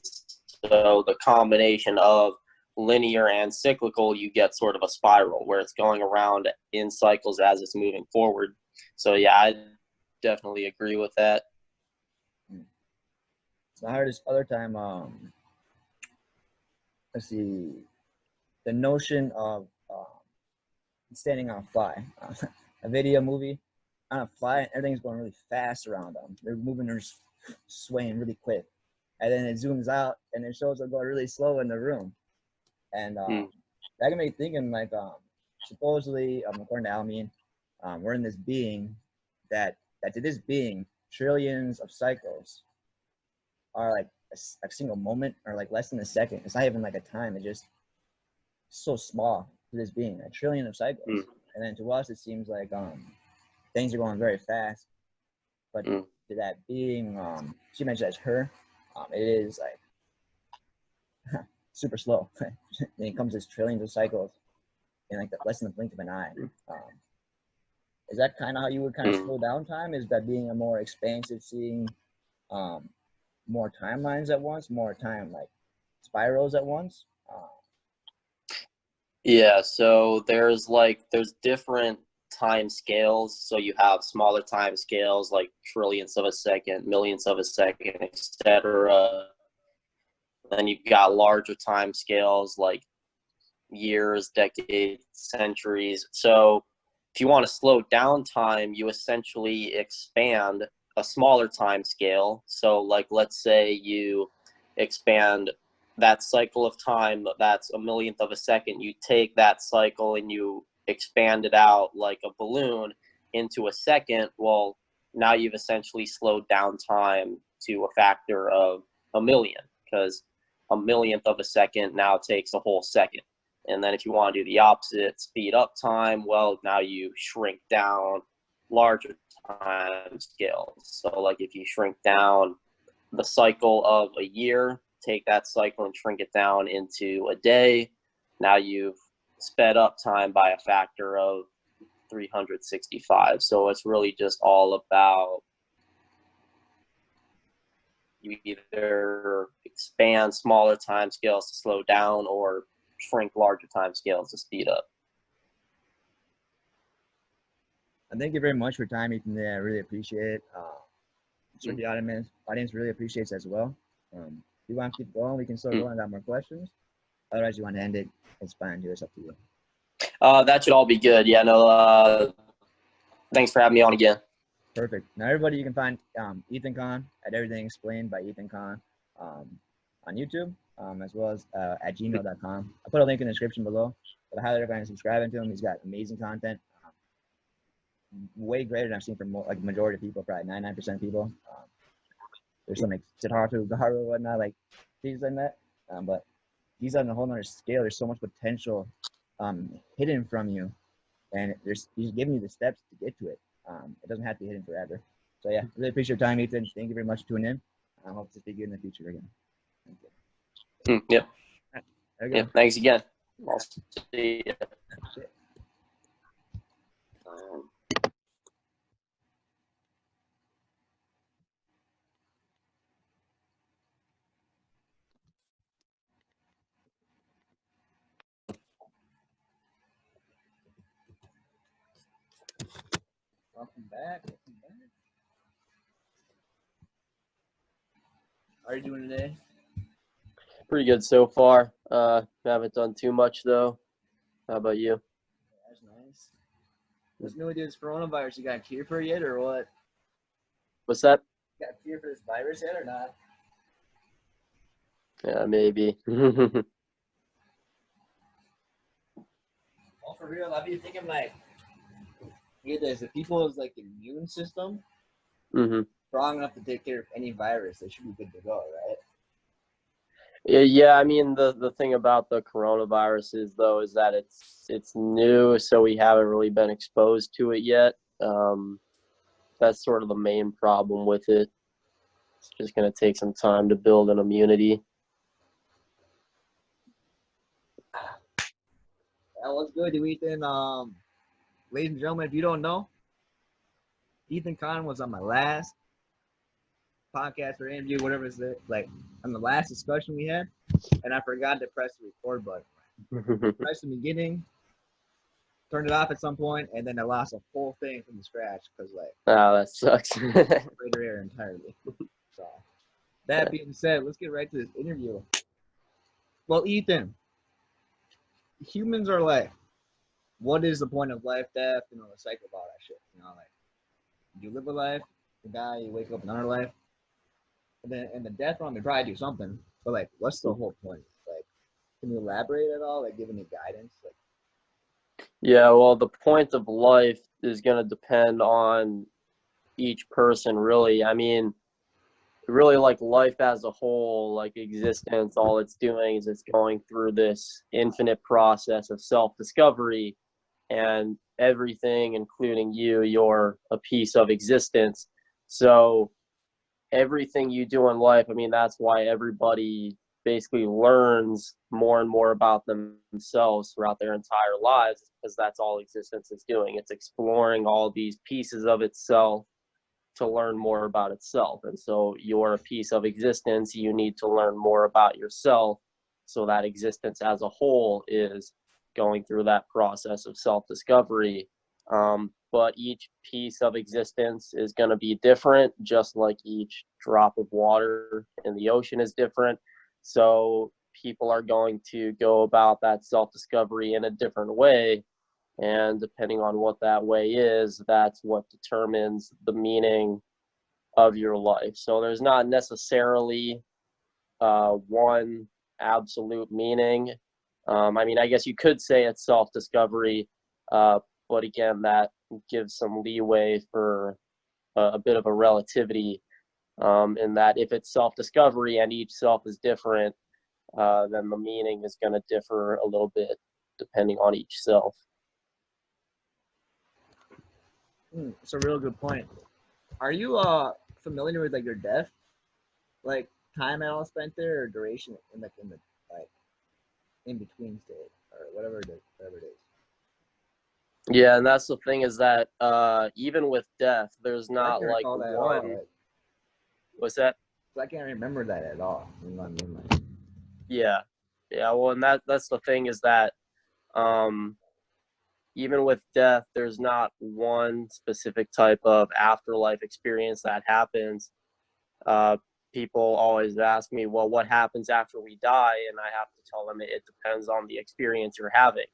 so the combination of linear and cyclical, you get sort of a spiral where it's going around in cycles as it's moving forward. So yeah, I definitely agree with that. So I heard this other time, let's see, the notion of standing on a fly, a video movie on a fly, and everything's going really fast around them. They're moving, they're swaying really quick, and then it zooms out and it shows them going really slow in the room, and that got me thinking like, supposedly, according to Almin, we're in this being that to this being trillions of cycles are like a single moment or like less than a second. It's not even like a time. It's just so small to this being, a trillion of cycles. And then to us, it seems like things are going very fast. But to that being, she mentioned that's her. It is like super slow. And it comes as trillions of cycles in like less than the blink of an eye. Is that kind of how you would kind of slow down time? Is that being a more expansive, seeing more timelines at once, more time like spirals at once? Yeah, so there's different time scales. So you have smaller time scales like trillionths of a second, millionths of a second, etc. Then you've got larger time scales like years, decades, centuries. So if you want to slow down time, you essentially expand a smaller time scale. So like let's say you expand that cycle of time that's a millionth of a second. You take that cycle and you expand it out like a balloon into a second. Well, now you've essentially slowed down time to a factor of a million, because a millionth of a second now takes a whole second. And then if you want to do the opposite, speed up time, well, now you shrink down larger time scales. So like if you shrink down the cycle of a year, take that cycle and shrink it down into a day, now you've sped up time by a factor of 365. So it's really just all about you either expand smaller time scales to slow down or shrink larger time scales to speed up. Thank you very much for your time, Ethan. I really appreciate it. I'm sure the audience really appreciates it as well. If you want to keep going, we can still go and got more questions. Otherwise, you want to end it, it's fine too. It's up to you. That should all be good. Yeah, no, thanks for having me on again. Perfect. Now, everybody, you can find Ethan Kahn at Everything Explained by Ethan Kahn on YouTube, as well as at gmail.com. I'll put a link in the description below. But I highly recommend subscribing to him. He's got amazing content, way greater than I've seen from like majority of people, probably 99% of people. There's some like Siddhartha Garu or whatnot, like things like that. But he's on a whole nother scale. There's so much potential hidden from you, and he's giving you the steps to get to it. It doesn't have to be hidden forever. So yeah, really appreciate your time, Ethan. Thank you very much for tuning in. I hope to see you in the future again. Thank you. Right, yep. Thanks again. I'll see you. Welcome back. How are you doing today? Pretty good so far. Haven't done too much though. How about you? That's nice. What's new with this coronavirus? You got a cure for it yet, or what? What's that? You got a cure for this virus yet, or not? Yeah, maybe. Oh, for real, I've been thinking like, yeah, there's the people's like immune system hmm strong enough to take care of any virus. They should be good to go, right? Yeah, I mean the thing about the coronavirus is though is that it's new, so we haven't really been exposed to it yet. Um, that's sort of the main problem with it. It's just going to take some time to build an immunity. That was good, Ethan. Ladies and gentlemen, if you don't know, Ethan Kahn was on my last podcast or interview, whatever it's like on the last discussion we had, and I forgot to press the record button. Press the beginning, turned it off at some point, and then I lost a whole thing from the scratch because like Oh, that sucks. greater air entirely. So that being said, let's get right to this interview. Well, Ethan, humans are like, what is the point of life, death, the cycle of all that shit. Like you live a life, you die, you wake up another life. And then in the death realm, they probably do something. But like, what's the whole point? Like, can you elaborate at all? Like, give any guidance? Like, Yeah, well, the point of life is going to depend on each person, really. I mean, really, like life as a whole, like existence, all it's doing is it's going through this infinite process of self-discovery, and everything, including you, you're a piece of existence. So everything you do in life, I mean, that's why everybody basically learns more and more about themselves throughout their entire lives, because that's all existence is doing. It's exploring all these pieces of itself to learn more about itself. And so you're a piece of existence. You need to learn more about yourself so that existence as a whole is going through that process of self-discovery. But each piece of existence is going to be different, just like each drop of water in the ocean is different. So people are going to go about that self-discovery in a different way, and depending on what that way is, that's what determines the meaning of your life. So there's not necessarily one absolute meaning. I mean, I guess you could say it's self-discovery, but again, that gives some leeway for a bit of a relativity, in that if it's self-discovery and each self is different, then the meaning is going to differ a little bit depending on each self. it's a real good point. Are you familiar with like your death, like time at all spent there, or duration in the like in between state or whatever it is, whatever it is? Yeah, and that's the thing is that even with death, there's I not can't like recall that at all. one. Like, What's that? so I can't remember that at all. You know what I mean? Like, Yeah, yeah. Well, and that's the thing is that um, even with death, there's not one specific type of afterlife experience that happens. Uh, People always ask me, well, what happens after we die? And I have to tell them it depends on the experience you're having.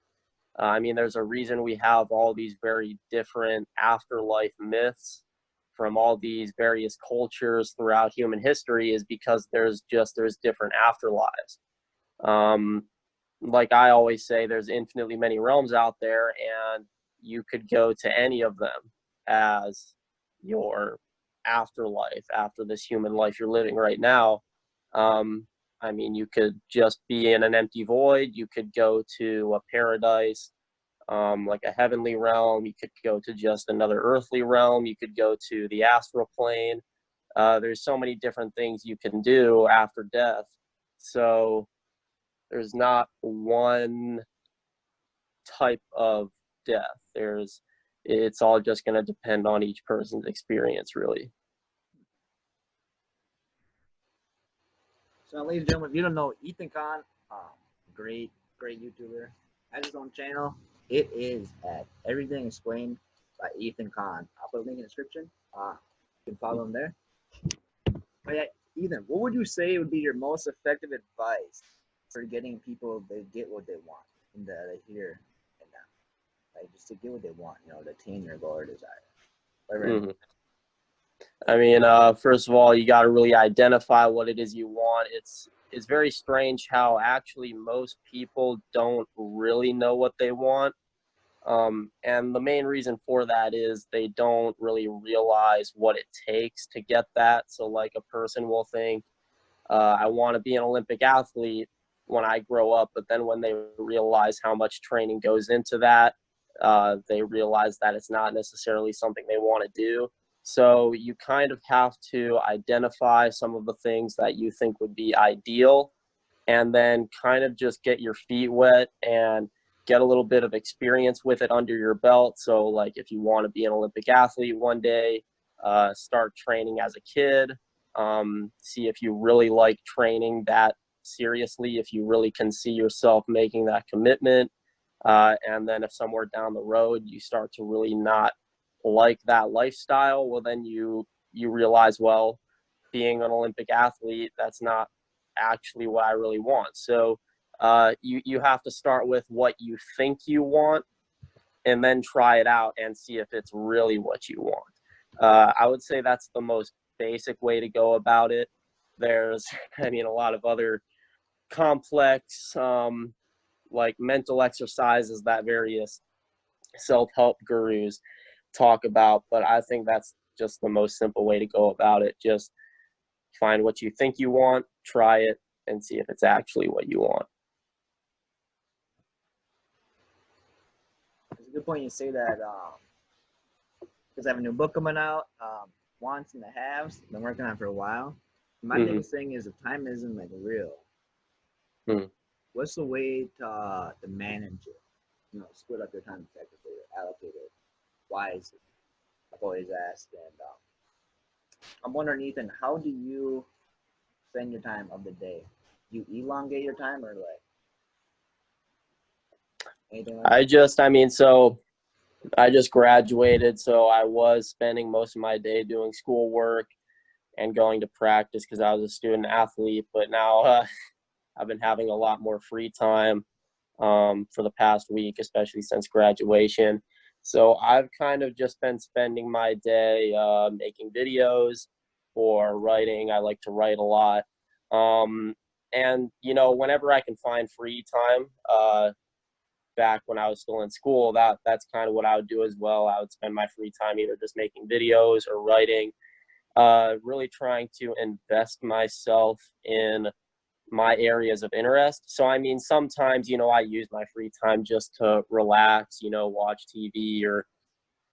I mean, there's a reason we have all these very different afterlife myths from all these various cultures throughout human history, is because there's different afterlives. Um, like I always say, there's infinitely many realms out there, and you could go to any of them as your afterlife after this human life you're living right now. Um, I mean, you could just be in an empty void. You could go to a paradise, like a heavenly realm. You could go to just another earthly realm. You could go to the astral plane. There's so many different things you can do after death. So there's not one type of death. It's all just going to depend on each person's experience, really. so, ladies and gentlemen, if you don't know Ethan Kahn, great, great YouTuber, has his own channel. It is at Everything Explained by Ethan Kahn. I'll put a link in the description. You can follow him there. But yeah, Ethan, what would you say would be your most effective advice for getting people to get what they want and they hear and now, like just to get what they want, to attain their goal or desire, whatever it may Hmm. I mean, first of all, you got to really identify what it is you want. It's very strange how actually most people don't really know what they want. And the main reason for that is they don't really realize what it takes to get that. So, like, a person will think, I want to be an Olympic athlete when I grow up, but then when they realize how much training goes into that, they realize that it's not necessarily something they want to do. So you kind of have to identify some of the things that you think would be ideal, and then kind of just get your feet wet and get a little bit of experience with it under your belt. So, like, if you want to be an Olympic athlete one day, start training as a kid. See if you really like training that seriously, if you really can see yourself making that commitment. And then if somewhere down the road you start to really not like that lifestyle, well, then you realize, well, being an Olympic athlete, that's not actually what I really want. So you have to start with what you think you want, and then try it out and see if it's really what you want. I would say that's the most basic way to go about it. There's, I mean, a lot of other complex, like, mental exercises that various self-help gurus talk about, but I think that's just the most simple way to go about it. Just find what you think you want, try it, and see if it's actually what you want. It's a good point you say that because I have a new book coming out, Wants and the Haves. Been working on it for a while. My Mm-hmm. biggest thing is if time isn't like real, Mm-hmm. what's the way to manage it? Split up your time effectively, allocate it wisely. I've always asked, and I'm wondering, Ethan, how do you spend your time of the day? Do you elongate your time or like anything like that? So I just graduated, so I was spending most of my day doing schoolwork and going to practice because I was a student athlete. But now I've been having a lot more free time for the past week, especially since graduation. So I've kind of just been spending my day making videos or writing. I like to write a lot. Um, and, whenever I can find free time, back when I was still in school, that's kind of what I would do as well. I would spend my free time either just making videos or writing, really trying to invest myself in my areas of interest. So, I mean, sometimes, I use my free time just to relax, watch TV or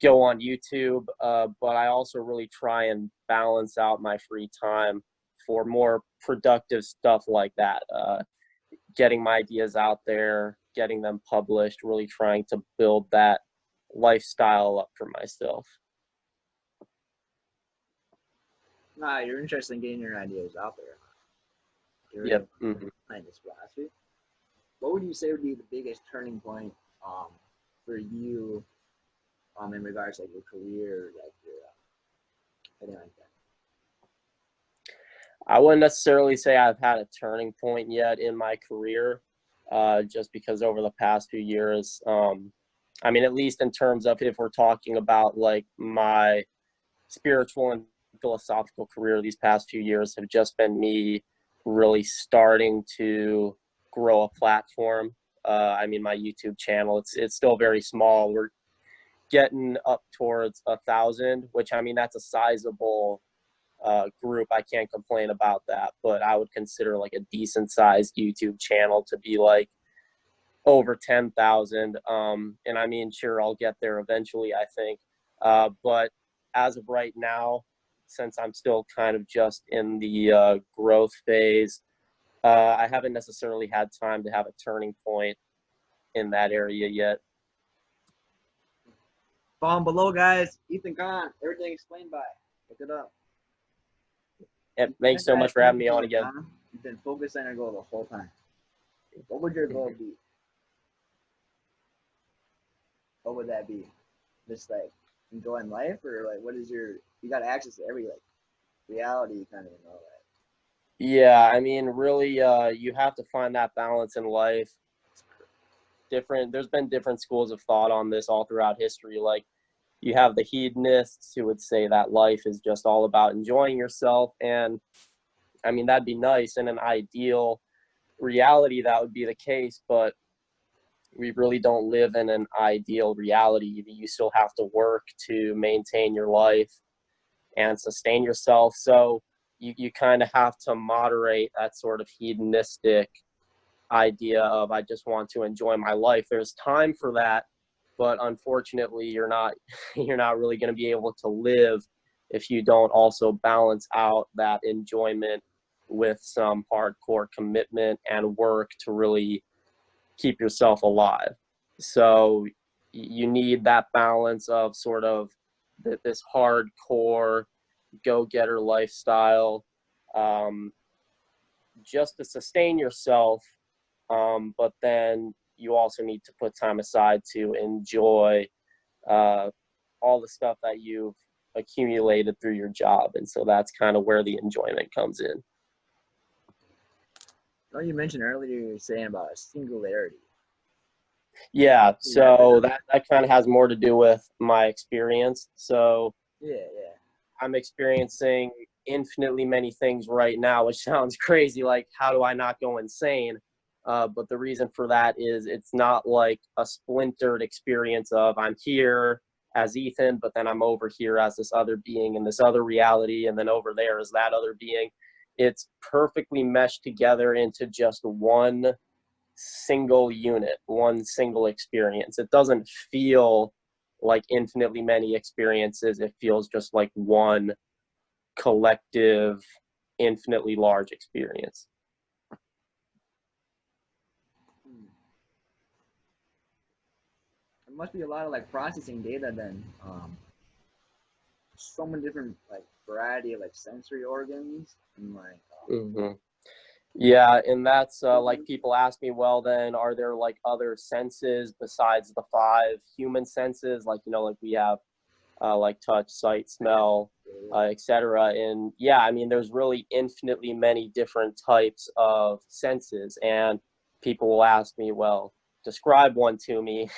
go on YouTube. But I also really try and balance out my free time for more productive stuff like that. Getting my ideas out there, getting them published, really trying to build that lifestyle up for myself. Nah, you're interested in getting your ideas out there. You're Yep. Mm-hmm. in this philosophy. What would you say would be the biggest turning point um, for you in regards to like your career, like your anything like that? I wouldn't necessarily say I've had a turning point yet in my career, just because over the past few years, I mean, at least in terms of if we're talking about like my spiritual and philosophical career, these past few years have just been me really starting to grow a platform. I mean, my YouTube channel, it's still very small. We're getting up towards 1,000, which, I mean, that's a sizable group. I can't complain about that, but I would consider like a decent sized YouTube channel to be like over 10,000. And I mean, sure, I'll get there eventually, I think. But as of right now, since I'm still kind of just in the growth phase, I haven't necessarily had time to have a turning point in that area yet. Follow below, guys. Ethan Kahn, everything explained by. Look it up. And thanks That so guy much has for having me on principles, again. huh? You've been focused on your goal the whole time. What would your goal be? What would that be? Just like enjoying life, or like what is your? You got access to every like reality, kind of, right? Yeah, I mean, really, you have to find that balance in life. There's been different schools of thought on this all throughout history. Like, you have the hedonists who would say that life is just all about enjoying yourself. And I mean, that'd be nice. In an ideal reality, that would be the case. But we really don't live in an ideal reality. You still have to work to maintain your life and sustain yourself. So you kind of have to moderate that sort of hedonistic idea of I just want to enjoy my life. There's time for that, but unfortunately you're not you're not really going to be able to live if you don't also balance out that enjoyment with some hardcore commitment and work to really keep yourself alive. So you need that balance of sort of this hardcore go-getter lifestyle, um, just to sustain yourself, but then you also need to put time aside to enjoy uh, all the stuff that you've accumulated through your job. And so that's kind of where the enjoyment comes in. Oh, you mentioned earlier you were saying about a singularity. Yeah, Yeah, so that kind of has more to do with my experience. So yeah. I'm experiencing infinitely many things right now, which sounds crazy. Like, how do I not go insane? But the reason for that is it's not like a splintered experience of I'm here as Ethan, but then I'm over here as this other being in this other reality, and then over there is that other being. It's perfectly meshed together into just one single unit, one single experience. It doesn't feel like infinitely many experiences. It feels just like one collective, infinitely large experience. Hmm. There must be a lot of like processing data then. So many different like variety of like sensory organs and like Mm-hmm. Yeah, and that's like people ask me, well, then are there like other senses besides the five human senses? Like, like we have like touch, sight, smell, etc. And yeah, I mean, there's really infinitely many different types of senses. And people will ask me, well, describe one to me.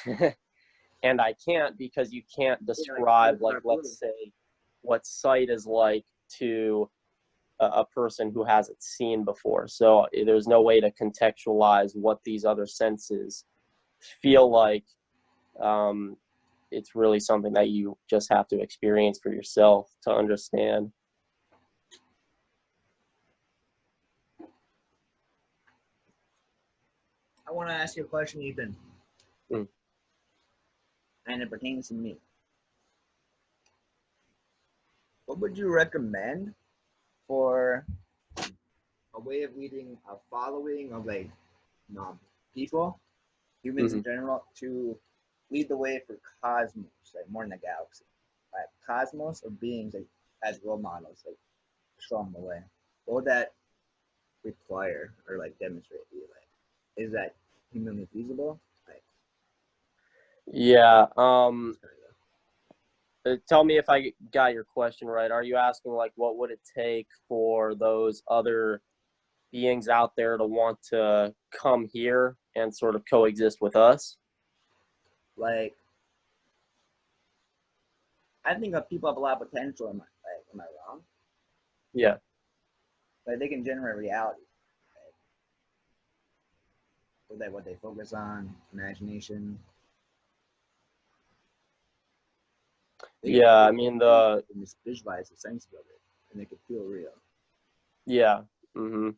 And I can't, because you can't yeah, like describe, what like, are blue? let's say, what sight is like to a person who hasn't seen before. So there's no way to contextualize what these other senses feel like. Um, it's really something that you just have to experience for yourself to understand. I want to ask you a question, Ethan, Mm. and it pertains to me. What would you recommend for a way of leading a following of like people, humans in Mm-hmm. general, to lead the way for cosmos, like more in the galaxy, like cosmos or beings like as role models, like show them the way. What would that require or like demonstrate? Like, is that humanly feasible? Like, Yeah. it's kind of Tell me if I got your question right. Are you asking like what would it take for those other beings out there to want to come here and sort of coexist with us? like I think of people have a lot of potential. Am I wrong? Yeah. Like they can generate reality. Right? With that, what they focus on, imagination. They can Yeah. I really mean think the and just visualize the sense of it, and they can feel real. yeah. Mm-hmm.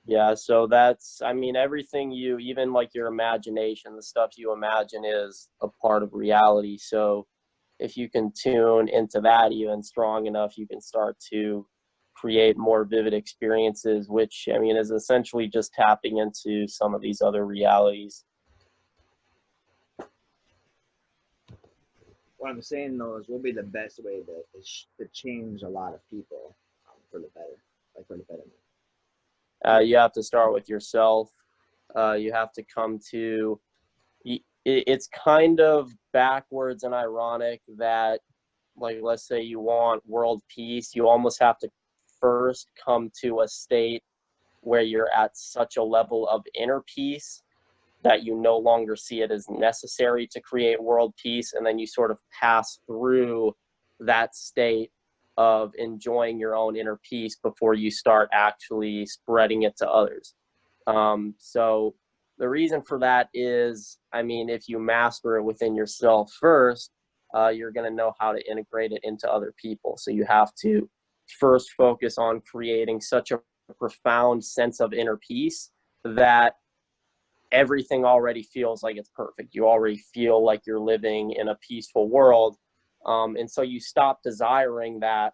Yeah, so that's, I mean, everything you, even like your imagination, the stuff you imagine is a part of reality. So if you can tune into that even strong enough, you can start to create more vivid experiences, which, I mean, is essentially just tapping into some of these other realities. What I'm saying though is, will be the best way to change a lot of people for the better, like for the betterment. You have to start with yourself. You have to come to, it's kind of backwards and ironic that, like, let's say you want world peace, you almost have to first come to a state where you're at such a level of inner peace that you no longer see it as necessary to create world peace, and then you sort of pass through that state of enjoying your own inner peace before you start actually spreading it to others. So the reason for that is, I mean, if you master it within yourself first, you're going to know how to integrate it into other people. So you have to first focus on creating such a profound sense of inner peace that everything already feels like it's perfect. You already feel like you're living in a peaceful world. And so you stop desiring that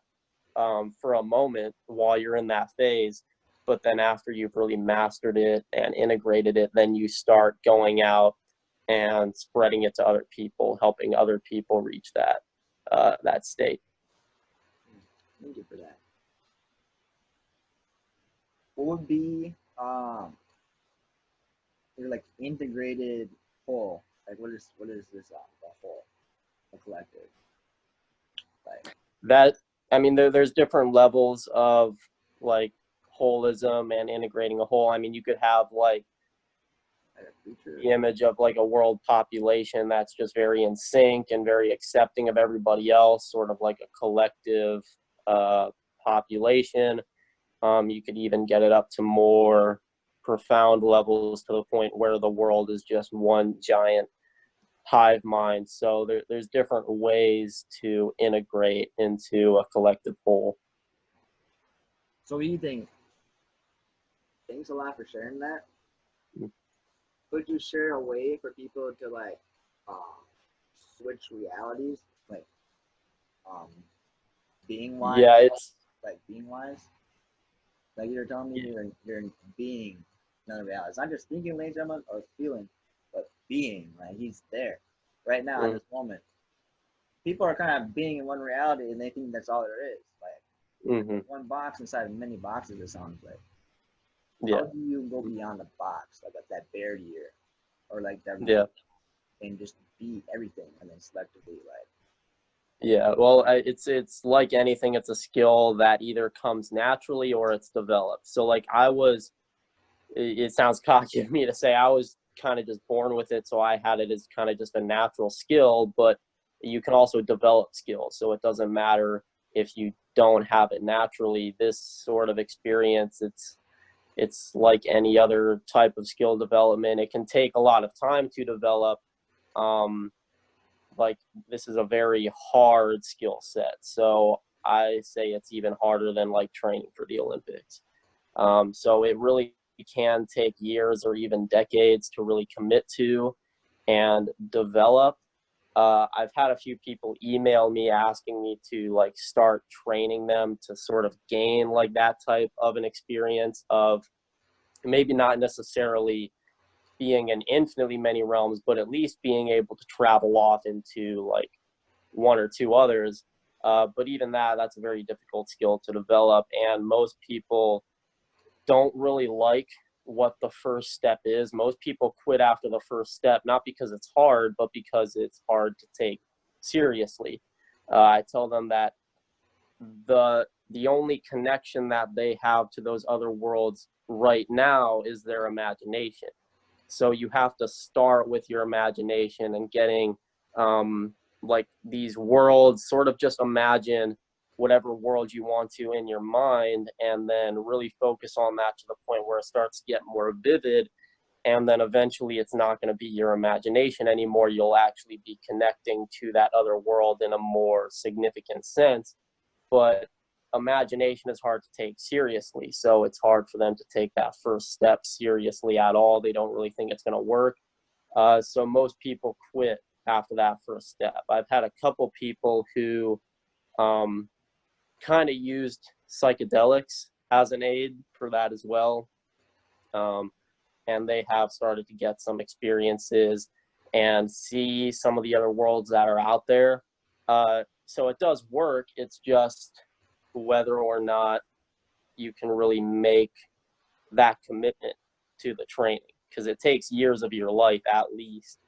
for a moment while you're in that phase. But then after you've really mastered it and integrated it, then you start going out and spreading it to other people, helping other people reach that state. Thank you for that. What would be your like integrated whole? Like what is this the whole, the collective? Like That, I mean, there's different levels of like holism and integrating a whole. I mean, you could have like a future. the image of like a world population that's just very in sync and very accepting of everybody else, sort of like a collective population. You could even get it up to more profound levels to the point where the world is just one giant hive mind. So there's different ways to integrate into a collective whole. So what do you think? Thanks a lot for sharing that. Could you share a way for people to like switch realities, like um being wise, Yeah, it's like being wise? Like you're telling me you're in being another reality. It's not just thinking, ladies and gentlemen, or feeling, but being. Like he's there right now in mm, this moment. People are kind of being in one reality and they think that's all there is. Like mm-hmm, one box inside of many boxes, it sounds like. yeah, How do you go beyond the box, like that barrier, or like that yeah. reality, and just be everything, and then selectively like Yeah, well, it's like anything. It's a skill that either comes naturally or it's developed. So, like, it sounds cocky of me to say I was kind of just born with it, so I had it as kind of just a natural skill. But you can also develop skills, so it doesn't matter if you don't have it naturally. This sort of experience, it's like any other type of skill development. It can take a lot of time to develop. Um, like this is a very hard skill set. So I say it's even harder than like training for the Olympics. So it really can take years or even decades to really commit to and develop. I've had a few people email me asking me to like start training them to sort of gain like that type of an experience of maybe not necessarily being in infinitely many realms, but at least being able to travel off into like one or two others. But even that's a very difficult skill to develop. And most people don't really like what the first step is. Most people quit after the first step, not because it's hard, but because it's hard to take seriously. I tell them that the only connection that they have to those other worlds right now is their imagination. So you have to start with your imagination and getting like these worlds, sort of just imagine whatever world you want to in your mind and then really focus on that to the point where it starts to get more vivid. And then eventually it's not going to be your imagination anymore. You'll actually be connecting to that other world in a more significant sense. But imagination is hard to take seriously. So it's hard for them to take that first step seriously at all. They don't really think it's going to work. So most people quit after that first step. I've had a couple people who kind of used psychedelics as an aid for that as well. And they have started to get some experiences and see some of the other worlds that are out there. So it does work. It's just whether or not you can really make that commitment to the training, because it takes years of your life at least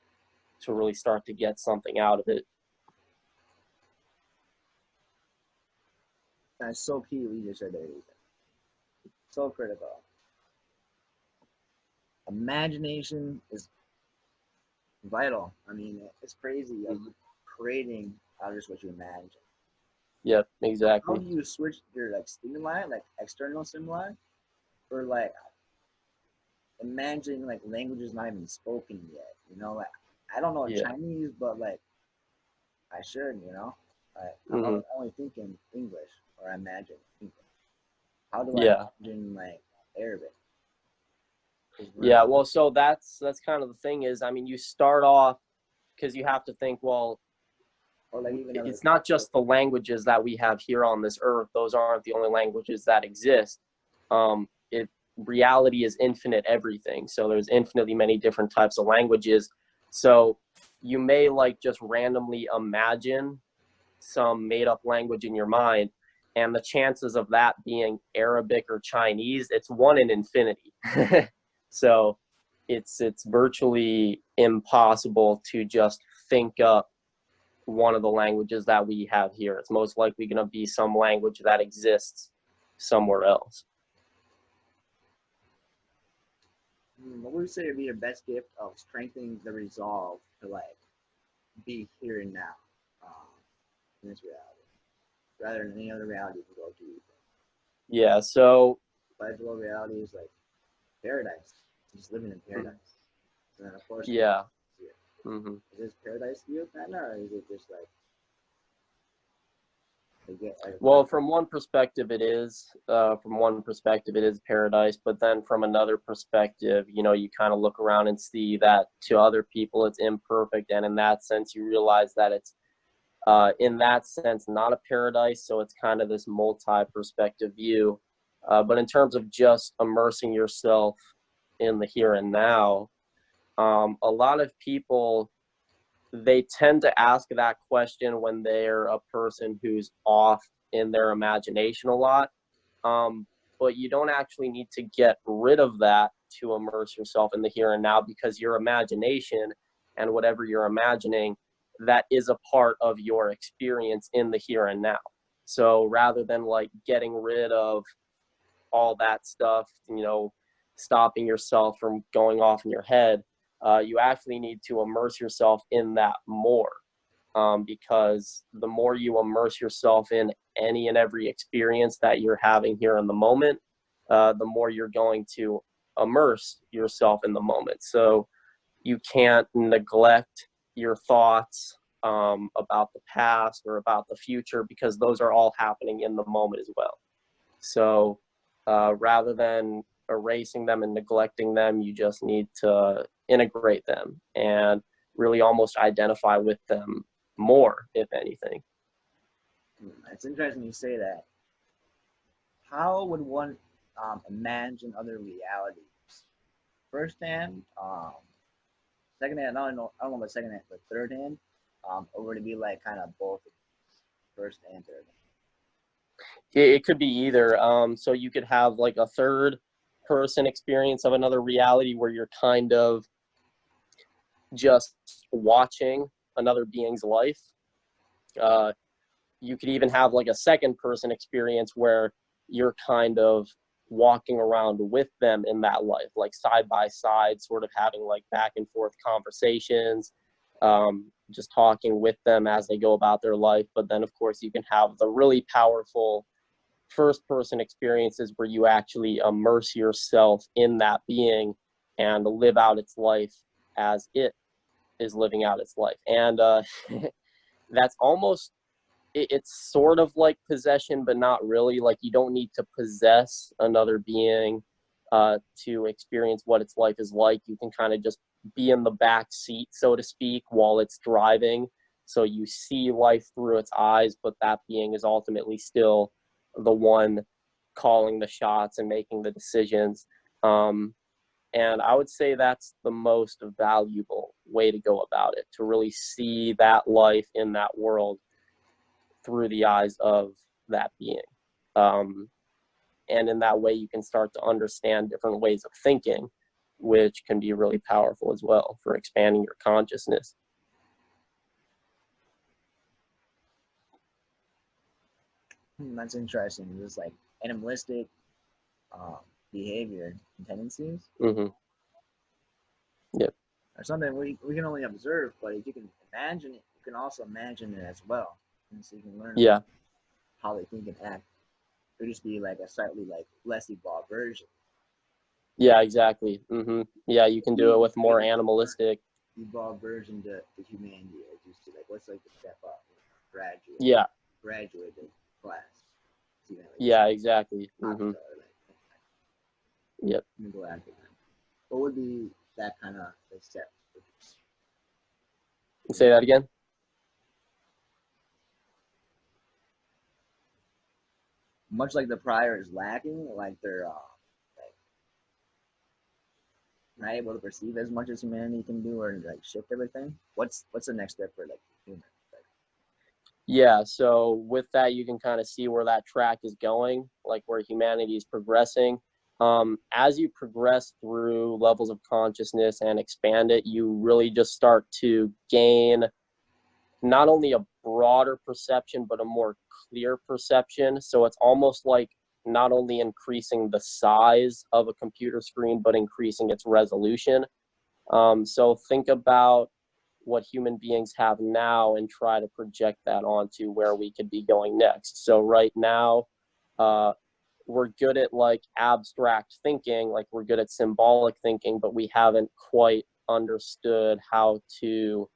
to really start to get something out of it. That's so key. We just said there. So critical. Imagination is vital. I mean, it's crazy of Mhm. creating out of just what you imagine. Yeah, How exactly. do you switch your like stimuli, like external stimuli, for like imagining like languages not even spoken yet? You know, like I don't know Yeah. Chinese, but like I should. You know, I'm Hmm. only thinking English or I imagine English. How do I Yeah. imagine like Arabic? Is Yeah. really Well, so that's kind of the thing is, I mean, you start off because you have to think, well, or like even other it's not just the languages that we have here on this earth. Those aren't the only languages that exist. It reality is infinite everything. So there's infinitely many different types of languages. So you may like just randomly imagine some made up language in your mind, and the chances of that being Arabic or Chinese, it's one in infinity. So it's virtually impossible to just think up one of the languages that we have here. It's most likely going to be some language that exists somewhere else. what would you say would be your best gift of strengthening the resolve to like be here and now in this reality, rather than any other reality you can go to? Yeah. So Biological reality is like paradise, just living in paradise. And then of course, yeah. here. Hmm. Is this paradise to you, kind of, or is it just like get like Well, from one perspective, it is. From one perspective, it is paradise. But then from another perspective, you know, you kind of look around and see that to other people, it's imperfect. And in that sense, you realize that it's, in that sense, not a paradise. So it's kind of this multi perspective view. But in terms of just immersing yourself in the here and now, a lot of people, they tend to ask that question when they're a person who's off in their imagination a lot. Um, but you don't actually need to get rid of that to immerse yourself in the here and now, because your imagination and whatever you're imagining, that is a part of your experience in the here and now. So rather than like getting rid of all that stuff, you know, stopping yourself from going off in your head, you actually need to immerse yourself in that more, because the more you immerse yourself in any and every experience that you're having here in the moment, the more you're going to immerse yourself in the moment. So you can't neglect your thoughts about the past or about the future, because those are all happening in the moment as well. So rather than erasing them and neglecting them, you just need to integrate them and really almost identify with them more, if anything. it's interesting you say that. How would one imagine other realities? Firsthand, secondhand. I don't know about secondhand, but third hand, or would it be like kind of both, first and third? It could be either. So you could have like a third person experience of another reality where you're kind of just watching another being's life. Uh, you could even have like a second person experience where you're kind of walking around with them in that life, like side by side, sort of having like back and forth conversations, just talking with them as they go about their life. But then, of course, you can have the really powerful first person experiences where you actually immerse yourself in that being and live out its life as it is living out its life. And that's almost, it's sort of like possession, but not really. Like you don't need to possess another being to experience what its life is like. You can kind of just be in the back seat, so to speak, while it's driving. So you see life through its eyes, but that being is ultimately still the one calling the shots and making the decisions. Um, and I would say that's the most valuable way to go about it, to really see that life in that world through the eyes of that being. Um, and in that way, you can start to understand different ways of thinking, which can be really powerful as well for expanding your consciousness. That's interesting. Just like animalistic um, behavior and tendencies Mm-hmm. Yep. are something we can only observe, but if you can imagine it, you can also imagine it as well. And so you can learn Yeah. about how they think and act. It would just be like a slightly like less evolved version. Yeah, exactly. Yeah, you can do it with more Maybe animalistic. evolved version to humanity, as you see, like what's like the step up, Yeah, graduated class. See that like yeah, exactly. pop star, like Yep. let me go after them. What would be that kind of like step? Say that again. Much like the prior is lacking, like they're like not able to perceive as much as humanity can do or like shift everything. What's the next step for like human? Like, Yeah, so with that, you can kind of see where that track is going, like where humanity is progressing. As you progress through levels of consciousness and expand it, you really just start to gain not only a broader perception, but a more clear perception. So it's almost like not only increasing the size of a computer screen, but increasing its resolution. So think about what human beings have now and try to project that onto where we could be going next. So right now, uh, we're good at like abstract thinking, like we're good at symbolic thinking, but we haven't quite understood how to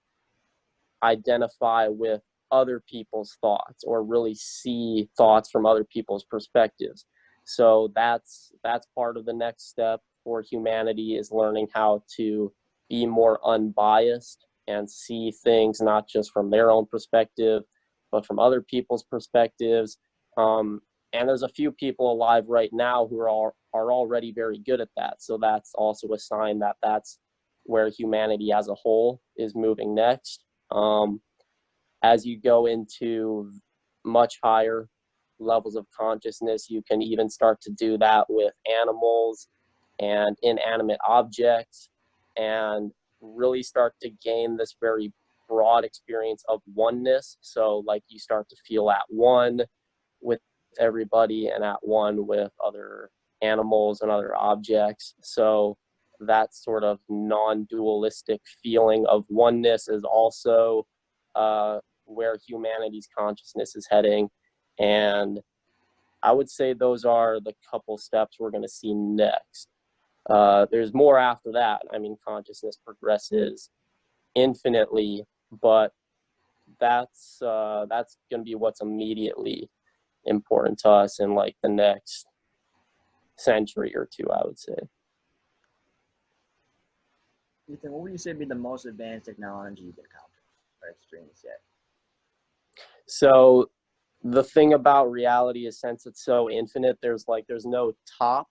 identify with other people's thoughts or really see thoughts from other people's perspectives. So that's part of the next step for humanity, is learning how to be more unbiased and see things not just from their own perspective but from other people's perspectives. And there's a few people alive right now who are already very good at that, so that's also a sign that that's where humanity as a whole is moving next. um, as you go into much higher levels of consciousness, you can even start to do that with animals and inanimate objects, and really start to gain this very broad experience of oneness. So like you start to feel at one with everybody and at one with other animals and other objects. So that sort of non-dualistic feeling of oneness is also where humanity's consciousness is heading. And I would say those are the couple steps we're going to see next. There's more after that. I mean, consciousness progresses infinitely, but that's going to be what's immediately important to us in like the next century or two, I would say. Ethan, what would you say be the most advanced technology you've encountered or experienced yet? So the thing about reality is, since it's so infinite, there's no top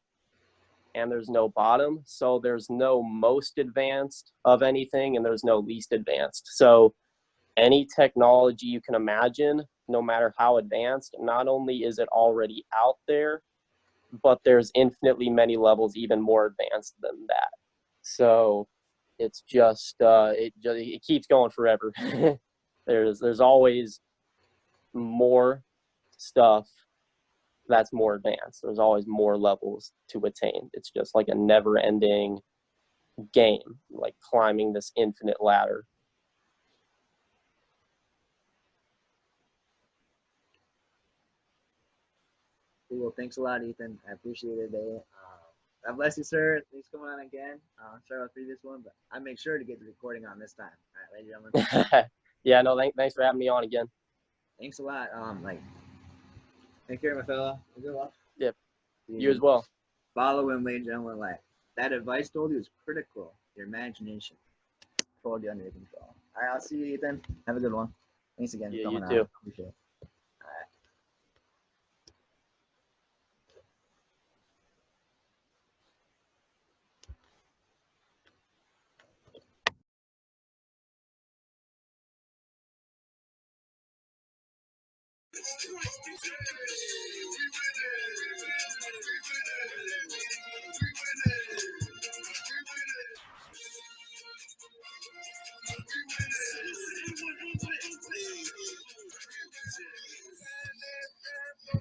and there's no bottom. So there's no most advanced of anything and there's no least advanced. So any technology you can imagine, no matter how advanced, not only is it already out there, but there's infinitely many levels even more advanced than that. So it's just it keeps going forever. There's always more stuff that's more advanced. There's always more levels to attain. It's just like a never-ending game, like climbing this infinite ladder. Well, thanks a lot, Ethan. I appreciate it today. God bless you, sir. Thanks for coming on again. Sorry about the previous one, but I make sure to get the recording on this time. All right, ladies and gentlemen. Yeah, no, thanks for having me on again. Thanks a lot. Take care, my fella. Good luck. Yep, you as well. Follow him, ladies and gentlemen. Like that advice told you is critical. Your imagination told you under your control. All right, I'll see you, Ethan. Have a good one. Thanks again Yeah, for you coming on. too. Appreciate it. All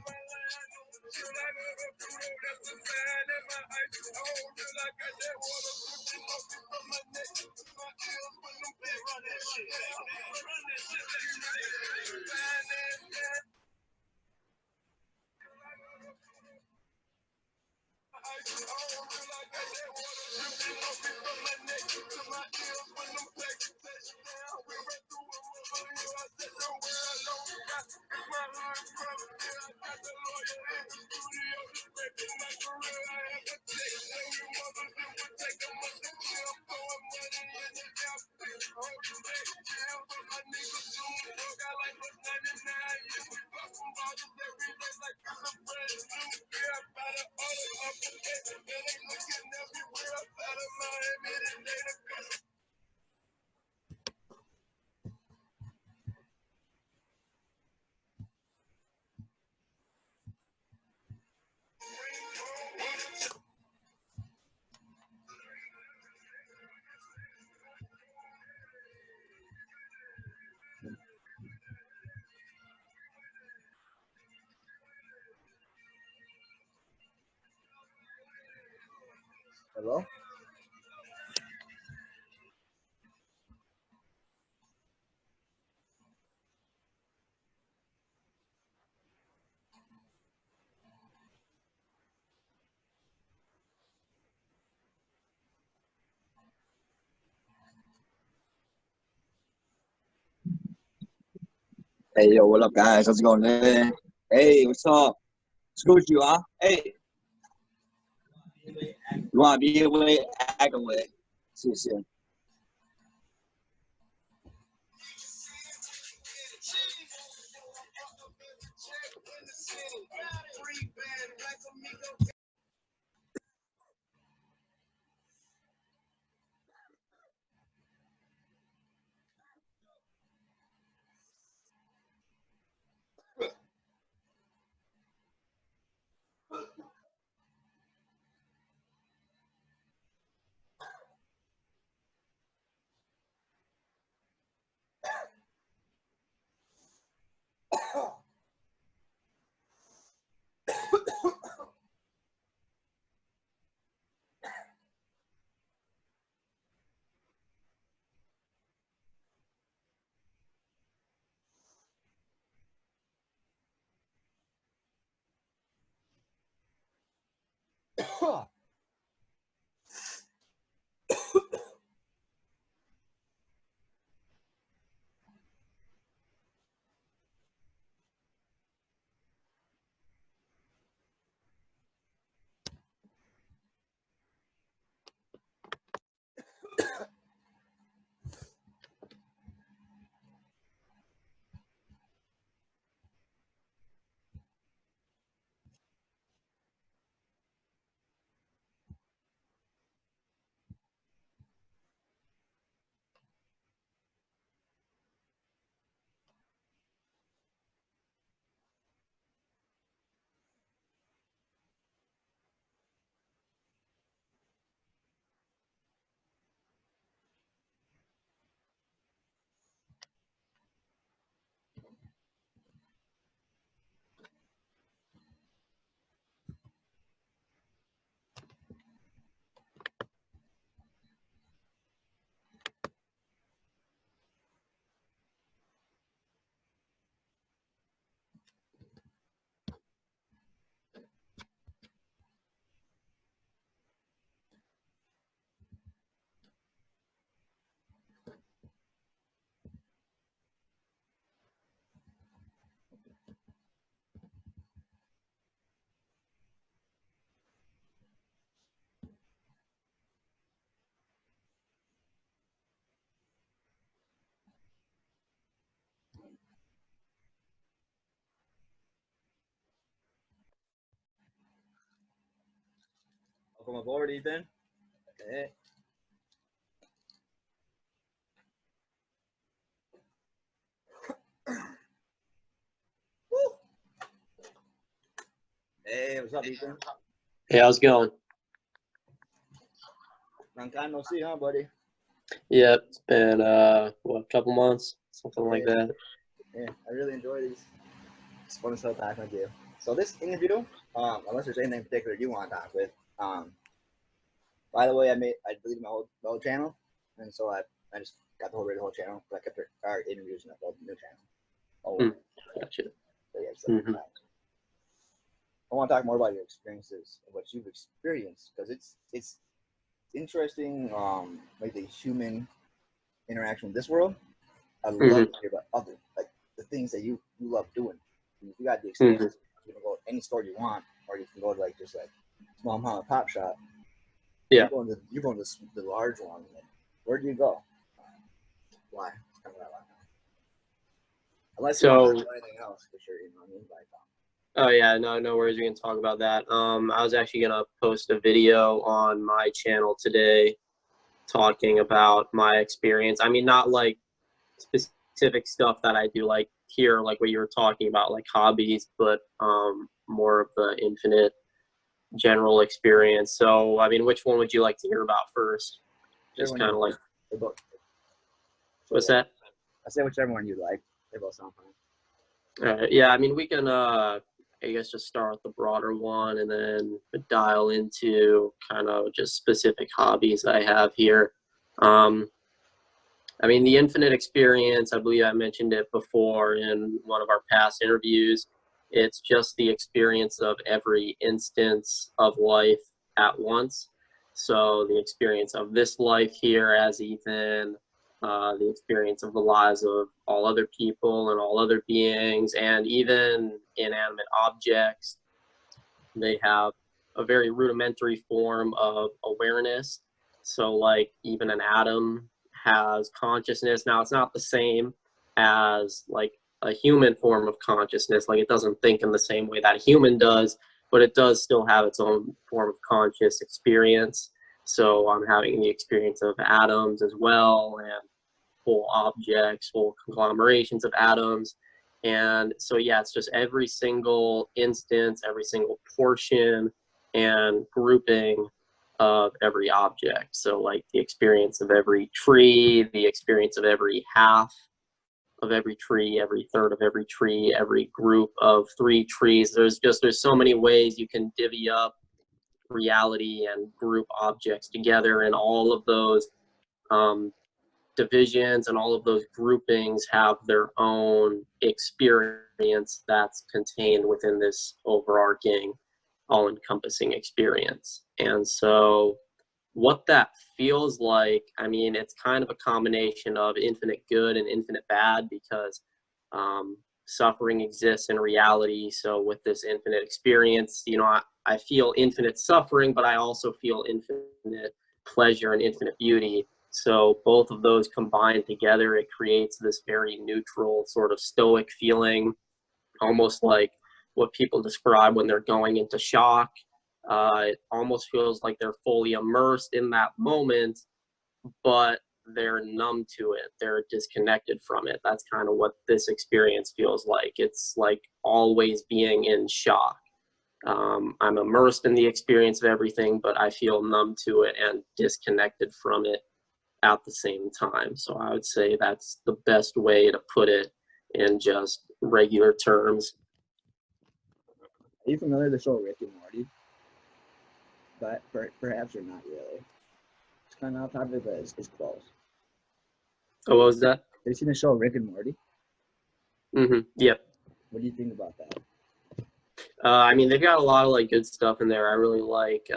right. Hello? Hey, yo, what up, guys? How's it going? Hey, what's up? Screwed you, huh? Hey, you want to be away? Act away. See you soon. Welcome aboard, Ethan. Okay. Woo. Hey, what's up, Ethan? Hey, how's it going? Long time no see, huh, buddy? Yep, it's been what, a couple months, something like that. Yeah, I really enjoy these. It's fun to start talking with you. So this interview, unless there's anything in particular you want to talk with, by the way, I deleted my whole channel, and so I just got the whole channel, but I kept our interviews and uploaded the new channel. Oh, Gotcha. so yeah, so I want to talk more about your experiences and what you've experienced because it's interesting. Like the human interaction with this world. I love to hear about other like the things that you love doing. If you got the experience, you can go to any store you want, or you can go to like just like small mom and pop shop. Yeah. You're going to the large one. Like, where do you go? Why? It's kind of that one. Unless you want to do anything else, for sure. You know what I mean? Like, oh yeah, no worries. We can talk about that. I was actually gonna post a video on my channel today, talking about my experience. I mean, not like specific stuff that I do, like here, like what you were talking about, like hobbies, but more of the infinite general experience. So, I mean, which one would you like to hear about first? Just kind of like, what's that? I say whichever one you like. They both sound fun. Yeah, I mean, we can, I guess, just start with the broader one and then dial into kind of just specific hobbies I have here. I mean, the infinite experience, I believe I mentioned it before in one of our past interviews. It's just the experience of every instance of life at once. So the experience of this life here as Ethan, the experience of the lives of all other people and all other beings, and even inanimate objects. They have a very rudimentary form of awareness. So like even an atom has consciousness. Now it's not the same as like a human form of consciousness. Like it doesn't think in the same way that a human does, but it does still have its own form of conscious experience. So I'm having the experience of atoms as well, and whole objects, whole conglomerations of atoms. And so, yeah, it's just every single instance, every single portion and grouping of every object. So like the experience of every tree, the experience of every half of every tree, every third of every tree, every group of 3 trees. There's so many ways you can divvy up reality and group objects together, and all of those divisions and all of those groupings have their own experience that's contained within this overarching, all-encompassing experience. And so what that feels like, I mean, it's kind of a combination of infinite good and infinite bad, because suffering exists in reality. So with this infinite experience, you know, I feel infinite suffering, but I also feel infinite pleasure and infinite beauty. So both of those combined together, it creates this very neutral sort of stoic feeling, almost like what people describe when they're going into shock. It almost feels like they're fully immersed in that moment, but they're numb to it. They're disconnected from it. That's kind of what this experience feels like. It's like always being in shock. I'm immersed in the experience of everything, but I feel numb to it and disconnected from it at the same time. So I would say that's the best way to put it in just regular terms. Are you familiar with the show Rick and Morty? But perhaps you're not really. It's kind of off topic, but it's close. Oh, what was that? Have you seen the show Rick and Morty? Yep. What do you think about that? I mean, they've got a lot of like good stuff in there. I really like.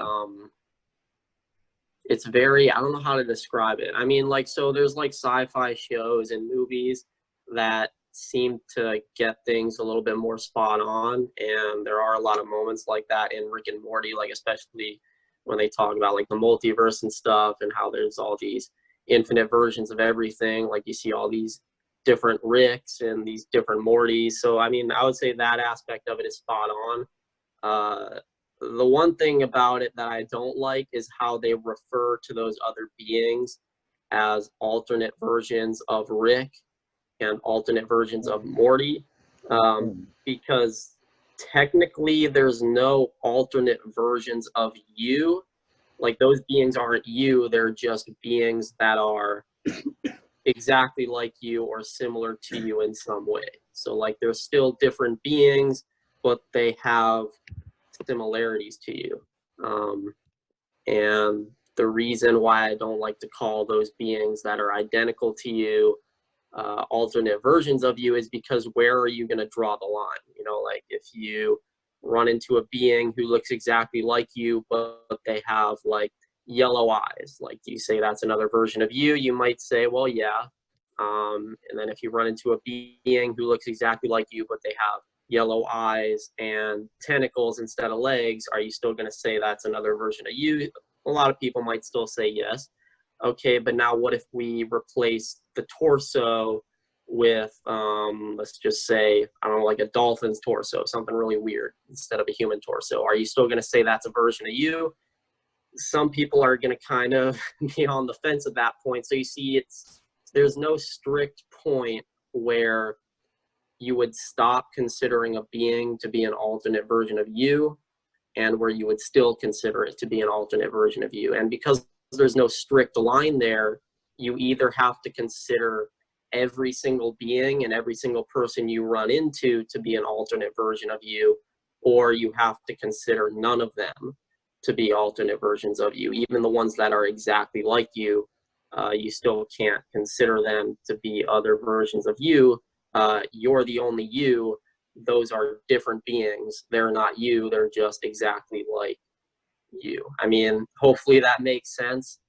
It's very, I don't know how to describe it. I mean, like, so there's like sci-fi shows and movies that seem to get things a little bit more spot on, and there are a lot of moments like that in Rick and Morty, like especially when they talk about like the multiverse and stuff, and how there's all these infinite versions of everything. Like you see all these different Ricks and these different Mortys. So I mean, I would say that aspect of it is spot on. The one thing about it that I don't like is how they refer to those other beings as alternate versions of Rick and alternate versions of Morty, because technically there's no alternate versions of you. Like those beings aren't you, they're just beings that are exactly like you or similar to you in some way. So like they're still different beings, but they have similarities to you. And the reason why I don't like to call those beings that are identical to you alternate versions of you is because where are you going to draw the line? You know, like if you run into a being who looks exactly like you, but they have like yellow eyes, like, do you say that's another version of you? You might say, well, yeah. And then if you run into a being who looks exactly like you, but they have yellow eyes and tentacles instead of legs, are you still going to say that's another version of you? A lot of people might still say yes. Okay, but now what if we replace the torso with, let's just say, I don't know, like a dolphin's torso, something really weird instead of a human torso? Are you still going to say that's a version of you? Some people are going to kind of be on the fence at that point. So you see, there's no strict point where you would stop considering a being to be an alternate version of you and where you would still consider it to be an alternate version of you. And because there's no strict line there, you either have to consider every single being and every single person you run into to be an alternate version of you, or you have to consider none of them to be alternate versions of you. Even the ones that are exactly like you, you still can't consider them to be other versions of you. You're the only you. Those are different beings. They're not you. They're just exactly like you. I mean, hopefully that makes sense.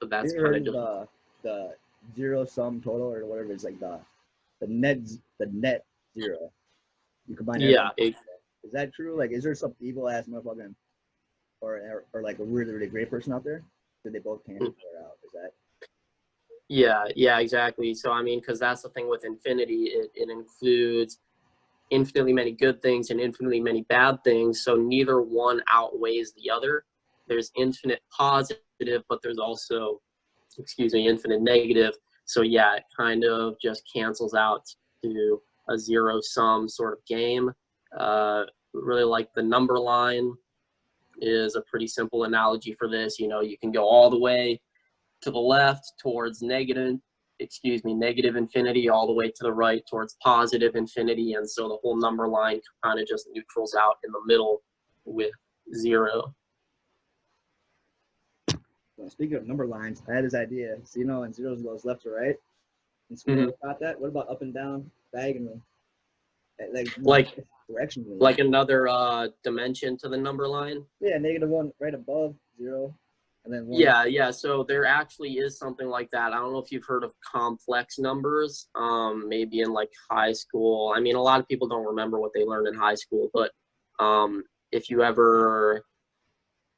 But that's You kind heard of of just the zero sum total or whatever? It's like the net zero. You combine yeah. everything. Is that true? Like, is there some evil ass motherfucking or like a really really great person out there that they both can't figure it out? Is that? Yeah, exactly. So I mean, because that's the thing with infinity, it includes infinitely many good things and infinitely many bad things. So neither one outweighs the other. There's infinite positive, but there's also, infinite negative. So yeah, it kind of just cancels out to a zero sum sort of game. Really like the number line is a pretty simple analogy for this. You know, you can go all the way to the left towards negative infinity, all the way to the right towards positive infinity. And so the whole number line kind of just neutrals out in the middle with zero. Well, speaking of number lines, I had this idea. So and zeros goes left to right. And Mhm. school got that. What about up and down diagonally? Like Like directionally. like another dimension to the number line. Yeah, -1 right above zero, and then one. Yeah. So there actually is something like that. I don't know if you've heard of complex numbers, maybe in like high school. I mean, a lot of people don't remember what they learned in high school, but if you ever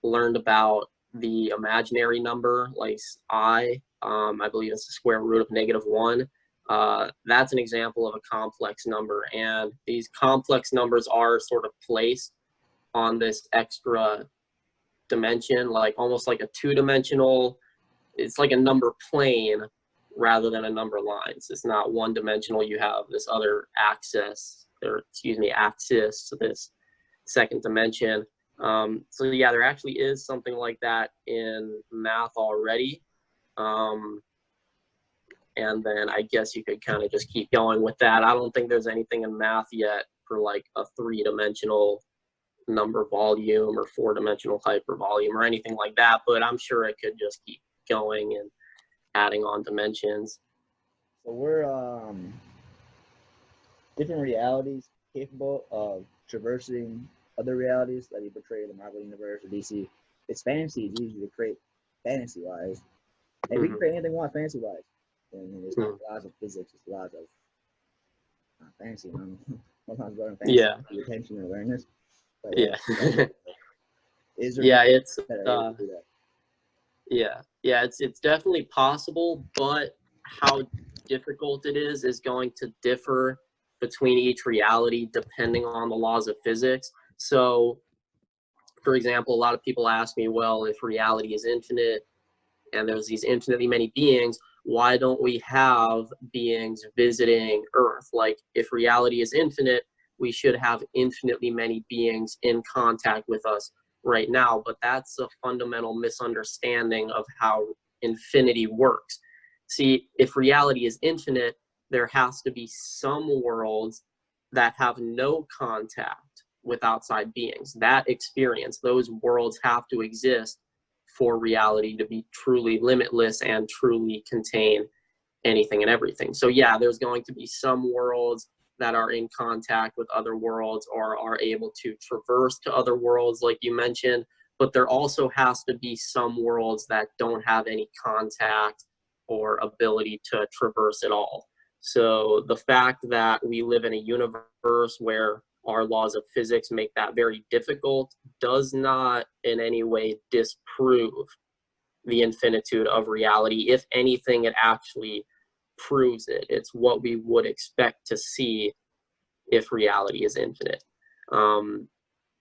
learned about the imaginary number, like I believe it's the square root of -1. That's an example of a complex number. And these complex numbers are sort of placed on this extra dimension, like almost like a two-dimensional, it's like a number plane rather than a number line. So it's not one dimensional. You have this other axis to this second dimension. So yeah, there actually is something like that in math already. And then I guess you could kind of just keep going with that. I don't think there's anything in math yet for like a three-dimensional number volume or four-dimensional hypervolume or anything like that, but I'm sure it could just keep going and adding on dimensions. So we're different realities capable of traversing other realities that you portray in the Marvel universe or DC. It's fantasy. It's easy to create fantasy wise, and we can create anything we want fantasy wise. And it's not laws of physics. It's laws of fantasy. Sometimes learning fantasy, attention and awareness. But Yeah. is there Yeah, it's that are able to do that? yeah, it's definitely possible, but how difficult it is going to differ between each reality depending on the laws of physics. So, for example, a lot of people ask me, well, if reality is infinite and there's these infinitely many beings, why don't we have beings visiting Earth? Like, if reality is infinite, we should have infinitely many beings in contact with us right now. But that's a fundamental misunderstanding of how infinity works. See, if reality is infinite, there has to be some worlds that have no contact with outside beings. That experience, those worlds have to exist for reality to be truly limitless and truly contain anything and everything. So yeah, there's going to be some worlds that are in contact with other worlds or are able to traverse to other worlds, like you mentioned, but there also has to be some worlds that don't have any contact or ability to traverse at all. So the fact that we live in a universe where our laws of physics make that very difficult does not in any way disprove the infinitude of reality. If anything, it actually proves it. It's what we would expect to see if reality is infinite.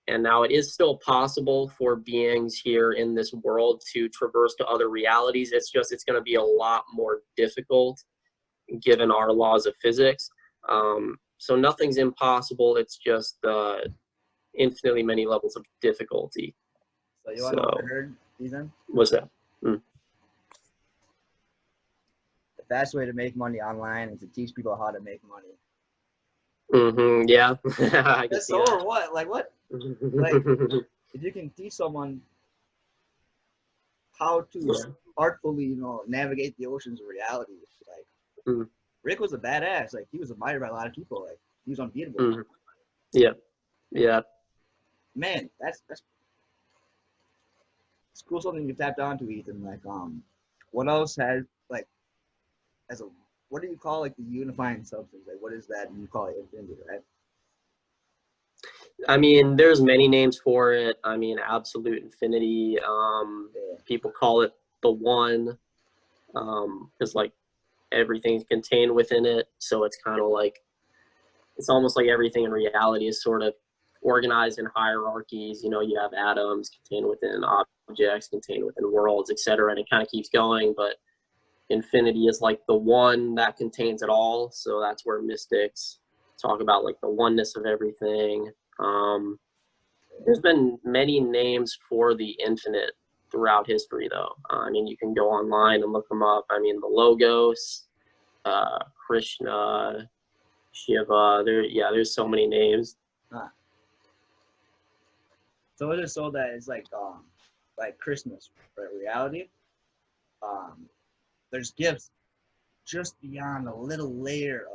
And now it is still possible for beings here in this world to traverse to other realities. It's just, it's going to be a lot more difficult given our laws of physics. So nothing's impossible. It's just infinitely many levels of difficulty. So you want to know what I heard, Ethan? What's that? The fast way to make money online is to teach people how to make money. Yeah. I can That's see so that. or what? Like what? Like if you can teach someone how to artfully, you know, navigate the oceans of reality, like Rick was a badass. Like he was admired by a lot of people. Like he was unbeatable. Yeah. Yeah. Man, that's it's cool something you tapped onto, Ethan. Like what else has like as a what do you call like the unifying substance? Like what is that? You call it infinity, right? I mean, there's many names for it. I mean, absolute infinity. People call it the one, because like everything's contained within it. So it's kind of like, it's almost like everything in reality is sort of organized in hierarchies. You know, you have atoms contained within objects, contained within worlds, etc. And it kind of keeps going. But infinity is like the one that contains it all. So that's where mystics talk about like the oneness of everything. There's been many names for the infinite throughout history, though. I mean, you can go online and look them up. I mean, the Logos, Krishna, Shiva. There's so many names. So it is so that it's like Christmas, right? Reality. There's gifts just beyond a little layer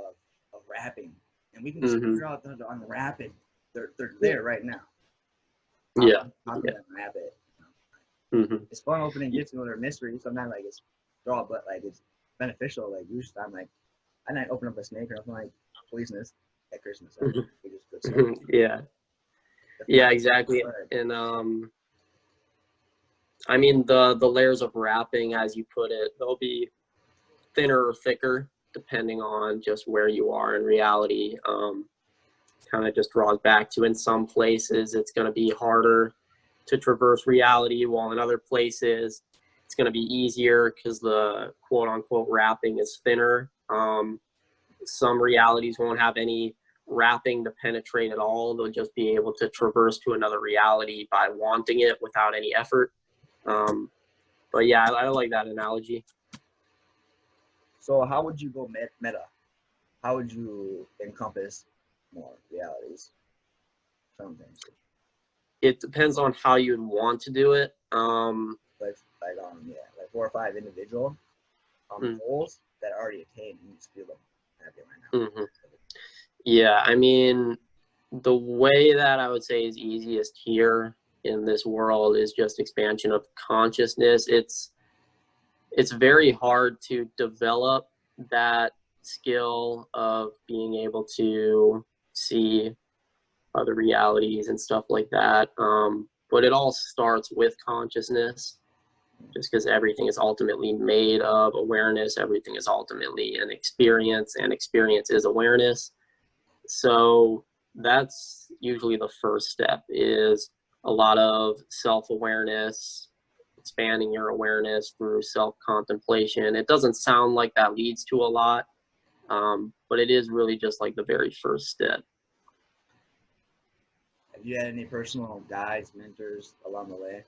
of wrapping, and we can just figure out to unwrap it. They're there right now. How can unwrap it? It's fun opening gifts when they're mystery. Sometimes like it's draw, but like it's beneficial. Like usually I'm like, I might open up a snake or something like poisonous at Christmas. Yeah, exactly. And I mean the layers of wrapping, as you put it, they'll be thinner or thicker depending on just where you are in reality. Kind of just draws back to, in some places it's going to be harder to traverse reality, while in other places it's going to be easier because the quote unquote wrapping is thinner. Some realities won't have any wrapping to penetrate at all. They'll just be able to traverse to another reality by wanting it without any effort. But yeah, I like that analogy. So how would you go meta? How would you encompass more realities? Some things. It depends on how you'd want to do it. Like 4 or 5 individual goals that are already attained, and you just feel them happy right now. Yeah, I mean, the way that I would say is easiest here in this world is just expansion of consciousness. It's very hard to develop that skill of being able to see other realities and stuff like that. But it all starts with consciousness, just because everything is ultimately made of awareness. Everything is ultimately an experience, and experience is awareness. So that's usually the first step, is a lot of self-awareness, expanding your awareness through self-contemplation. It doesn't sound like that leads to a lot, but it is really just like the very first step. Have you had any personal guides, mentors along the way?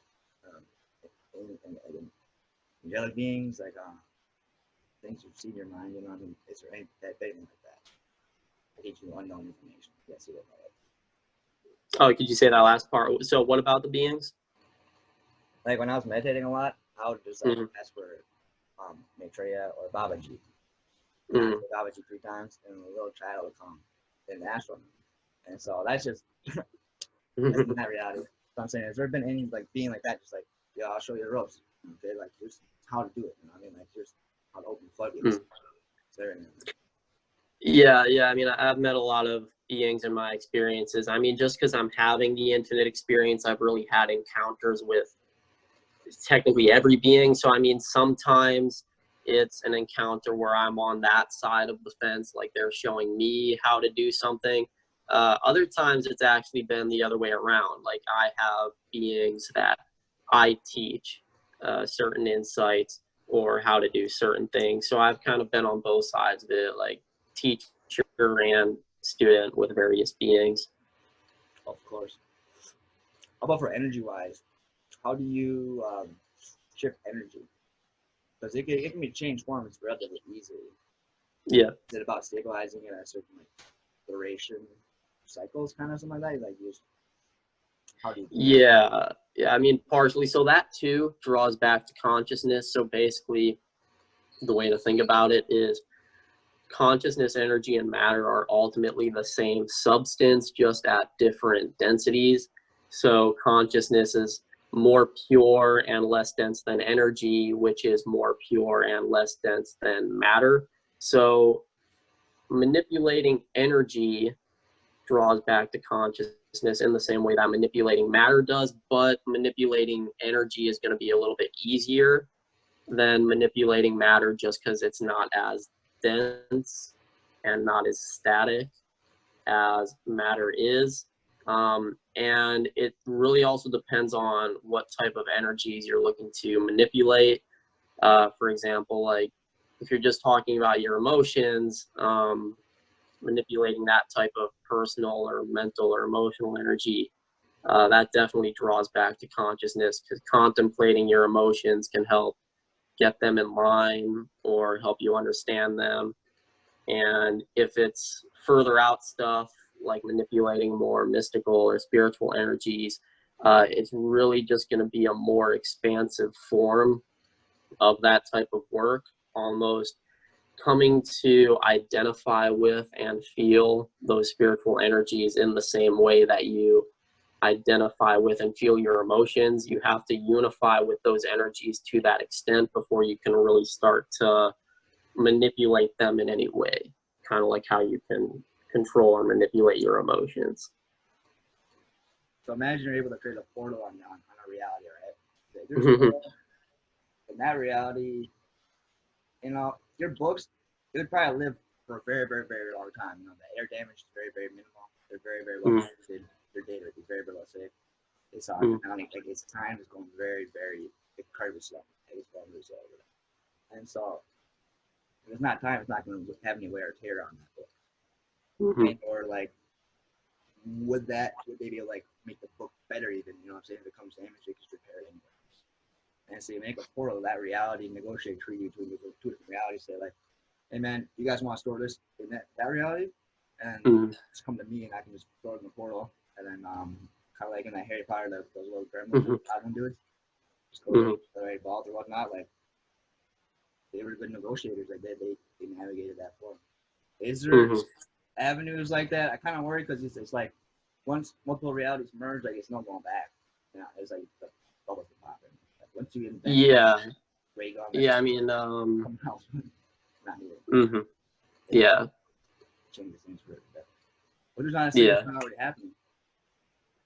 Angelic beings, like things you've seen in your mind, you know, I mean, is there anything like that? Teach you unknown information. Yes, you will. Oh, could you say that last part? So what about the beings? like when I was meditating a lot, I would just like Mhm. ask for Maitreya or Babaji. And I Mhm. asked for Babaji 3 times, and a little child would come and ask for me. And so that's just that's not reality. So I'm saying, has there been any like being like that, just like, yo, I'll show you the ropes. Okay, like here's how to do it. You know what I mean? Like here's how to open the floodgates. Mhm. Is there any? Yeah. I mean, I've met a lot of beings in my experiences. I mean, just because I'm having the infinite experience, I've really had encounters with technically every being. So, I mean, sometimes it's an encounter where I'm on that side of the fence, like they're showing me how to do something. Other times it's actually been the other way around. Like I have beings that I teach certain insights or how to do certain things. So I've kind of been on both sides of it, like teacher and student with various beings. Of course. How about for energy wise? How do you shift energy? Because it can be changed forms relatively easily. Yeah. Is it about stabilizing it at a certain like duration cycles, kind of something like that? Like you just, how do you do that? Yeah. I mean, partially. So that too draws back to consciousness. So basically, the way to think about it is consciousness, energy, and matter are ultimately the same substance, just at different densities. So consciousness is more pure and less dense than energy, which is more pure and less dense than matter. So manipulating energy draws back to consciousness in the same way that manipulating matter does, but manipulating energy is going to be a little bit easier than manipulating matter just because it's not as dense and not as static as matter is. And it really also depends on what type of energies you're looking to manipulate. For example, like if you're just talking about your emotions, manipulating that type of personal or mental or emotional energy, that definitely draws back to consciousness because contemplating your emotions can help get them in line or help you understand them. And if it's further out stuff like manipulating more mystical or spiritual energies, it's really just going to be a more expansive form of that type of work, almost coming to identify with and feel those spiritual energies in the same way that you identify with and feel your emotions. You have to unify with those energies to that extent before you can really start to manipulate them in any way, kind of like how you can control or manipulate your emotions. So imagine you're able to create a portal on a reality, right? Like, there's a Mhm. portal in that reality. You know, your books, it would probably live for a very, very, very long time. You know, the air damage is very, very minimal. They're very, very well Mhm. protected. Their data is very, very well safe. It's Mhm. economic, like its time is going very, very incredibly slow. Like, it's going really slow. And so if it's not time, it's not going to have any wear or tear on that book. Mhm. And or like, would they be able to like make the book better even? You know what I'm saying? If it comes damaged, it can repair it anyway. And so you make a portal of that reality, negotiate treaty between the two different realities. Say like, hey man, you guys want to store this in that reality, and Mhm. just come to me and I can just throw it in the portal, and then kind of like in that Harry Potter, those little gremlins, Mhm. goblin dudes, just go to Mhm. the right vault or whatnot. Like they were good negotiators. Like they navigated that for them. Is there Mhm. avenues like that? I kind of worry because it's like once multiple realities merge, like it's no going back. You know, it's like the bubbles are popping. Like once you invent Yeah. ray gun, that's Yeah. I just mean, coming out. Not needed. mhm. It Yeah. changes things for it. But there's not to say it's Yeah. not already happening.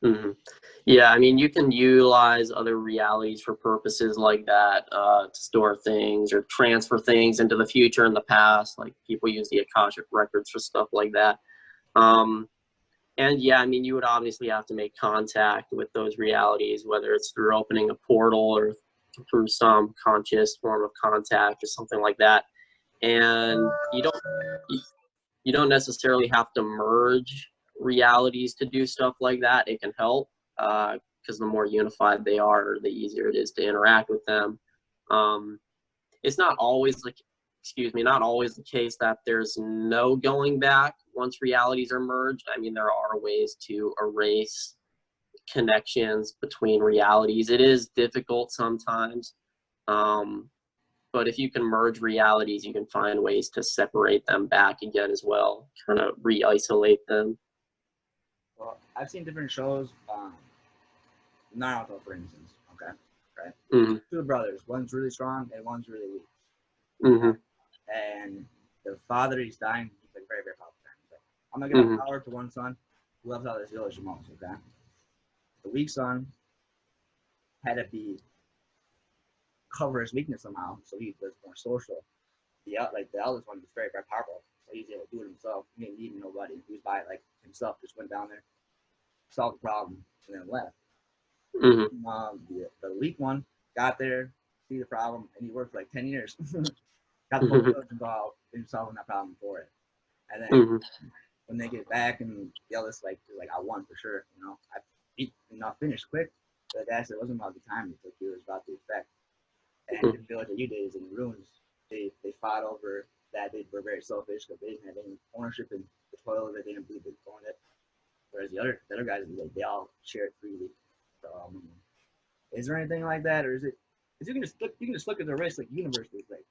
Mhm. Yeah, I mean, you can utilize other realities for purposes like that, to store things or transfer things into the future and the past. Like people use the Akashic records for stuff like that. Um, and yeah, I mean, you would obviously have to make contact with those realities, whether it's through opening a portal or through some conscious form of contact or something like that. And you, you don't necessarily have to merge realities to do stuff like that. It can help because the more unified they are, the easier it is to interact with them. Um, it's not always like, excuse me, not always the case that there's no going back once realities are merged. I mean, there are ways to erase connections between realities. It is difficult sometimes, but if you can merge realities, you can find ways to separate them back again as well, kind of re-isolate them. Well, I've seen different shows. Naruto, for instance. Okay, right. Mm-hmm. Two brothers. One's really strong and one's really weak. Mm-hmm. And the father, he's dying. He's like very, very powerful. He's like, I'm gonna give Mm-hmm. power to one son who loves out his village the most. Okay. The weak son had to be cover his weakness somehow, so he was more social. The eldest one was very, very powerful, so he was able to do it himself. He didn't need nobody. He was by like himself. Just went down there, solved the problem, and then left. Mm-hmm. The weak one got there, see the problem, and he worked for like 10 years. Got the whole village involved in solving that problem for it. And then Mm-hmm. when they get back, and the eldest like I won for sure. I beat finished quick. But the dad said it wasn't about the time it took you; it was about the effect. And the village that you did is in ruins. They fought over that. They were very selfish because they didn't have any ownership in the toilet. They didn't believe they owned it. Whereas the other guys, like, they all shared freely. So, is there anything like that, or is you can just look at the race like universe is like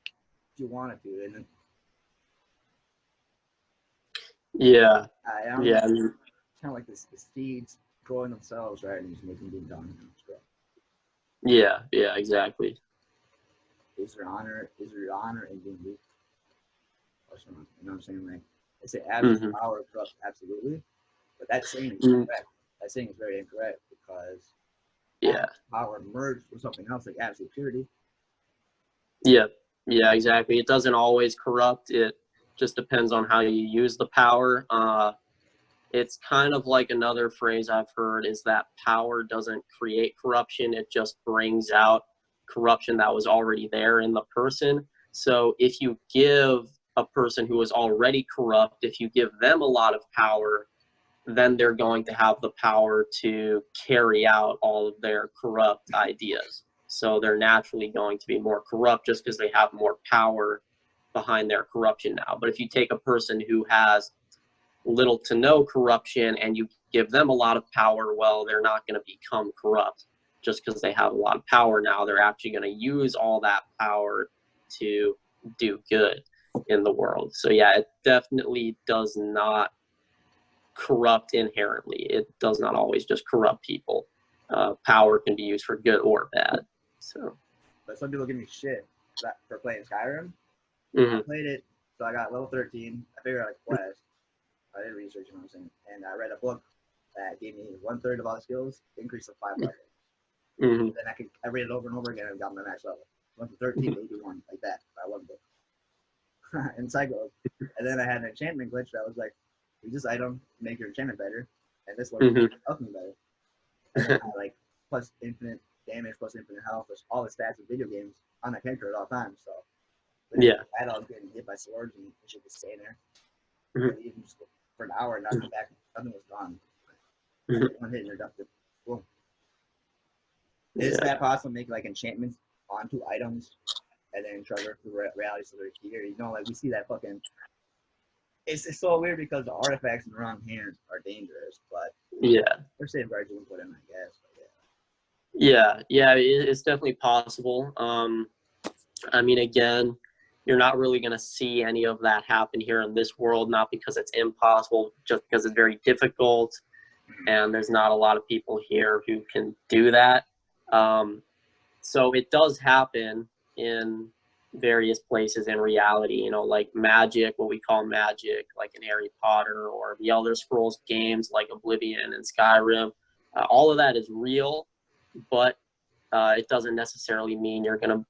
if you wanted to, and then Yeah. I don't Yeah. know, kind of like the seeds growing themselves, right, and just making them down. Yeah. Yeah. Exactly. Is there honor in being weak? You know what I'm saying? Like, they say absolute Mm-hmm. power corrupts absolutely, but that saying is Mm-hmm. incorrect. That saying is very incorrect because Yeah. power merged with something else like absolute purity. Yeah. Yeah. Exactly. It doesn't always corrupt. It just depends on how you use the power. It's kind of like another phrase I've heard is that power doesn't create corruption. It just brings out corruption that was already there in the person. So if you give a person who is already corrupt, if you give them a lot of power, then they're going to have the power to carry out all of their corrupt ideas. So they're naturally going to be more corrupt just because they have more power behind their corruption now. But if you take a person who has little to no corruption and you give them a lot of power, well, they're not going to become corrupt just because they have a lot of power now. They're actually going to use all that power to do good in the world. So yeah, it definitely does not corrupt inherently. It does not always just corrupt people. Power can be used for good or bad. So, but some people give me shit for playing Skyrim. mm-hmm. I played it, so I got level 13. I figured out a quest. I did research, you know what I'm saying, and I read a book that gave me 1/3 of all the skills, increase of 5 levels. Mm-hmm. Then I read it over and over again and got my max level. Went from 13 to 81, like that, by one book. And Psycho. And then I had an enchantment glitch that was like, use this item, make your enchantment better, and this one Mm-hmm. helps me better. And then I like plus infinite damage, plus infinite health, plus all the stats of video games on that character at all times. So Yeah. I was getting hit by swords and it should just stay there. Mm-hmm. Even just for an hour and not come back, nothing was gone. Mm-hmm. One hit and you're done. Boom. Is Yeah. that possible? Make like enchantments onto items and then traverse through reality so they're here. Like we see that fucking. It's so weird because the artifacts in the wrong hands are dangerous, but Yeah. they're safeguards you can put in, I guess. Yeah, it's definitely possible. I mean, again, you're not really going to see any of that happen here in this world, not because it's impossible, just because it's very difficult, and there's not a lot of people here who can do that. So it does happen in various places in reality, like magic, what we call magic, like in Harry Potter, or the Elder Scrolls games like Oblivion and Skyrim. All of that is real, but it doesn't necessarily mean you're going to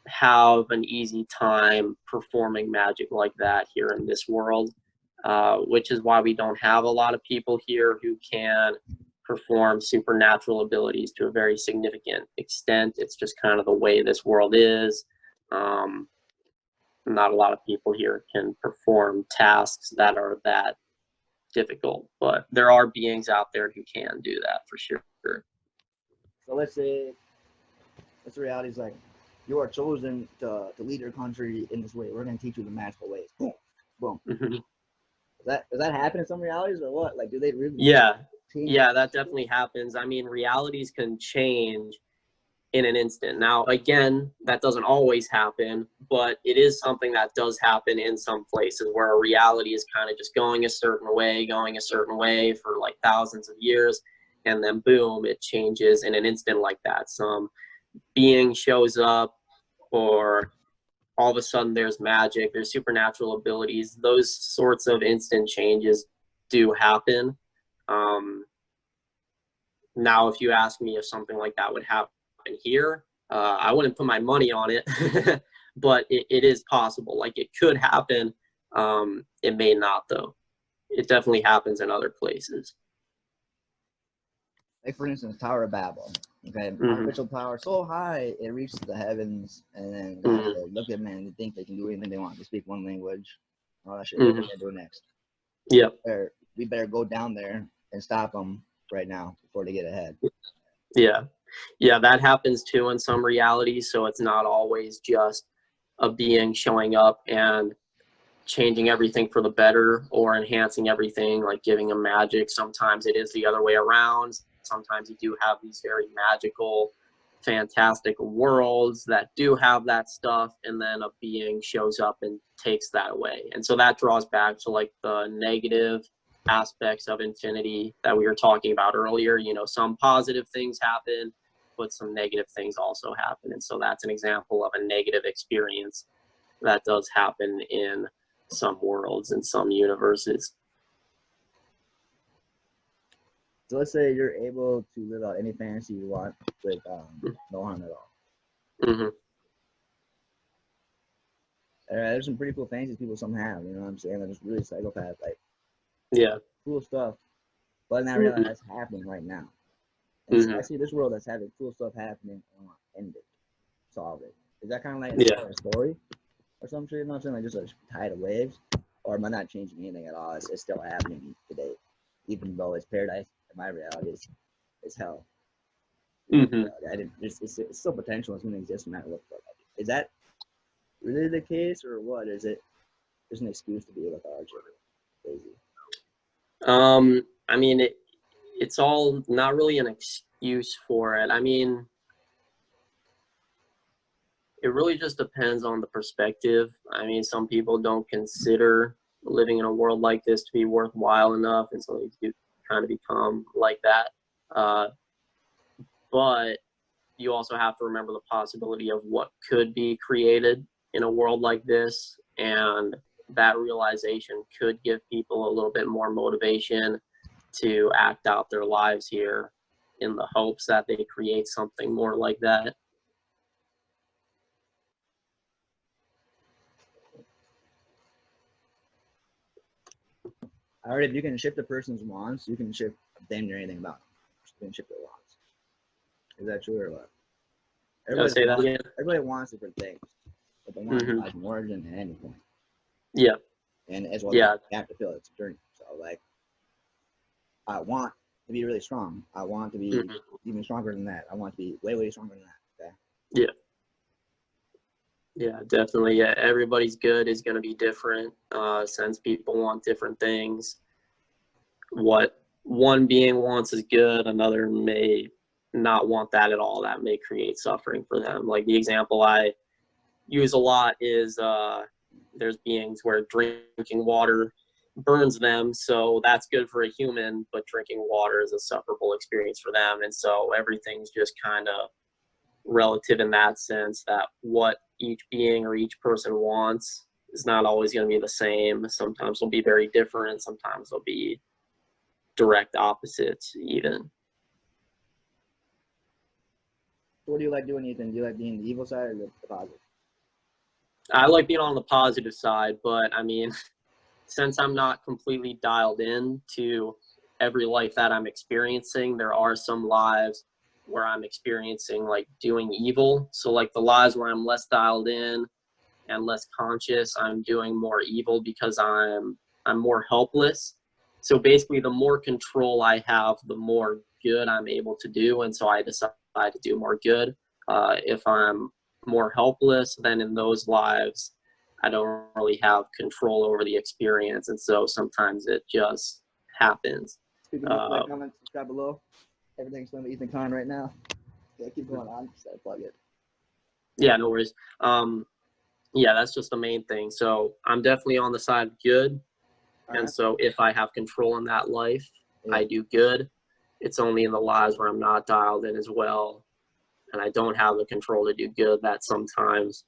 have an easy time performing magic like that here in this world, which is why we don't have a lot of people here who can perform supernatural abilities to a very significant extent. It's just kind of the way this world is. Not a lot of people here can perform tasks that are that difficult, but there are beings out there who can do that for sure. So let's say the reality is like you are chosen to lead your country in this way. We're going to teach you the magical ways. Boom, boom. Mm-hmm. Does that happen in some realities or what? Like, do they really? Yeah, Yeah, that definitely happens. I mean, realities can change in an instant. Now, again, that doesn't always happen, but it is something that does happen in some places where a reality is kind of just going a certain way for like thousands of years, and then boom, it changes in an instant like that. Some being shows up, or all of a sudden there's magic, there's supernatural abilities. Those sorts of instant changes do happen. Um, Now, if you ask me if something like that would happen here, I wouldn't put my money on it, but it is possible. Like, it could happen. It may not, though. It definitely happens in other places. Like for instance, Tower of Babel. Okay, artificial power so high it reaches the heavens, and then God said, "Look at man, they think they can do anything they want. They speak one language, all that shit. What are they gonna do next? Yep. We better go down there and stop them right now before they get ahead." Yeah. Yeah, that happens too in some realities. So it's not always just a being showing up and changing everything for the better or enhancing everything, like giving them magic. Sometimes it is the other way around. Sometimes you do have these very magical, fantastic worlds that do have that stuff, and then a being shows up and takes that away. And so that draws back to like the negative aspects of infinity that we were talking about earlier. You know, some positive things happen, but some negative things also happen. And so that's an example of a negative experience that does happen in some worlds and some universes. So let's say you're able to live out any fantasy you want with no harm at all. Mm-hmm. There's some pretty cool fantasies people some have. You know what I'm saying? They're just really psychopath, like Yeah. cool stuff. But in that reality, that's happening right now. And so I see this world that's having cool stuff happening. I want to end it, solve it. Is that kind of like a story or some shit? You know what I'm saying? Like just a tide of waves, or am I not changing anything at all? It's still happening today, even though it's paradise. In my reality, it's hell. It's still potential. It's going to exist no matter what. Is that really the case, or what? Is it just an excuse to be lethargic? Crazy. I mean, it's all not really an excuse for it. I mean, it really just depends on the perspective. I mean, some people don't consider living in a world like this to be worthwhile enough, and so they do kind of become like that. But you also have to remember the possibility of what could be created in a world like this, and that realization could give people a little bit more motivation to act out their lives here in the hopes that they create something more like that. Alright, if you can shift a person's wants, you can shift damn near anything about them. You can shift their wants. Is that true or what? Everybody wants different things, but they want life more than at any point. Yeah. And as well, you have to feel it's a journey. So, like, I want to be really strong. I want to be even stronger than that. I want to be way, way stronger than that. Okay. Yeah. Yeah, definitely. Yeah, everybody's good is going to be different, since people want different things. What one being wants is good, another may not want that at all. That may create suffering for them. Like the example I use a lot is there's beings where drinking water burns them, so that's good for a human, but drinking water is a sufferable experience for them. And so everything's just kind of relative in that sense, that what each being or each person wants is not always going to be the same. Sometimes they'll be very different. Sometimes they'll be direct opposites even. What do you like doing, Ethan? Do you like being the evil side or the positive? I like being on the positive side, but I mean, since I'm not completely dialed in to every life that I'm experiencing, there are some lives where I'm experiencing like doing evil. So like the lives where I'm less dialed in and less conscious, I'm doing more evil because I'm more helpless. So basically, the more control I have, the more good I'm able to do, and so I decide to do more good. If I'm more helpless, then in those lives, I don't really have control over the experience, and so sometimes it just happens. Speaking of, like, comment, subscribe below. Everything's Slim with Ethan Kahn right now. Yeah, keep going on. Just plug it. Yeah, no worries. Yeah, that's just the main thing. So I'm definitely on the side of good. And so if I have control in that life, I do good. It's only in the lives where I'm not dialed in as well, and I don't have the control to do good, that sometimes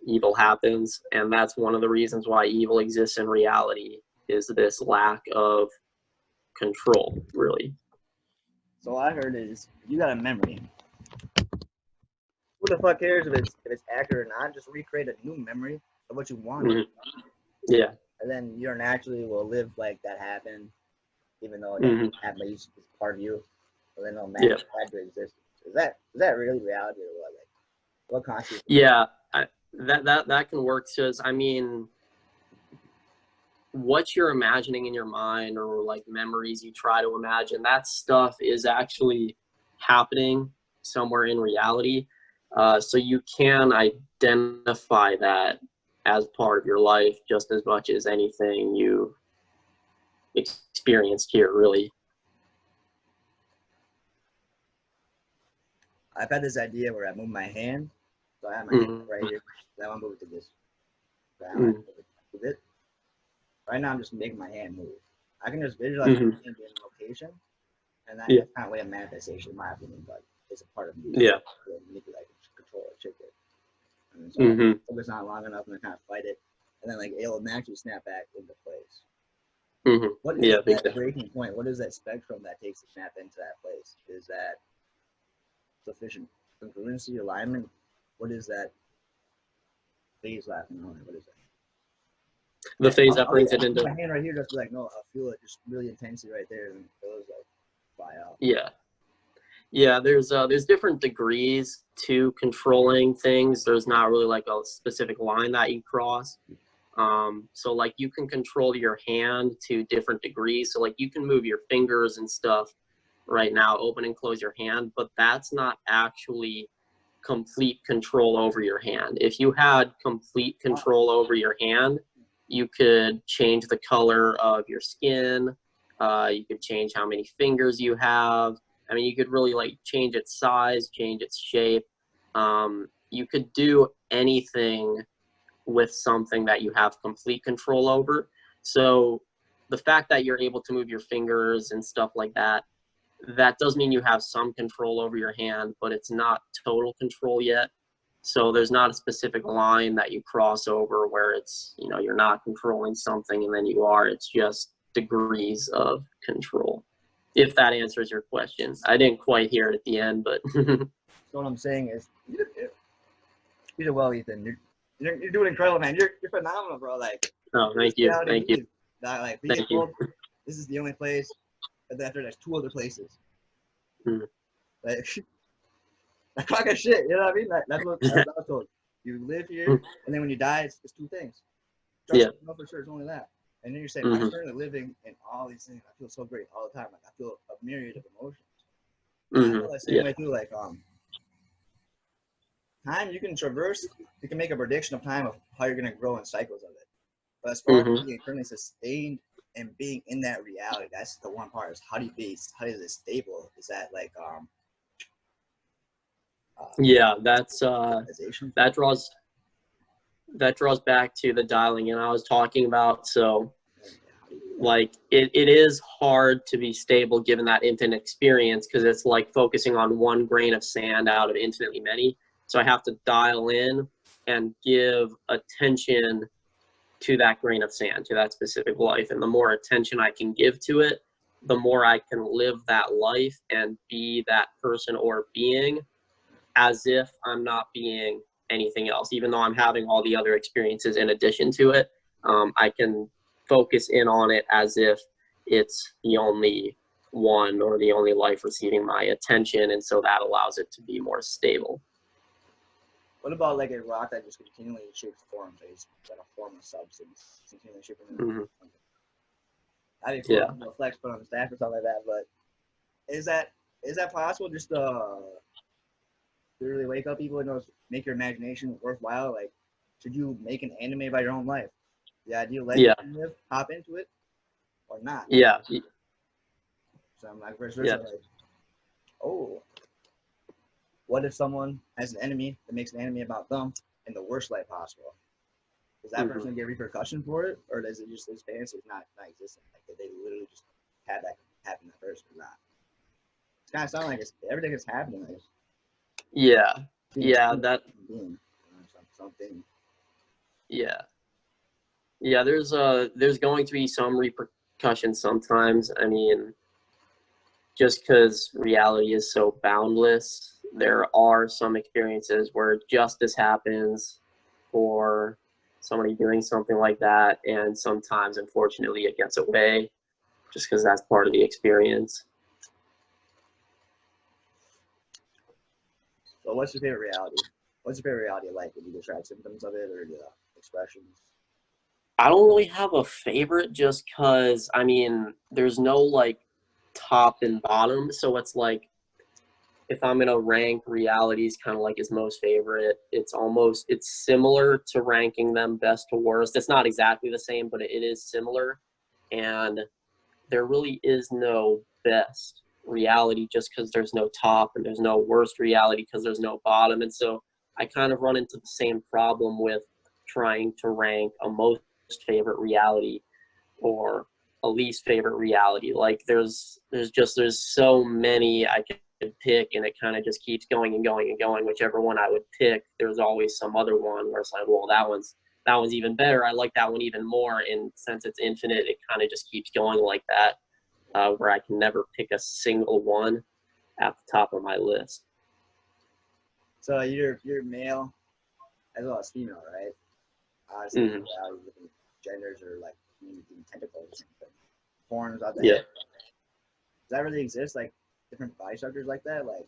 evil happens. And that's one of the reasons why evil exists in reality, is this lack of control, really. So I heard is you got a memory. Who the fuck cares if it's accurate or not? Just recreate a new memory of what you wanted. Mm-hmm. Yeah. And then you naturally will live like that happened, even though it doesn't happen, it's part of you. And then it'll match that to existence. Is that really reality or what? Like, what constitutes? Yeah, that can work. Because I mean, what you're imagining in your mind, or like memories you try to imagine, that stuff is actually happening somewhere in reality. So you can identify that as part of your life just as much as anything you experienced here, really. I've had this idea where I move my hand. So I have my hand right here. I want to move it to this. So I want to move it. Right now I'm just making my hand move. I can just visualize my hand being in location. And that's kind of way of manifestation, in my opinion, but it's a part of me. Yeah. Manipulate, control it, trick it. And so if it's not long enough, and I kind of fight it, and then like it'll naturally snap back into place. What is that breaking point? What is that spectrum that takes to snap into that place? Is that sufficient congruency, alignment? What is that phase laughing on? What is that? The phase that brings it into my hand right here, just be like, no, I feel it just really intensely right there, and it was like fly out. Yeah, there's different degrees to controlling things. There's not really like a specific line that you cross. So like you can control your hand to different degrees. So like you can move your fingers and stuff right now, open and close your hand, but that's not actually complete control over your hand. If you had complete control over your hand, you could change the color of your skin. You could change how many fingers you have. I mean, you could really like change its size, change its shape. You could do anything with something that you have complete control over. So the fact that you're able to move your fingers and stuff like that, that does mean you have some control over your hand, but it's not total control yet. So there's not a specific line that you cross over where it's, you know, you're not controlling something and then you are. It's just degrees of control. If that answers your question. I didn't quite hear it at the end, but so what I'm saying is, you did well, Ethan. You're doing incredible, man. You're phenomenal, bro. Like, oh, thank you. Like, we get told this is the only place, but after there's 2 other places. Like, that kind of shit, you know what I mean? That's what I was told. You live here, and then when you die, it's 2 things. Just know for sure it's only that. And then you're saying, I'm currently living in all these things. I feel so great all the time. Like, I feel a myriad of emotions. I feel the same way too. Like, time you can traverse, you can make a prediction of time of how you're gonna grow in cycles of it. But as far as being currently sustained and being in that reality, that's the one part. Is how is it stable? Is that like that's that draws back to the dialing in I was talking about. So like it is hard to be stable given that infinite experience, because it's like focusing on one grain of sand out of infinitely many. So I have to dial in and give attention to that grain of sand, to that specific life. And the more attention I can give to it, the more I can live that life and be that person or being as if I'm not being anything else. Even though I'm having all the other experiences in addition to it, I can focus in on it as if it's the only one or the only life receiving my attention. And so that allows it to be more stable. What about like a rock that just continually shapes form, phase, like a form of substance, continually shaping? I mean, cool, flex put on the stack or something like that. But is that possible? Just to really wake up people and make your imagination worthwhile. Like, should you make an anime about your own life? The ideal life you live, hop into it, or not? So I'm like, vice versa, Yeah. like, oh, what if someone has an enemy that makes an enemy about them in the worst light possible? Does that person get repercussion for it, or does it just this fantasy is not existent? Like, did they literally just have that happen to that person or not? It's kind of sound like it's everything that's happening. Like, Yeah. being That. something. Yeah. Yeah. There's going to be some repercussions sometimes. I mean, just because reality is so boundless, there are some experiences where justice happens for somebody doing something like that, and sometimes, unfortunately, it gets away just because that's part of the experience. So, what's your favorite reality? What's your favorite reality like? Did you describe symptoms of it or the expressions? I don't really have a favorite just because, I mean, there's no like top and bottom. So it's like, if I'm gonna rank realities kind of like his most favorite, it's similar to ranking them best to worst. It's not exactly the same, but it is similar. And there really is no best reality just because there's no top, and there's no worst reality because there's no bottom. And so I kind of run into the same problem with trying to rank a most favorite reality or a least favorite reality. Like there's so many I could pick, and it kind of just keeps going and going and going. Whichever one I would pick, there's always some other one where it's like, well, that one's even better. I like that one even more. And since it's infinite, it kind of just keeps going like that, where I can never pick a single one at the top of my list. So you're male as well as female, right? Obviously, different genders or like tentacles or something. Forms out there. Yeah. Does that really exist? Like different body structures like that? Like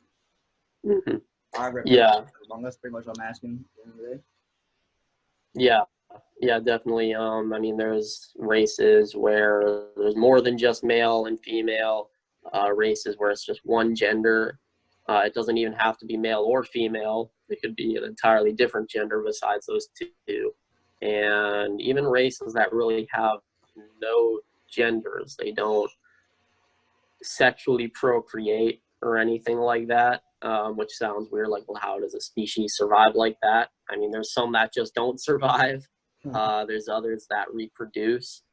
Yeah. among us, pretty much all masculine. Yeah, definitely. I mean, there's races where there's more than just male and female, races where it's just one gender. It doesn't even have to be male or female. It could be an entirely different gender besides those two. And even races that really have no genders, they don't sexually procreate or anything like that, which sounds weird. Like, well, how does a species survive like that? I mean, there's some that just don't survive. There's others that reproduce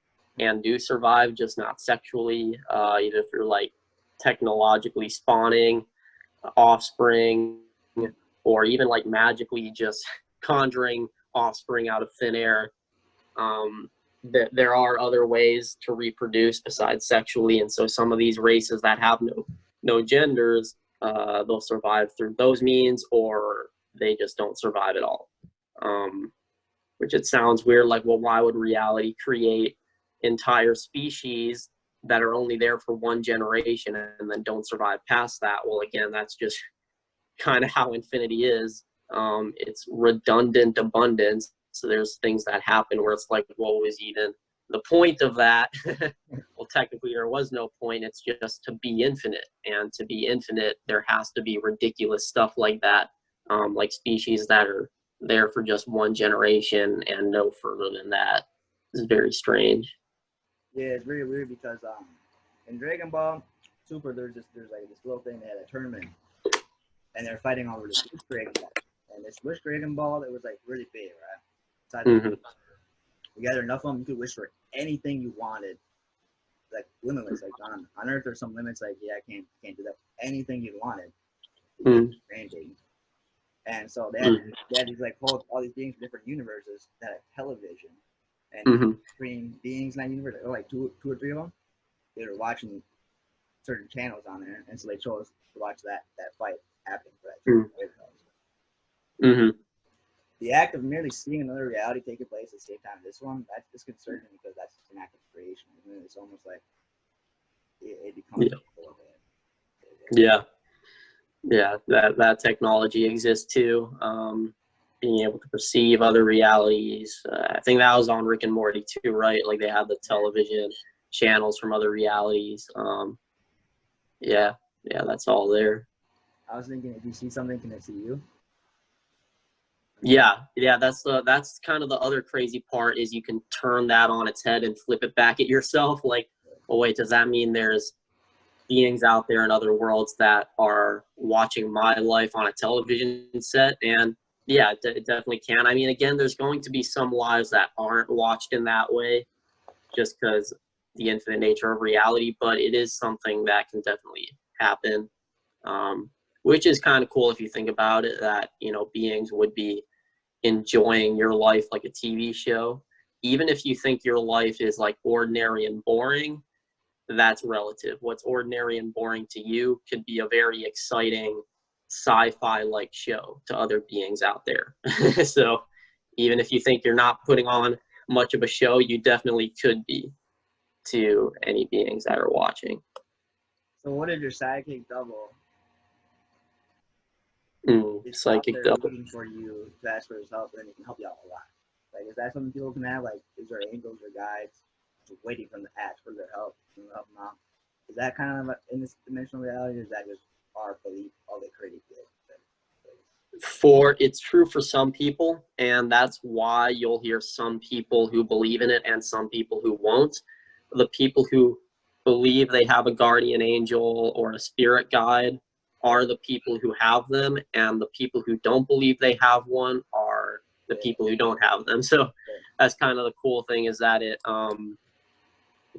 and do survive, just not sexually. Either through like technologically spawning offspring, or even like magically just conjuring offspring out of thin air. There are other ways to reproduce besides sexually, and so some of these races that have no genders, they'll survive through those means, or they just don't survive at all. Which it sounds weird, like, well, why would reality create entire species that are only there for one generation and then don't survive past that? Well, again, that's just kind of how infinity is. It's redundant abundance. So there's things that happen where it's like, what was even the point of that? Well, technically there was no point. It's just to be infinite. And to be infinite, there has to be ridiculous stuff like that, like species that are there for just one generation and no further than that. It's very strange. Yeah, it's really weird because in Dragon Ball Super, there's like this little thing. They had a tournament, and they're fighting over this Wish Dragon Ball. And this Wish Dragon Ball that was like really big, right? You gather enough of them, you could wish for anything you wanted, like limitless. Like on Earth, there's some limits. Like, yeah, I can't do that. Anything you wanted, granted. And so they had these like all these beings from different universes that had television, and between beings in that universe, like two or three of them, they were watching certain channels on there, and so they chose to watch that fight happen for that. The act of merely seeing another reality taking place at the same time as this one, that's disconcerting because that's just an act of creation. And it's almost like it becomes Yeah, that technology exists too. Being able to perceive other realities. I think that was on Rick and Morty too, right? Like they have the television channels from other realities. Yeah, that's all there. I was thinking, if you see something, can it see you? Yeah, that's kind of the other crazy part, is you can turn that on its head and flip it back at yourself. Like, oh wait, does that mean there's beings out there in other worlds that are watching my life on a television set. And yeah, it definitely can. I mean, again, there's going to be some lives that aren't watched in that way just because the infinite nature of reality, but it is something that can definitely happen, which is kind of cool if you think about it, that, you know, beings would be enjoying your life like a TV show. Even if you think your life is like ordinary and boring, that's relative. What's ordinary and boring to you could be a very exciting sci-fi like show to other beings out there. So even if you think you're not putting on much of a show, you definitely could be to any beings that are watching. So what if your sidekick double is out Psychic there double. waiting for you to ask for his help, and he can help you out a lot? Like, is that something people can have? Like, is there angels or guides just waiting for them to ask for their help and help them out? Is that kind of in this dimensional reality, or is that just our belief, all they created did? It's true for some people, and that's why you'll hear some people who believe in it and some people who won't. The people who believe they have a guardian angel or a spirit guide are the people who have them, and the people who don't believe they have one are the people who don't have them. So that's kind of the cool thing, is that it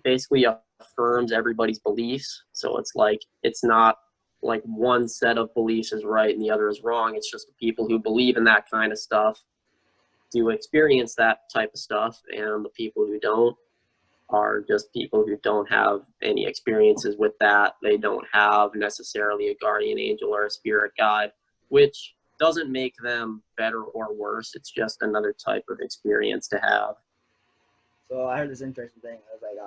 basically affirms everybody's beliefs. So it's like, it's not like one set of beliefs is right and the other is wrong. It's just the people who believe in that kind of stuff do experience that type of stuff, and the people who don't are just people who don't have any experiences with that. They don't have necessarily a guardian angel or a spirit guide, which doesn't make them better or worse. It's just another type of experience to have. So I heard this interesting thing. I was like,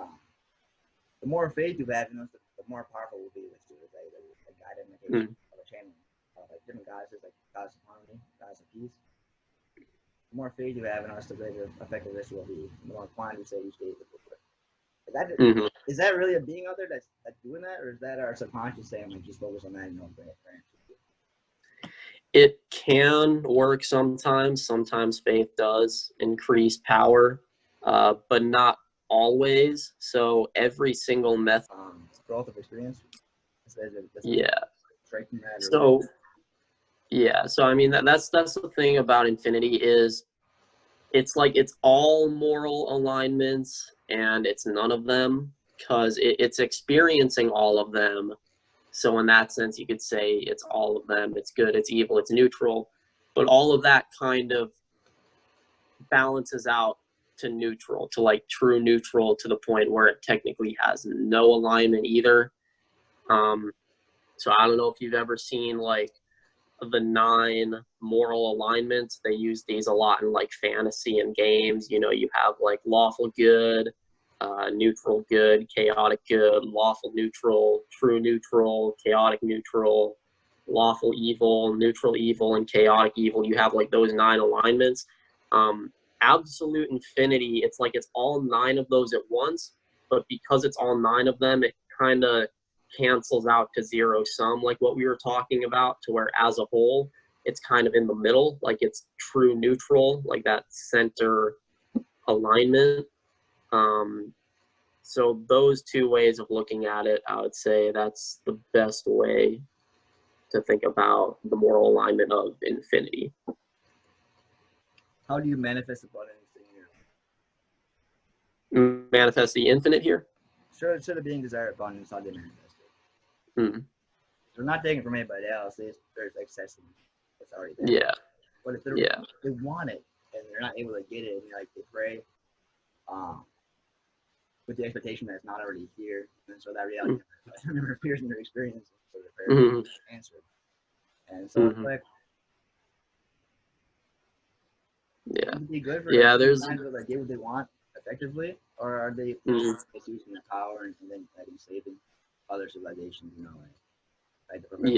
the more faith you have in us, the more powerful we'll be with you. Like, the guide indication of a channel. Like different goddesses, like goddess of harmony, goddess of peace. The more faith you have in us, the greater effective this will be. The more quantity say you stay with it. Is that really a being out there that's doing that, or is that our subconscious saying like just focus on that and don't branch? It can work sometimes. Sometimes faith does increase power, but not always. So every single method. Growth of experience. Yeah. That so yeah. So I mean that's the thing about infinity, is it's like it's all moral alignments and it's none of them, because it's experiencing all of them. So in that sense, you could say it's all of them. It's good, it's evil, it's neutral. But all of that kind of balances out to neutral, to like true neutral, to the point where it technically has no alignment either. So I don't know if you've ever seen like the 9 moral alignments. They use these a lot in like fantasy and games. You know, you have like lawful good, neutral good, chaotic good, lawful neutral, true neutral, chaotic neutral, lawful evil, neutral evil, and chaotic evil. You have like those 9 alignments. Absolute infinity, it's like it's all 9 of those at once, but because it's all 9 of them, it kind of cancels out to zero sum, like what we were talking about, to where as a whole it's kind of in the middle, like it's true neutral, like that center alignment. So those 2 ways of looking at it, I would say that's the best way to think about the moral alignment of infinity. How do you manifest abundance in your manifest the infinite here? Sure, instead of being desired abundance, how do they manifest it? They're not taking it from anybody else. There's excess that's already there. Yeah. But if they want it and they're not able to get it, and they pray, with the expectation that it's not already here, and so that reality never appears in their experience, so their prayer is answered. And so it's like, would it be good for there's to get what they want effectively, or are they misusing the power and then saving other civilizations? Like the Columbus,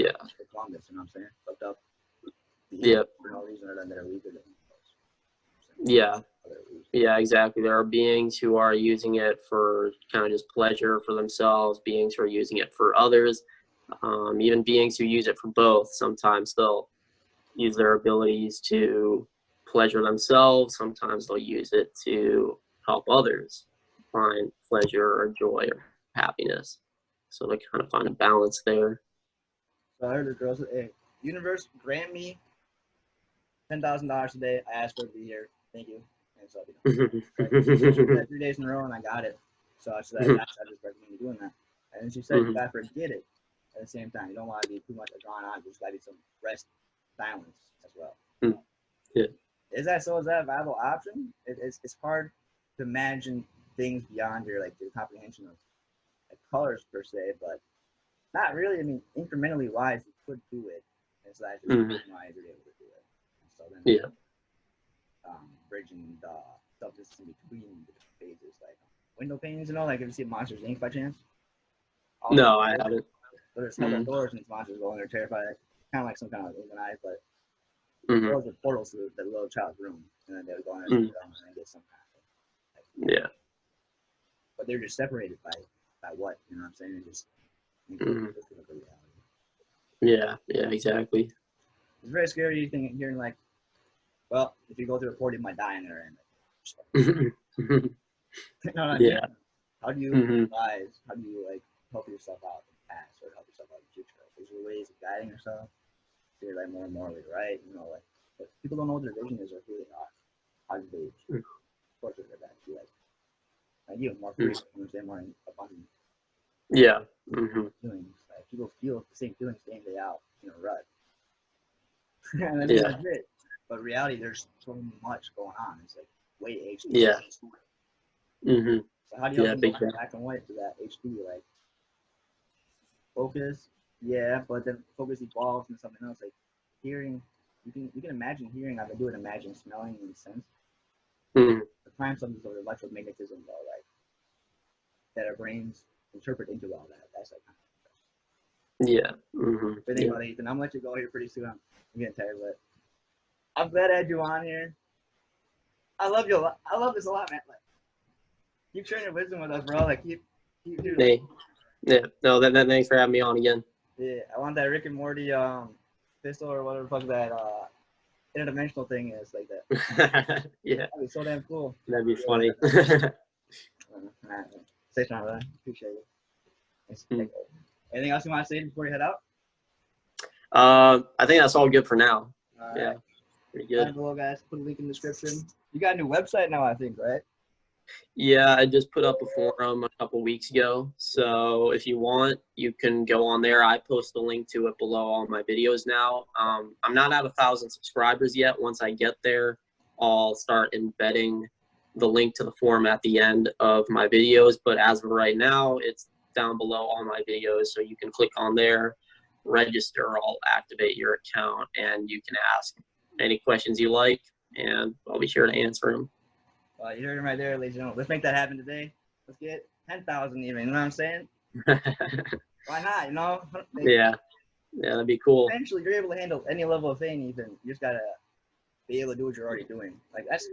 you know what I'm saying? Fucked up for no reason other than they're weaker than us. Yeah, exactly. There are beings who are using it for kind of just pleasure for themselves, beings who are using it for others, even beings who use it for both. Sometimes they'll use their abilities to pleasure themselves. Sometimes they'll use it to help others find pleasure or joy or happiness. So they kind of find a balance there. So I heard the girl say, "Hey, universe, grant me $10,000 today. I asked for it to be here. Thank you." And so, she did that 3 days in a row, and I got it. So I said, I just recommend you doing that. And then she said, you gotta forget it at the same time. You don't want to be too much drawn on. There's gotta be some rest, silence as well. Yeah. Is that so? Is that a viable option? It's hard to imagine things beyond your comprehension of colors per se, but not really. I mean, incrementally wise, you could do it. It's like just why you're able to do it. And so then, bridging the stuff that's in between the phases, like window panes, like if you see Monsters Inc. by chance. No, I haven't. But there's hella doors and these monsters go in, they're terrified, kind of like some kind of evil eye, but doors with portals to the little child's room, and then they would go in there and get some kind of But they're just separated by what, you know what I'm saying? It just yeah, exactly. It's very scary hearing like, well, if you go through a port, you might die in there. You know what I mean? How do you advise? How do you help yourself out in the past or help yourself out in the future? Is there ways of guiding yourself? So you're more and more right. But people don't know what their vision is or who they are. How do they portray their back? You more free, more abundant. Yeah. Feelings. People feel the same feelings day in, day out in a rut. And that's it. But in reality, there's so much going on. It's way HD. Yeah. So how do you help them go black and white to that HD? Focus, but then focus evolves into something else. Like hearing, you can imagine hearing. I've been doing imagine smelling and sense. The prime subjects of electromagnetism, though, that our brains interpret into all that. That's But think about it, Ethan. I'm gonna let you go here pretty soon. I'm getting tired, but I'm glad I had you on here. I love you a lot. I love this a lot, man. Keep sharing your wisdom with us, bro. Keep hey. Yeah. No, thanks for having me on again. Yeah, I want that Rick and Morty pistol or whatever the fuck that interdimensional thing is like that. Yeah. That'd be so damn cool. That'd be funny. Say something, brother. Appreciate it. Anything else you want to say before you head out? I think that's all good for now. Yeah. Right. Pretty good. Below, guys. Put a link in the description. You got a new website now, I think, right? Yeah, I just put up a forum a couple weeks ago. So if you want, you can go on there. I post the link to it below all my videos now. I'm not at 1,000 subscribers yet. Once I get there, I'll start embedding the link to the forum at the end of my videos. But as of right now, it's down below all my videos. So you can click on there, register, I'll activate your account, and you can ask any questions you like, and I'll be sure to answer them. Well, you heard him right there, ladies and gentlemen. Let's make that happen today. Let's get 10,000 even. You know what I'm saying? Why not? Yeah, that'd be cool. Eventually, you're able to handle any level of fame, Ethan. You just gotta be able to do what you're already doing. That's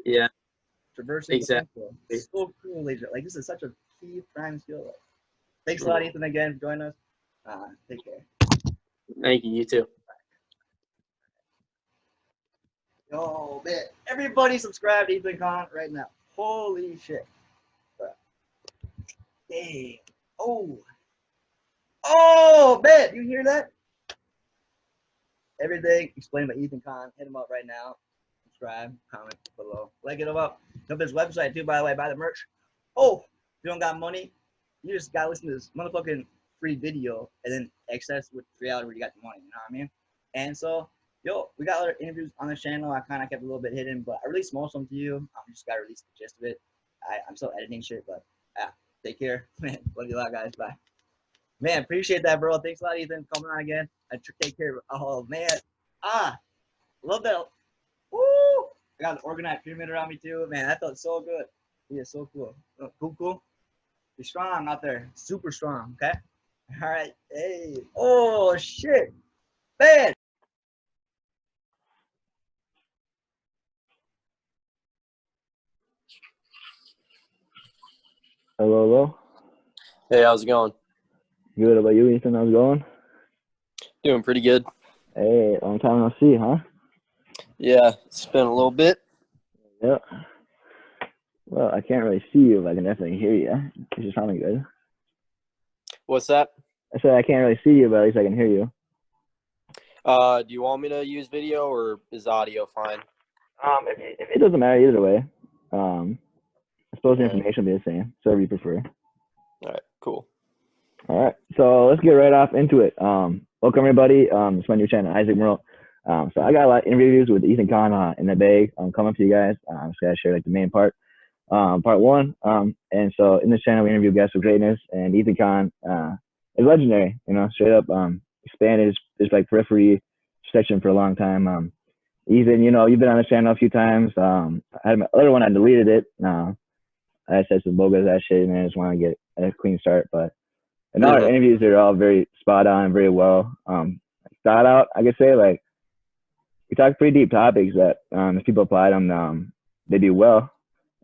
traversing the potential. It's so cool, ladies. This is such a key prime skill. Thanks a lot, Ethan, again for joining us. Take care. Thank you. You too. Yo, man. Everybody subscribe to Ethan Kahn right now. Holy shit. Dang. Oh, man. You hear that? Everything explained by Ethan Kahn. Hit him up right now. Subscribe, comment below. Like it up. If there's a website too, by the way, buy the merch. Oh, if you don't got money, you just gotta listen to this motherfucking free video and then access with reality where you got the money. You know what I mean? And so, we got other interviews on the channel. I kind of kept a little bit hidden, but I released most of them to you. Just got to release the gist of it. I'm still editing shit, but take care. Man, love you a lot, guys. Bye. Man, appreciate that, bro. Thanks a lot, Ethan, coming on again. Take care. Oh, man. Love that. Woo! I got an organized pyramid around me, too. Man, that felt so good. Yeah, so cool. Cool. Be strong out there. Super strong, okay? All right. Hey. Oh, shit. Man. Hello. Hey, how's it going? Good. How about you, Ethan? How's it going? Doing pretty good. Hey, long time no see, huh? Yeah, it's been a little bit. Yep. Well, I can't really see you, but I can definitely hear you. Is your sounding good? What's that? I said I can't really see you, but at least I can hear you. Do you want me to use video or is audio fine? If it doesn't matter either way. I suppose the Okay. information will be the same, so whatever you prefer. All right, cool. All right, so let's get right off into it. Welcome everybody. It's my new channel, Isaac Merle. So I got a lot of interviews with Ethan Kahn in the bag. Coming up to you guys. I'm just gonna share like the main part, part one. And so in this channel we interview guests with greatness, and Ethan Kahn is legendary. You know, straight up expanded his like periphery section for a long time. Ethan, you know, you've been on the channel a few times. I had my other one, I deleted it. I said some bogus ass shit, and I just want to get a clean start. But and our interviews are all very spot on, very well thought out. I could say like we talk pretty deep topics that if people apply them, they do well.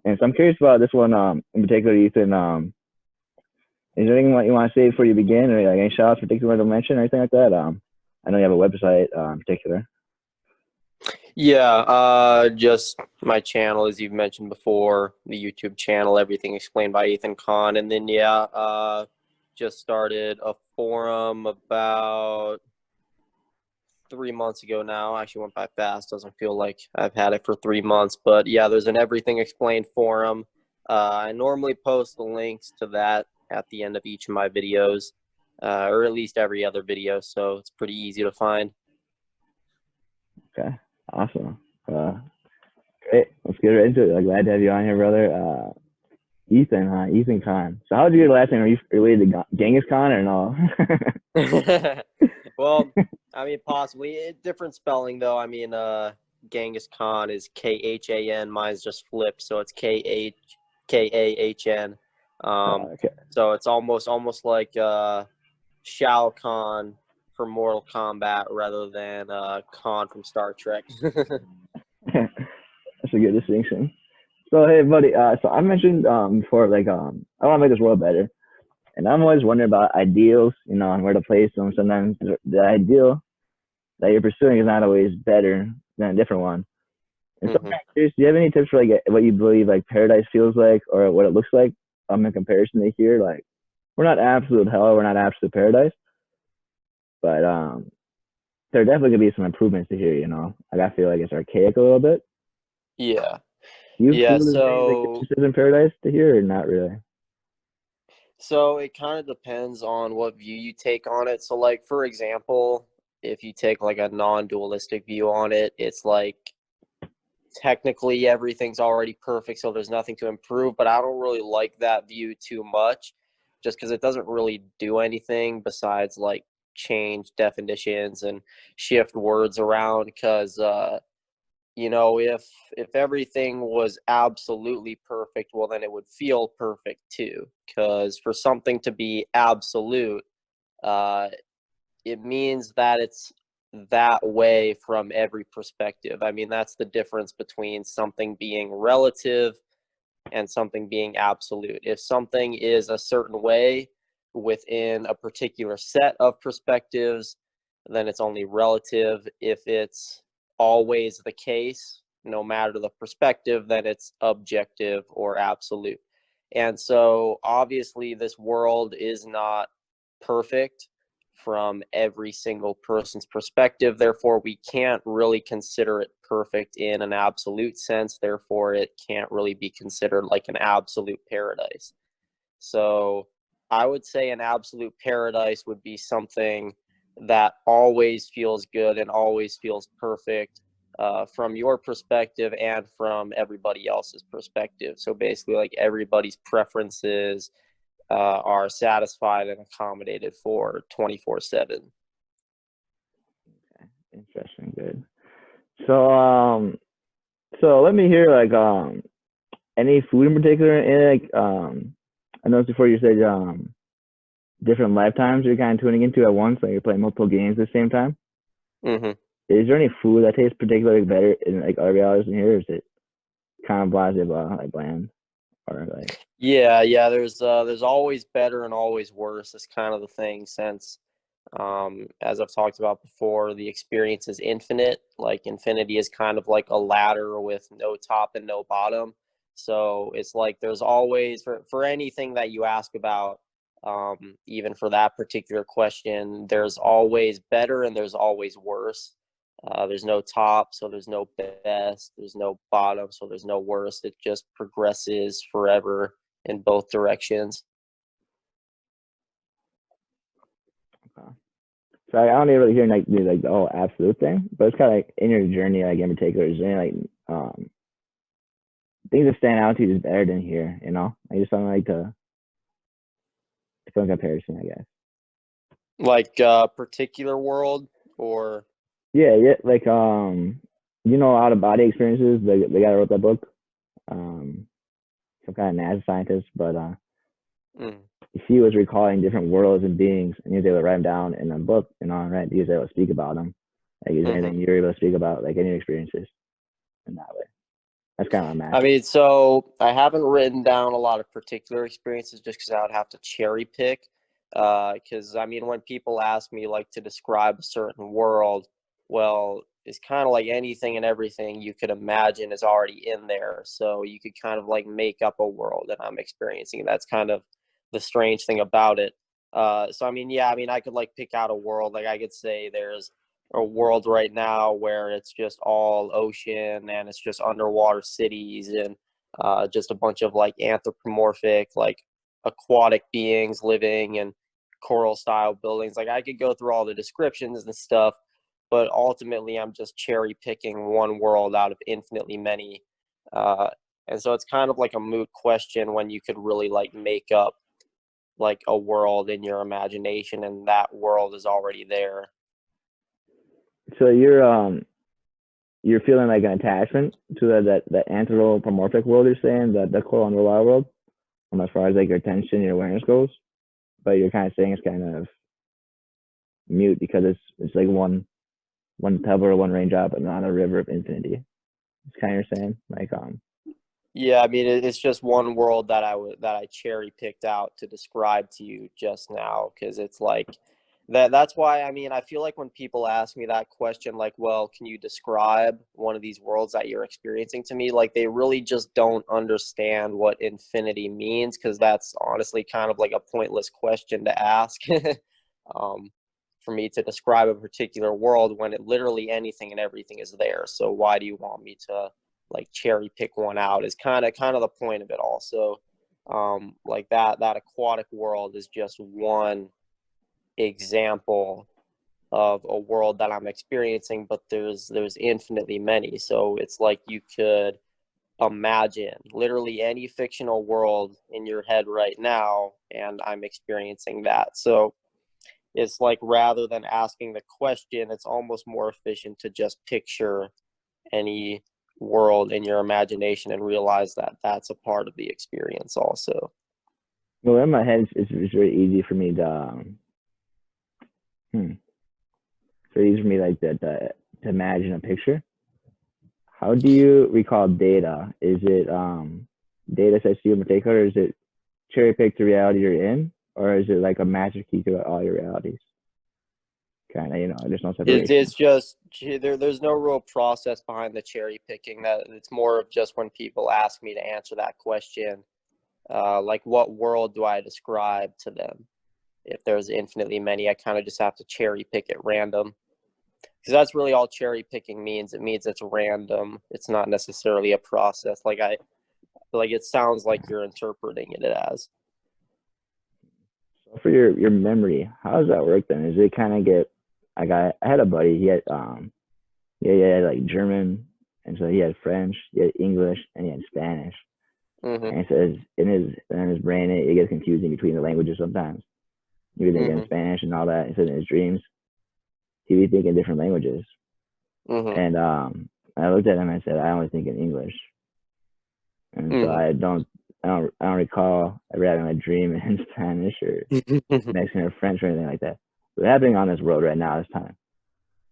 And so I'm curious about this one in particular, Ethan. Is there anything you want to say before you begin, or like any shout outs particular to mention or anything like that? I know you have a website in particular. Yeah, just my channel, as you've mentioned before, the YouTube channel, Everything Explained by Ethan Kahn. And then, just started a forum about 3 months ago now. Actually went by fast. Doesn't feel like I've had it for 3 months. But yeah, there's an Everything Explained forum. I normally post the links to that at the end of each of my videos, or at least every other video. So it's pretty easy to find. Okay. Awesome. Great. Let's get right into it. I'm glad to have you on here, brother. Ethan, Ethan Kahn. So how did you get your last name? Are you related to Genghis Khan or no? Well, I mean, possibly. Different spelling, though. I mean, Genghis Khan is Khan. Mine's just flipped, so it's Khahn. Okay. So it's almost like Shao Kahn from Mortal Kombat rather than Khan from Star Trek. That's a good distinction. So hey, buddy. So I mentioned before, like I want to make this world better, and I'm always wondering about ideals, you know, and where to place them. Sometimes the ideal that you're pursuing is not always better than a different one. And so I'm curious, do you have any tips for like what you believe like paradise feels like, or what it looks like in comparison to here? Like we're not absolute hell, we're not absolute paradise, but there are definitely gonna be some improvements to here. You know, like I feel like it's archaic a little bit. Yeah. You Yeah, feel like this is in paradise to here, or not really? So it kind of depends on what view you take on it. So, like, for example, if you take like a non-dualistic view on it, it's like technically everything's already perfect, so there's nothing to improve. But I don't really like that view too much, just because it doesn't really do anything besides like change definitions and shift words around. Because you know, if everything was absolutely perfect, well, then it would feel perfect too. Because for something to be absolute, it means that it's that way from every perspective. I mean, that's the difference between something being relative and something being absolute. If something is a certain way within a particular set of perspectives, then it's only relative. If it's always the case, no matter the perspective, then it's objective or absolute. And so obviously this world is not perfect from every single person's perspective. Therefore, we can't really consider it perfect in an absolute sense. Therefore, it can't really be considered like an absolute paradise. So I would say an absolute paradise would be something that always feels good and always feels perfect from your perspective and from everybody else's perspective. So basically, like everybody's preferences are satisfied and accommodated for 24/7. Okay. Interesting. Good. So so let me hear like any food in particular, and like I noticed before you said different lifetimes you're kind of tuning into at once, like you're playing multiple games at the same time. Mm-hmm. Is there any food that tastes particularly better in like other realities in here, or is it kind of like bland, or like? Yeah. There's always better and always worse. It's kind of the thing, since as I've talked about before, the experience is infinite. Like infinity is kind of like a ladder with no top and no bottom. So it's like there's always for anything that you ask about, Even for that particular question, there's always better and there's always worse. There's no top, so there's no best. There's no bottom, so there's no worst. It just progresses forever in both directions. So I don't even really hear like the whole absolute thing, but it's kind of like in your journey, like in particular, is there any like things that stand out to you is better than here, you know? I just don't like to feel comparison, I guess. Like a particular world or Yeah, like you know, out of body experiences, the guy who wrote that book, some kind of NASA scientist, but he was recalling different worlds and beings, and he was able to write them down in a book, you know, right? He was able to speak about them. Like, is there anything you're able to speak about, like any experiences in that way? That's kind of what I'm asking. I mean, so I haven't written down a lot of particular experiences just because I would have to cherry pick. Because I mean, when people ask me like to describe a certain world, well, it's kind of like anything and everything you could imagine is already in there. So you could kind of like make up a world that I'm experiencing. That's kind of the strange thing about it. So I mean, yeah, I mean, I could like pick out a world. Like I could say there's a world right now where it's just all ocean and it's just underwater cities and just a bunch of like anthropomorphic, like aquatic beings living in coral style buildings. Like I could go through all the descriptions and stuff, but ultimately I'm just cherry picking one world out of infinitely many. And so it's kind of like a moot question when you could really like make up like a world in your imagination and that world is already there. So you're feeling like an attachment to that anthropomorphic world you're saying, the coral underwater world, as far as like your attention, your awareness goes, but you're kind of saying it's kind of mute because it's like one pebble or one raindrop, but not a river of infinity. It's kind of saying like Yeah, I mean it's just one world that I cherry picked out to describe to you just now because it's like that's why I mean I feel like when people ask me that question like, well, can you describe one of these worlds that you're experiencing to me, like they really just don't understand what infinity means because that's honestly kind of like a pointless question to ask. For me to describe a particular world when it literally anything and everything is there. So why do you want me to like cherry pick one out is kind of the point of it also. Like that aquatic world is just one example of a world that I'm experiencing, but there's infinitely many. So it's like you could imagine literally any fictional world in your head right now, and I'm experiencing that. So it's like rather than asking the question, it's almost more efficient to just picture any world in your imagination and realize that that's a part of the experience also. well, in my head it's very easy for me to it's very easy for me like to imagine a picture. How do you recall data? Is it data sets you in particular, or is it cherry pick the reality you're in, or is it like a magic key to all your realities? Kind of, you know, there's no separation. It's just there's no real process behind the cherry picking. That it's more of just when people ask me to answer that question, like what world do I describe to them? If there's infinitely many, I kind of just have to cherry pick at random. Because that's really all cherry picking means. It means it's random. It's not necessarily a process. Like it sounds like you're interpreting it as. So for your memory, how does that work then? Is it kind of get like I had a buddy, he had he had like German, and so he had French, he had English, and he had Spanish. Mm-hmm. And he says in his brain it gets confusing between the languages sometimes. He was thinking Spanish and all that. He said in his dreams he'd be thinking different languages. And I looked at him and I said, I only think in English. And so I don't recall ever having a dream in Spanish or Mexican or French or anything like that. What's happening on this world right now this time.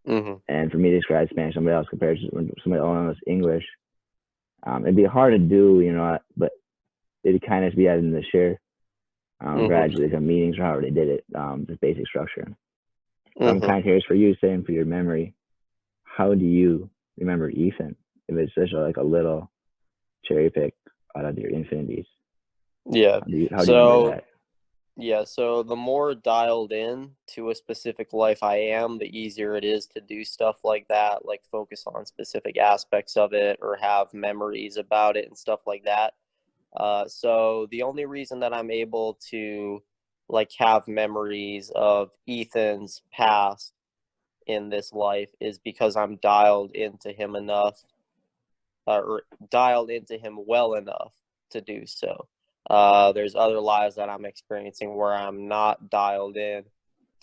And for me to describe Spanish, somebody else compared to when somebody else knows English, it'd be hard to do, you know, but it'd kind of be added in the share gradually some meetings or however they did it, just basic structure. So I'm kind of curious for you, saying for your memory, how do you remember Ethan if it's such like a little cherry pick out of your infinities? Yeah. How do you remember that? Yeah, so the more dialed in to a specific life I am, the easier it is to do stuff like that, like focus on specific aspects of it or have memories about it and stuff like that. So the only reason that I'm able to like have memories of Ethan's past in this life is because I'm dialed into him enough, or dialed into him well enough to do so. There's other lives that I'm experiencing where I'm not dialed in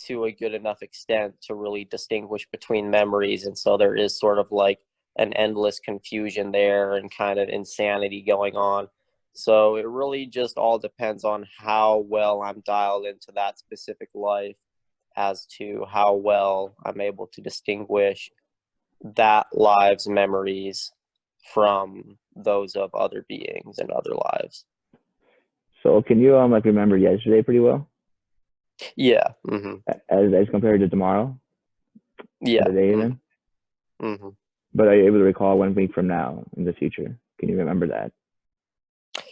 to a good enough extent to really distinguish between memories. And so there is sort of like an endless confusion there and kind of insanity going on. So it really just all depends on how well I'm dialed into that specific life as to how well I'm able to distinguish that live's memories from those of other beings and other lives. So can you like remember yesterday pretty well Yeah. as compared to tomorrow? Yeah. Today even? But are you able to recall 1 week from now in the future? Can you remember that?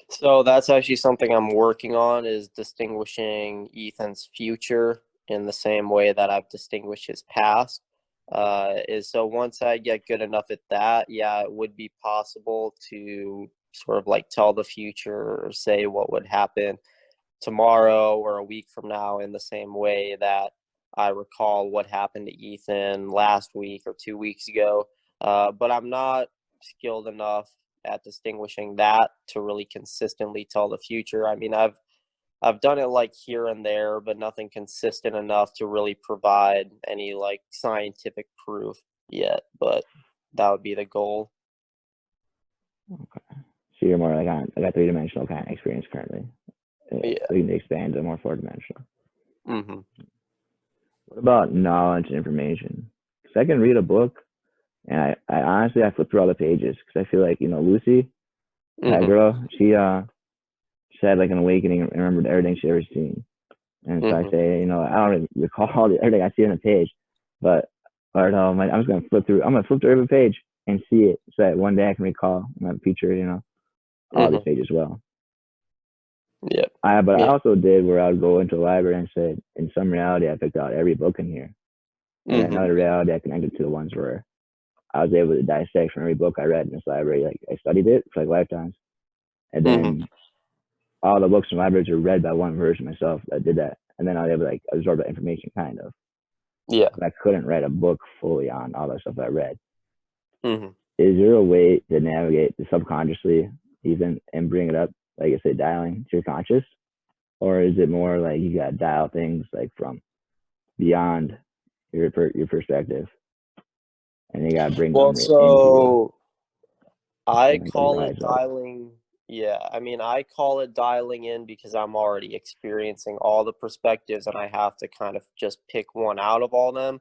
So that's actually something I'm working on, is distinguishing Ethan's future in the same way that I've distinguished his past. Is so once I get good enough at that, yeah, it would be possible to sort of like tell the future or say what would happen tomorrow or a week from now in the same way that I recall what happened to Ethan last week or 2 weeks ago. But I'm not skilled enough at distinguishing that to really consistently tell the future. I mean, I've done it like here and there, but nothing consistent enough to really provide any like scientific proof yet. But that would be the goal. Okay. So you're more like on like a 3-dimensional kind of experience currently. Yeah. So you can expand to more 4-dimensional. Mm-hmm. What about knowledge and information? Because I can read a book, and I honestly I flip through all the pages because I feel like Lucy, that girl, she had like an awakening and remembered everything she ever seen. And so I say, I don't really recall everything I see on a page, but or no, I'm just gonna flip through. I'm gonna flip through every page and see it, so that one day I can recall and have a picture, all these pages well. Yeah. But I also did where I would go into the library and said, in some reality, I picked out every book in here, and in another reality, I connected to the ones where I was able to dissect from every book I read in this library. Like I studied it for like lifetimes, and then all the books in libraries were read by one version myself that did that, and then I was able to like absorb that information kind of. Yeah. But I couldn't write a book fully on all that stuff I read. Is there a way to navigate the subconsciously even and bring it up, like I said, dialing to your conscious? Or is it more like you got to dial things like from beyond your perspective, and you got to bring them Well, so I like call rise it up? dialing. Yeah, I mean, I call it dialing in because I'm already experiencing all the perspectives and I have to kind of just pick one out of all them.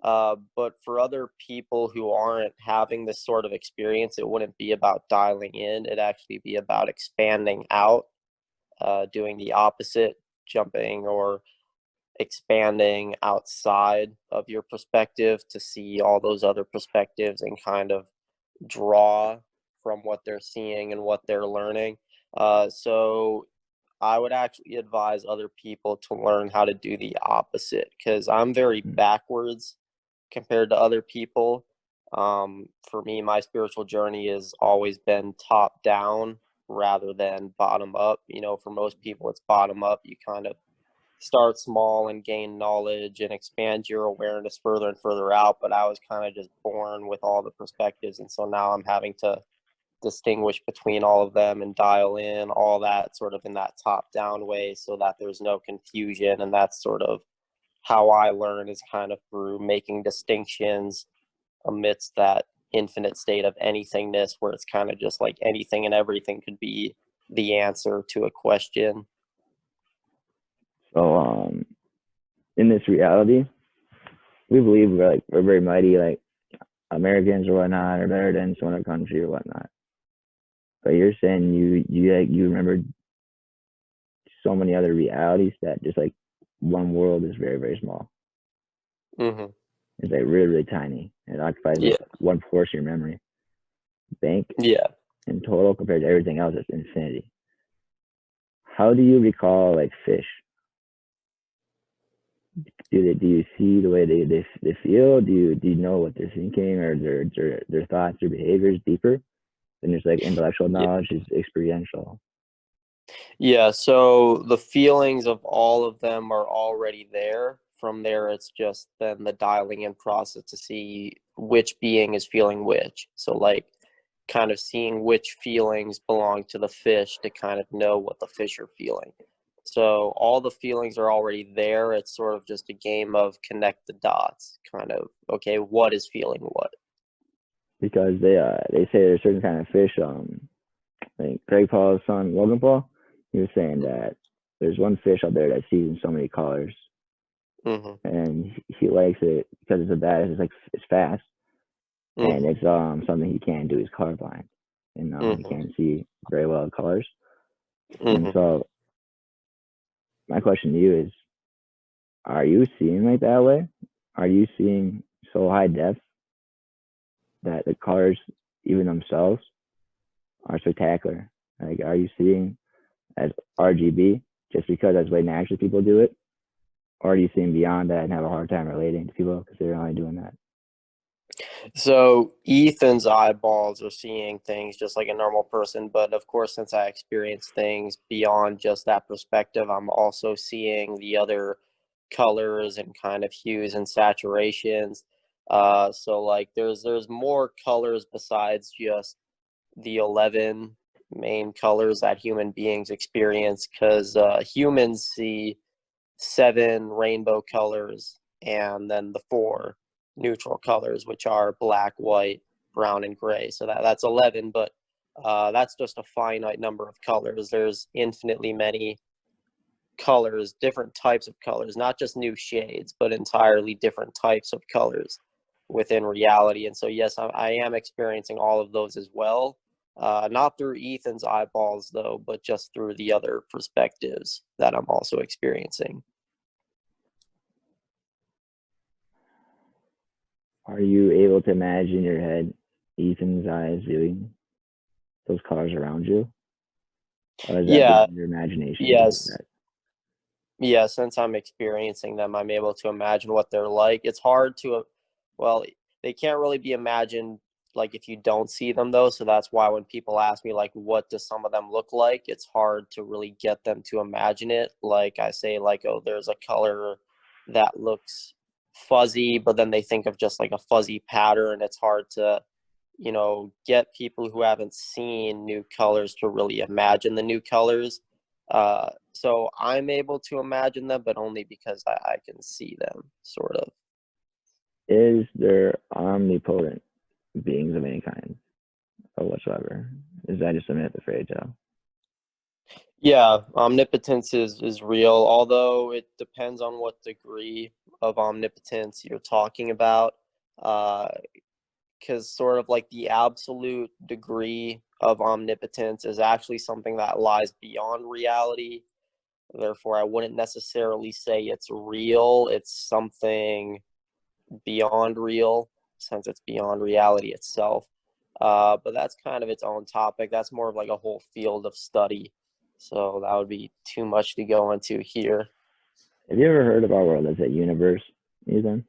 But for other people who aren't having this sort of experience, it wouldn't be about dialing in. It'd actually be about expanding out, doing the opposite, jumping or expanding outside of your perspective to see all those other perspectives and kind of draw from what they're seeing and what they're learning. So I would actually advise other people to learn how to do the opposite because I'm very backwards compared to other people. For me, my spiritual journey has always been top down rather than bottom up. For most people, it's bottom up. You kind of start small and gain knowledge and expand your awareness further and further out. But I was kind of just born with all the perspectives. And so now I'm having to distinguish between all of them and dial in all that sort of in that top down way so that there's no confusion. And that's sort of how I learn, is kind of through making distinctions amidst that infinite state of anythingness where it's kind of just like anything and everything could be the answer to a question. So in this reality, we believe we're very mighty, like Americans or whatnot, or better than some other country or whatnot. But you're saying you remember so many other realities that just like one world is very, very small. It's like really, really tiny. It occupies like one portion of your memory bank in total compared to everything else. It's infinity. How do you recall like fish do you see the way they feel? Do you know what they're thinking, or their thoughts or behaviors deeper than just like intellectual knowledge is experiential? Yeah, so the feelings of all of them are already there. From there, it's just then the dialing in process to see which being is feeling which. So, like, kind of seeing which feelings belong to the fish to kind of know what the fish are feeling. So, all the feelings are already there. It's sort of just a game of connect the dots, kind of, okay, what is feeling what? Because they say there's certain kind of fish. Like Greg Paul's son Logan Paul, he was saying that there's one fish out there that sees in so many colors, Mm-hmm. and he likes it because it's a bad. It's like it's fast, and it's something he can't do. He's colorblind, and he can't see very well colors. And so my question to you is, are you seeing like that way? Are you seeing so high def that the colors, even themselves, are spectacular? Like, are you seeing as RGB just because that's the way naturally people do it? Or are you seeing beyond that and have a hard time relating to people because they're only doing that? So Ethan's eyeballs are seeing things just like a normal person, but of course, since I experience things beyond just that perspective, I'm also seeing the other colors and kind of hues and saturations. So like there's more colors besides just the 11 main colors that human beings experience, because humans see 7 rainbow colors and then the 4 neutral colors, which are black, white, brown, and gray. So that's 11, but that's just a finite number of colors. There's infinitely many colors, different types of colors, not just new shades, but entirely different types of colors within reality. And so, yes, I am experiencing all of those as well. Not through Ethan's eyeballs, though, but just through the other perspectives that I'm also experiencing. Are you able to imagine in your head Ethan's eyes viewing those colors around you? Or is that Yeah, your imagination? yes. Yeah, since I'm experiencing them, I'm able to imagine what they're like. It's hard to, well, they can't really be imagined like if you don't see them though. So that's why when people ask me like, what does some of them look like? It's hard to really get them to imagine it. Like I say, like, oh, there's a color that looks fuzzy, but then they think of just like a fuzzy pattern. It's hard to, get people who haven't seen new colors to really imagine the new colors. So I'm able to imagine them, but only because I can see them, sort of. Is there omnipotent beings of any kind or whatsoever? Is that just a myth of fairy tale? Yeah, omnipotence is real, although it depends on what degree of omnipotence you're talking about. Because sort of like the absolute degree of omnipotence is actually something that lies beyond reality. Therefore, I wouldn't necessarily say it's real. It's something beyond real, since it's beyond reality itself. But that's kind of its own topic. That's more of like a whole field of study. So that would be too much to go into here. Have you ever heard of our world as a universe, Ethan?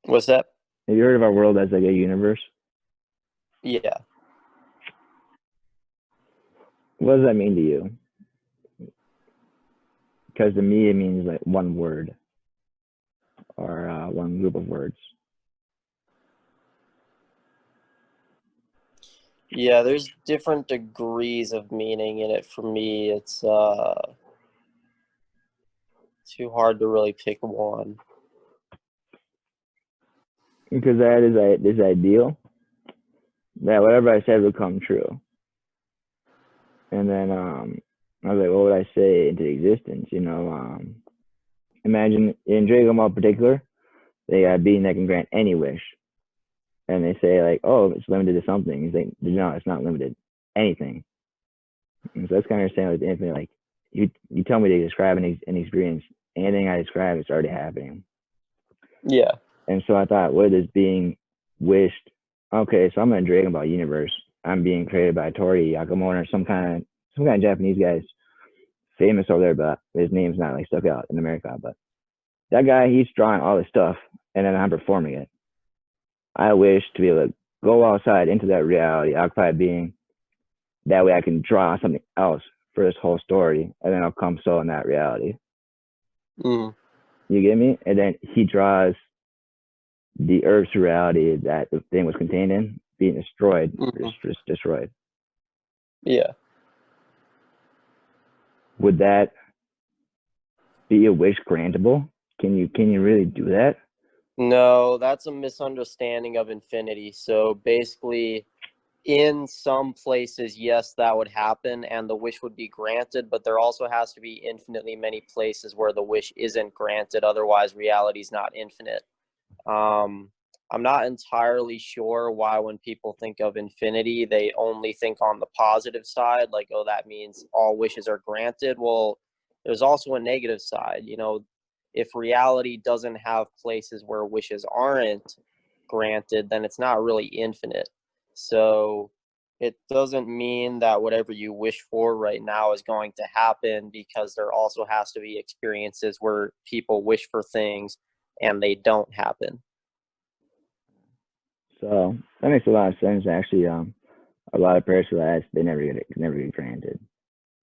What's that? Have you heard of our world as like a universe? Yeah. What does that mean to you? Because to me, it means like one word or one group of words. Yeah, there's different degrees of meaning in it. For me, it's too hard to really pick one. Because that is this ideal that whatever I said would come true. And then I was like, what would I say into existence? Imagine in Dragon Ball in particular, they got a being that can grant any wish. And they say like, oh, it's limited to something. He's like, no, it's not limited. Anything. And so that's kind of understanding with infinite. Like you tell me to describe an experience, anything I describe, it's already happening. Yeah. And so I thought, what is being wished? Okay, so I'm in a Dragon Ball universe. I'm being created by Tori Yakamura or some kind of Japanese guy, famous over there, but his name's not like stuck out in America. But that guy, he's drawing all this stuff, and then I'm performing it. I wish to be able to go outside into that reality, occupied being. That way I can draw something else for this whole story, and then I'll come so in that reality. Mm. You get me? And then he draws the Earth's reality that the thing was contained in being destroyed, just destroyed. Yeah. Would that be a wish grantable? Can you really do that? No, that's a misunderstanding of infinity. So basically, in some places, yes, that would happen and the wish would be granted, but there also has to be infinitely many places where the wish isn't granted. Otherwise, reality is not infinite. I'm not entirely sure why when people think of infinity, they only think on the positive side, like, oh, that means all wishes are granted. Well, there's also a negative side. You know, if reality doesn't have places where wishes aren't granted, then it's not really infinite. So it doesn't mean that whatever you wish for right now is going to happen, because there also has to be experiences where people wish for things and they don't happen. So that makes a lot of sense. Actually, a lot of prayers for that, they never get granted.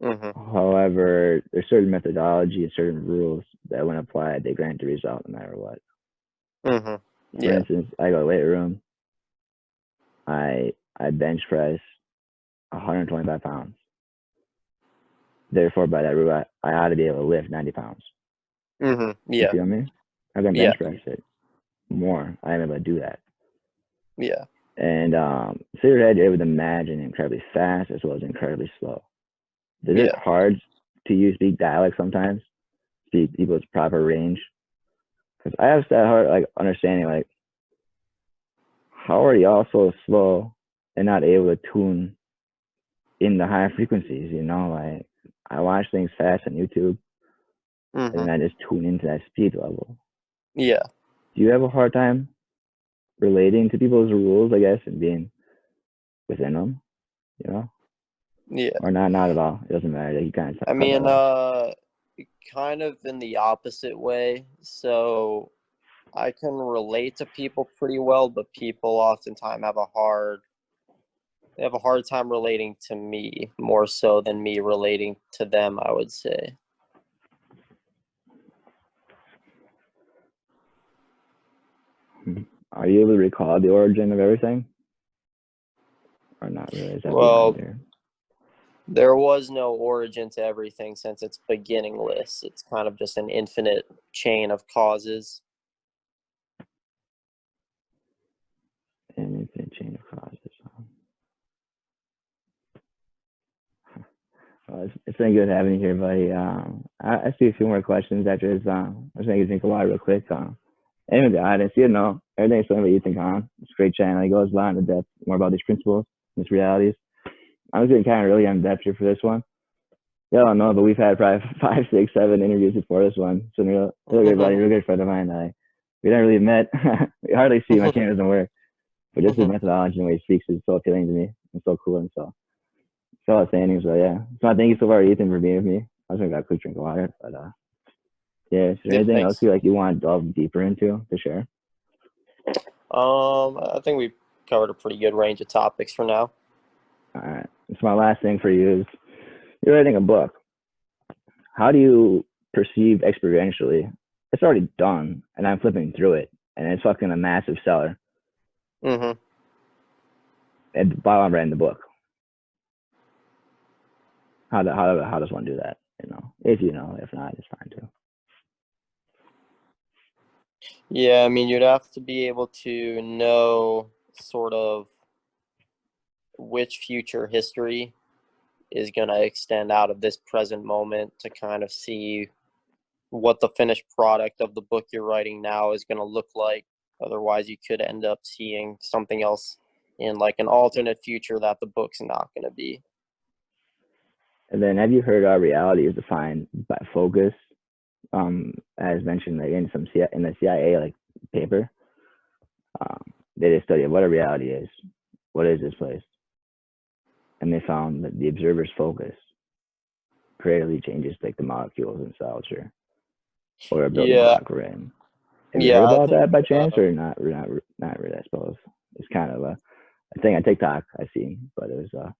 Mm-hmm. However, there's certain methodology and certain rules that when applied, they grant the result no matter what. Mm-hmm. For Yeah. instance, I go to the weight room. I bench press 125 pounds. Therefore, by that rule, I ought to be able to lift 90 pounds. Mm-hmm. You Yeah. feel me? I can Yeah. bench press it more. I am able to do that. Yeah. And so you're able to imagine incredibly fast as well as incredibly slow. Is it Yeah. hard to use speak dialect sometimes? Speak people's proper range? Because I have that hard like understanding like how are y'all so slow and not able to tune in the higher frequencies, you know? Like I watch things fast on YouTube and Mm-hmm. then I just tune into that speed level. Yeah. Do you have a hard time relating to people's rules, I guess, and being within them, you know? Yeah. Or not at all. It doesn't matter. You kind of I cut that mean, off. kind of in the opposite way. So I can relate to people pretty well, but people oftentimes have a hard time relating to me more so than me relating to them, I would say. Are you able to recall the origin of everything? Or not really? Is that beyond Well, your... there was no origin to everything since it's beginningless. It's kind of just an infinite chain of causes. An infinite chain of causes. Well, it's been good having you here, buddy. I see a few more questions after this. I was going to think a lot real quick. Anyway, the audience, you know, everything's something about Ethan Kahn. It's a great channel. He goes a lot into depth, more about these principles, these realities. I was getting kind of really in depth here for this one. Yeah, I don't know, but we've had probably 5, 6, 7 interviews before this one. So real good buddy, real good friend of mine. We never really met. We hardly see my camera doesn't work. But just his methodology and the way he speaks is so appealing to me and so cool and so outstanding. So yeah. So I thank you so far, Ethan, for being with me. I was gonna grab a quick drink of water, but yeah, is there Yeah, anything else thanks. you want to delve deeper into to share? I think we covered a pretty good range of topics for now. All right. So my last thing for you is you're writing a book. How do you perceive experientially? It's already done, and I'm flipping through it, and it's fucking a massive seller. Mm-hmm. And while I'm writing the book, how does one do that? You know, if you know, if not, it's fine too. Yeah, I mean, you'd have to be able to know sort of which future history is going to extend out of this present moment to kind of see what the finished product of the book you're writing now is going to look like. Otherwise, you could end up seeing something else in like an alternate future that the book's not going to be. And then, have you heard reality is defined by focus? As mentioned, like in the CIA like paper, they did a study of what a reality is. What is this place? And they found that the observer's focus creatively changes like the molecules and cells here. or a building Yeah, block we're in. Have you heard yeah, I about think that by chance, or not? Not really, I suppose. It's kind of a thing on TikTok I seen, but it was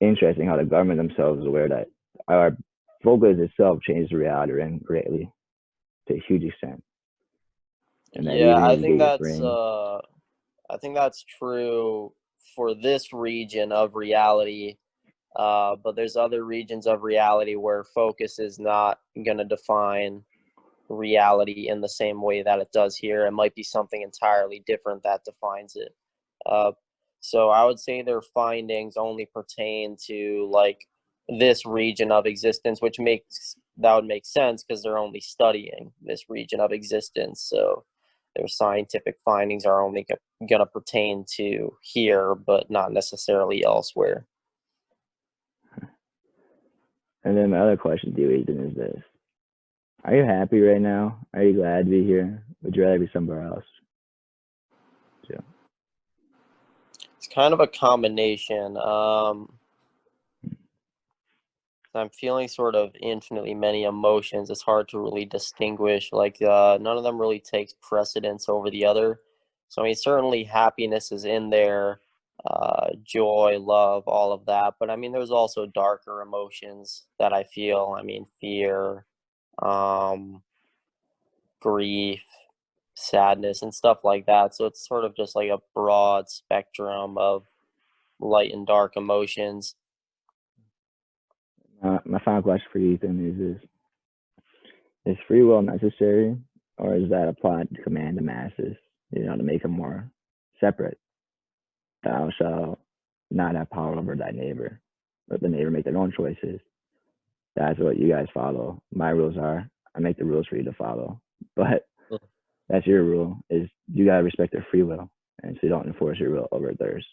interesting how the government themselves is aware that our focus itself changed the reality and greatly to a huge extent, and that yeah, even if you get your brain, I think that's true for this region of reality. But there's other regions of reality where focus is not going to define reality in the same way that it does here. It might be something entirely different that defines it. Uh, so I would say their findings only pertain to like this region of existence, which makes that would make sense because they're only studying this region of existence. So their scientific findings are only going to pertain to here, but not necessarily elsewhere. and then my other question to you, Ethan, is this: are you happy right now? Are you glad to be here? Would you rather be somewhere else? Yeah. It's kind of a combination. I'm feeling sort of infinitely many emotions. It's hard to really distinguish. Like none of them really takes precedence over the other. So I mean, certainly happiness is in there, joy, love, all of that. But I mean, there's also darker emotions that I feel. I mean, fear, um, grief, sadness, and stuff like that. So it's sort of just like a broad spectrum of light and dark emotions. My final question for you, Ethan, is this: is free will necessary, or is that applied to command the masses? To make them more separate. Thou shalt not have power over thy neighbor. Let the neighbor make their own choices. That's what you guys follow. My rules are I make the rules for you to follow. But that's your rule, is you gotta respect their free will. And so you don't enforce your will over theirs.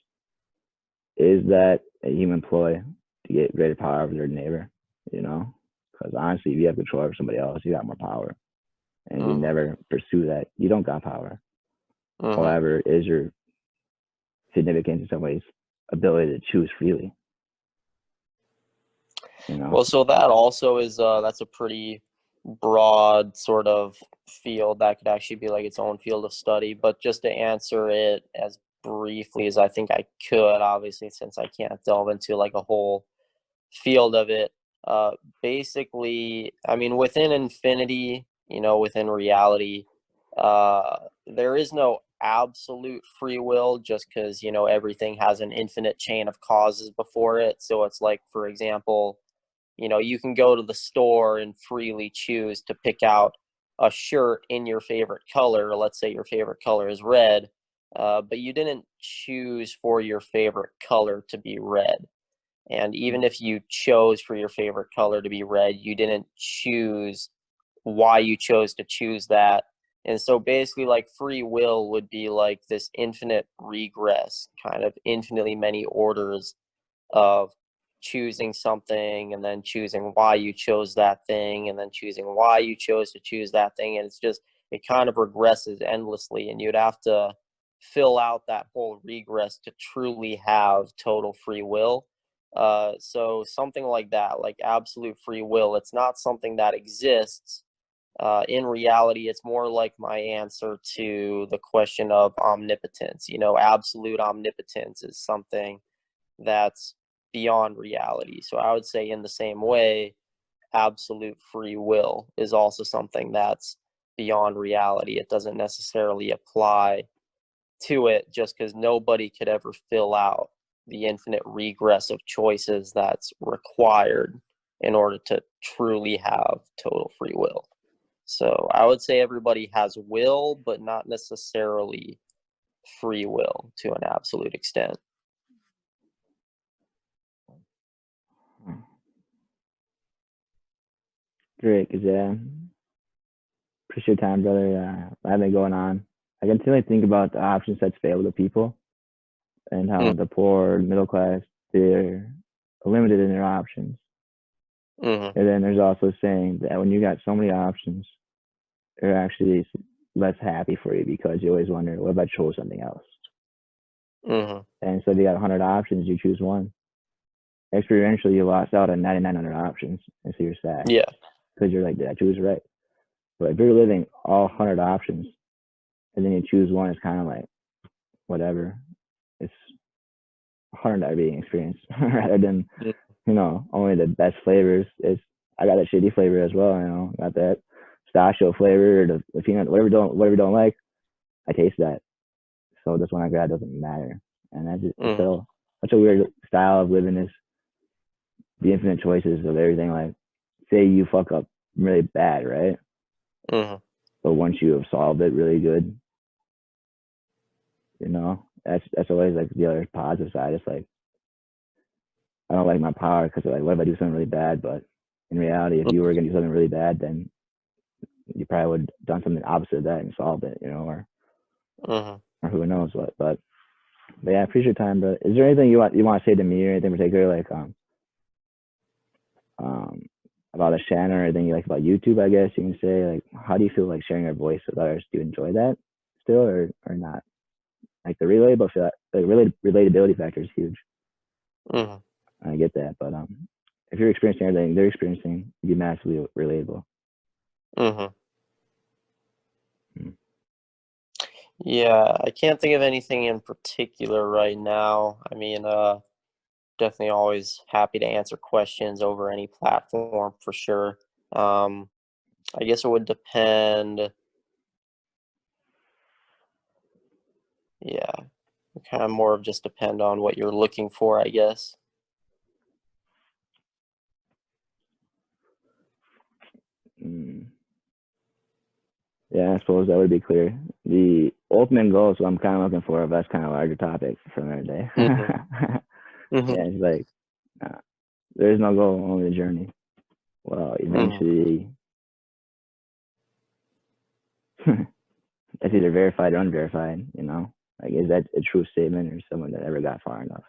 Is that a human ploy to get greater power over their neighbor? Because honestly, if you have control over somebody else, you got more power. And if you Mm-hmm. never pursue that, you don't got power. Mm-hmm. However, is your significance in some ways ability to choose freely? Well, so that also is that's a pretty broad sort of field that could actually be like its own field of study. But just to answer it as briefly as I think I could, obviously, since I can't delve into like a whole field of it, basically, I mean, within infinity, within reality, there is no absolute free will just because, everything has an infinite chain of causes before it. So it's like, for example, you can go to the store and freely choose to pick out a shirt in your favorite color. Let's say your favorite color is red, but you didn't choose for your favorite color to be red. And even if you chose for your favorite color to be red, you didn't choose why you chose to choose that. And so basically, like free will would be like this infinite regress, kind of infinitely many orders of choosing something and then choosing why you chose that thing and then choosing why you chose to choose that thing. And it kind of regresses endlessly. And you'd have to fill out that whole regress to truly have total free will. So something like that, like absolute free will, it's not something that exists. In reality, it's more like my answer to the question of omnipotence. Absolute omnipotence is something that's beyond reality. So I would say, in the same way, absolute free will is also something that's beyond reality. It doesn't necessarily apply to it just because nobody could ever fill out the infinite regress of choices that's required in order to truly have total free will. So I would say everybody has will, but not necessarily free will to an absolute extent. Great, because appreciate your time, brother. I've been going on. I continually think about the options that's available to people and how the poor, middle class, they're limited in their options. Mm-hmm. And then there's also saying that when you got so many options, they're actually less happy for you because you always wonder, what if I chose something else? Mm-hmm. And so if you got 100 options, you choose one. Experientially, you lost out on 9,900 options, and so you're sad. Yeah. Because you're like, did I choose right? But if you're living all 100 options and then you choose one, it's kind of like whatever. It's 100 every experience rather than only the best flavors. I got that shitty flavor as well. Got that pistachio flavor, the peanut, whatever don't like. I taste that. So this one I grab doesn't matter. And that's just such a weird style of living, is the infinite choices of everything. Like, say you fuck up really bad, right? But once you have solved it really good, that's always like the other positive side. It's like, I don't like my power because like, what if I do something really bad? But in reality, if you were gonna do something really bad, then you probably would have done something opposite of that and solved it, or who knows what. But yeah, I appreciate your time, bro. Is there anything you want to say to me or anything in particular, like about the channel or anything you like about YouTube? I guess you can say, like, how do you feel like sharing your voice with others? Do you enjoy that still or not? Like the relatability factor is huge. I get that, but if you're experiencing everything they're experiencing, you'd be massively relatable. Yeah, I can't think of anything in particular right now. I mean, definitely always happy to answer questions over any platform for sure. I guess it would depend. Yeah, kind of more of just depend on what you're looking for, I guess. Yeah, I suppose that would be clear. The ultimate goal, so I'm kind of looking for, that's kind of a larger topic for another day. Yeah, it's like, there's no goal, only the journey. Well, eventually, that's either verified or unverified, Like, is that a true statement or someone that ever got far enough?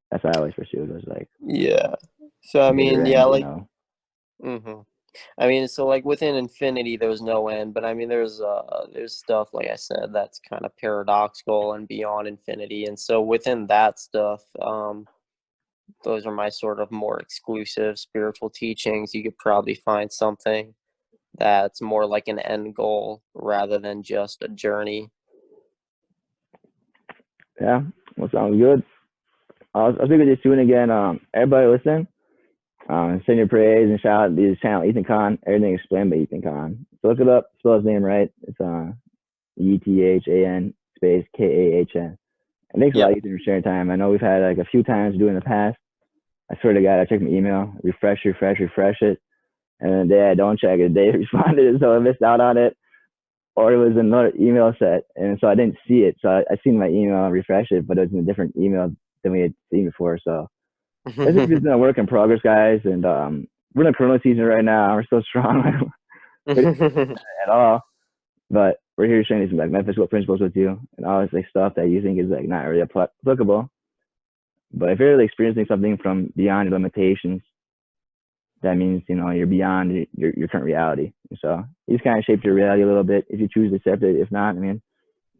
That's what I always pursued, was like, yeah. So, I mean, end, yeah, like, I mean, so like within infinity, there's no end, but I mean, there's stuff, like I said, that's kind of paradoxical and beyond infinity. And so within that stuff, those are my sort of more exclusive spiritual teachings. You could probably find something that's more like an end goal rather than just a journey. Yeah, well, sounds good. I'll speak with you soon again. Everybody listen. Send your praise and shout out to his channel, Ethan Kahn. Everything explained by Ethan Kahn. So look it up, spell his name right. It's ETHAN space KAHN. And thanks a lot, Ethan, for sharing time. I know we've had like a few times doing the past. I swear to God, I checked my email, refresh it. And then the day I don't check it, they responded, so I missed out on it. Or it was another email set, and so I didn't see it. So I seen my email, refresh it, but it was in a different email than we had seen before. So this has been a work in progress, guys. And we're in the Corona season right now. We're still strong at all. But we're here sharing these like metaphysical principles with you and all this like stuff that you think is like not really applicable. But if you're really experiencing something from beyond your limitations, that means, you're beyond your current reality. And so you just kind of shape your reality a little bit. If you choose to accept it, if not, I mean,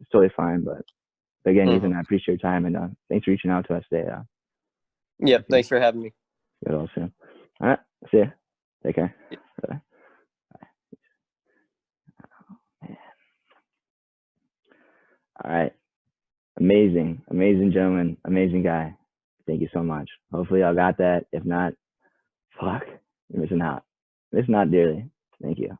it's totally fine. But again, Ethan, I appreciate your time, and thanks for reaching out to us today. Yep, thanks for having me. Get all soon. All right, see ya. Take care. Bye. All right. Amazing gentleman, amazing guy. Thank you so much. Hopefully y'all got that. If not, fuck, you're missing out. Missing out dearly. Thank you.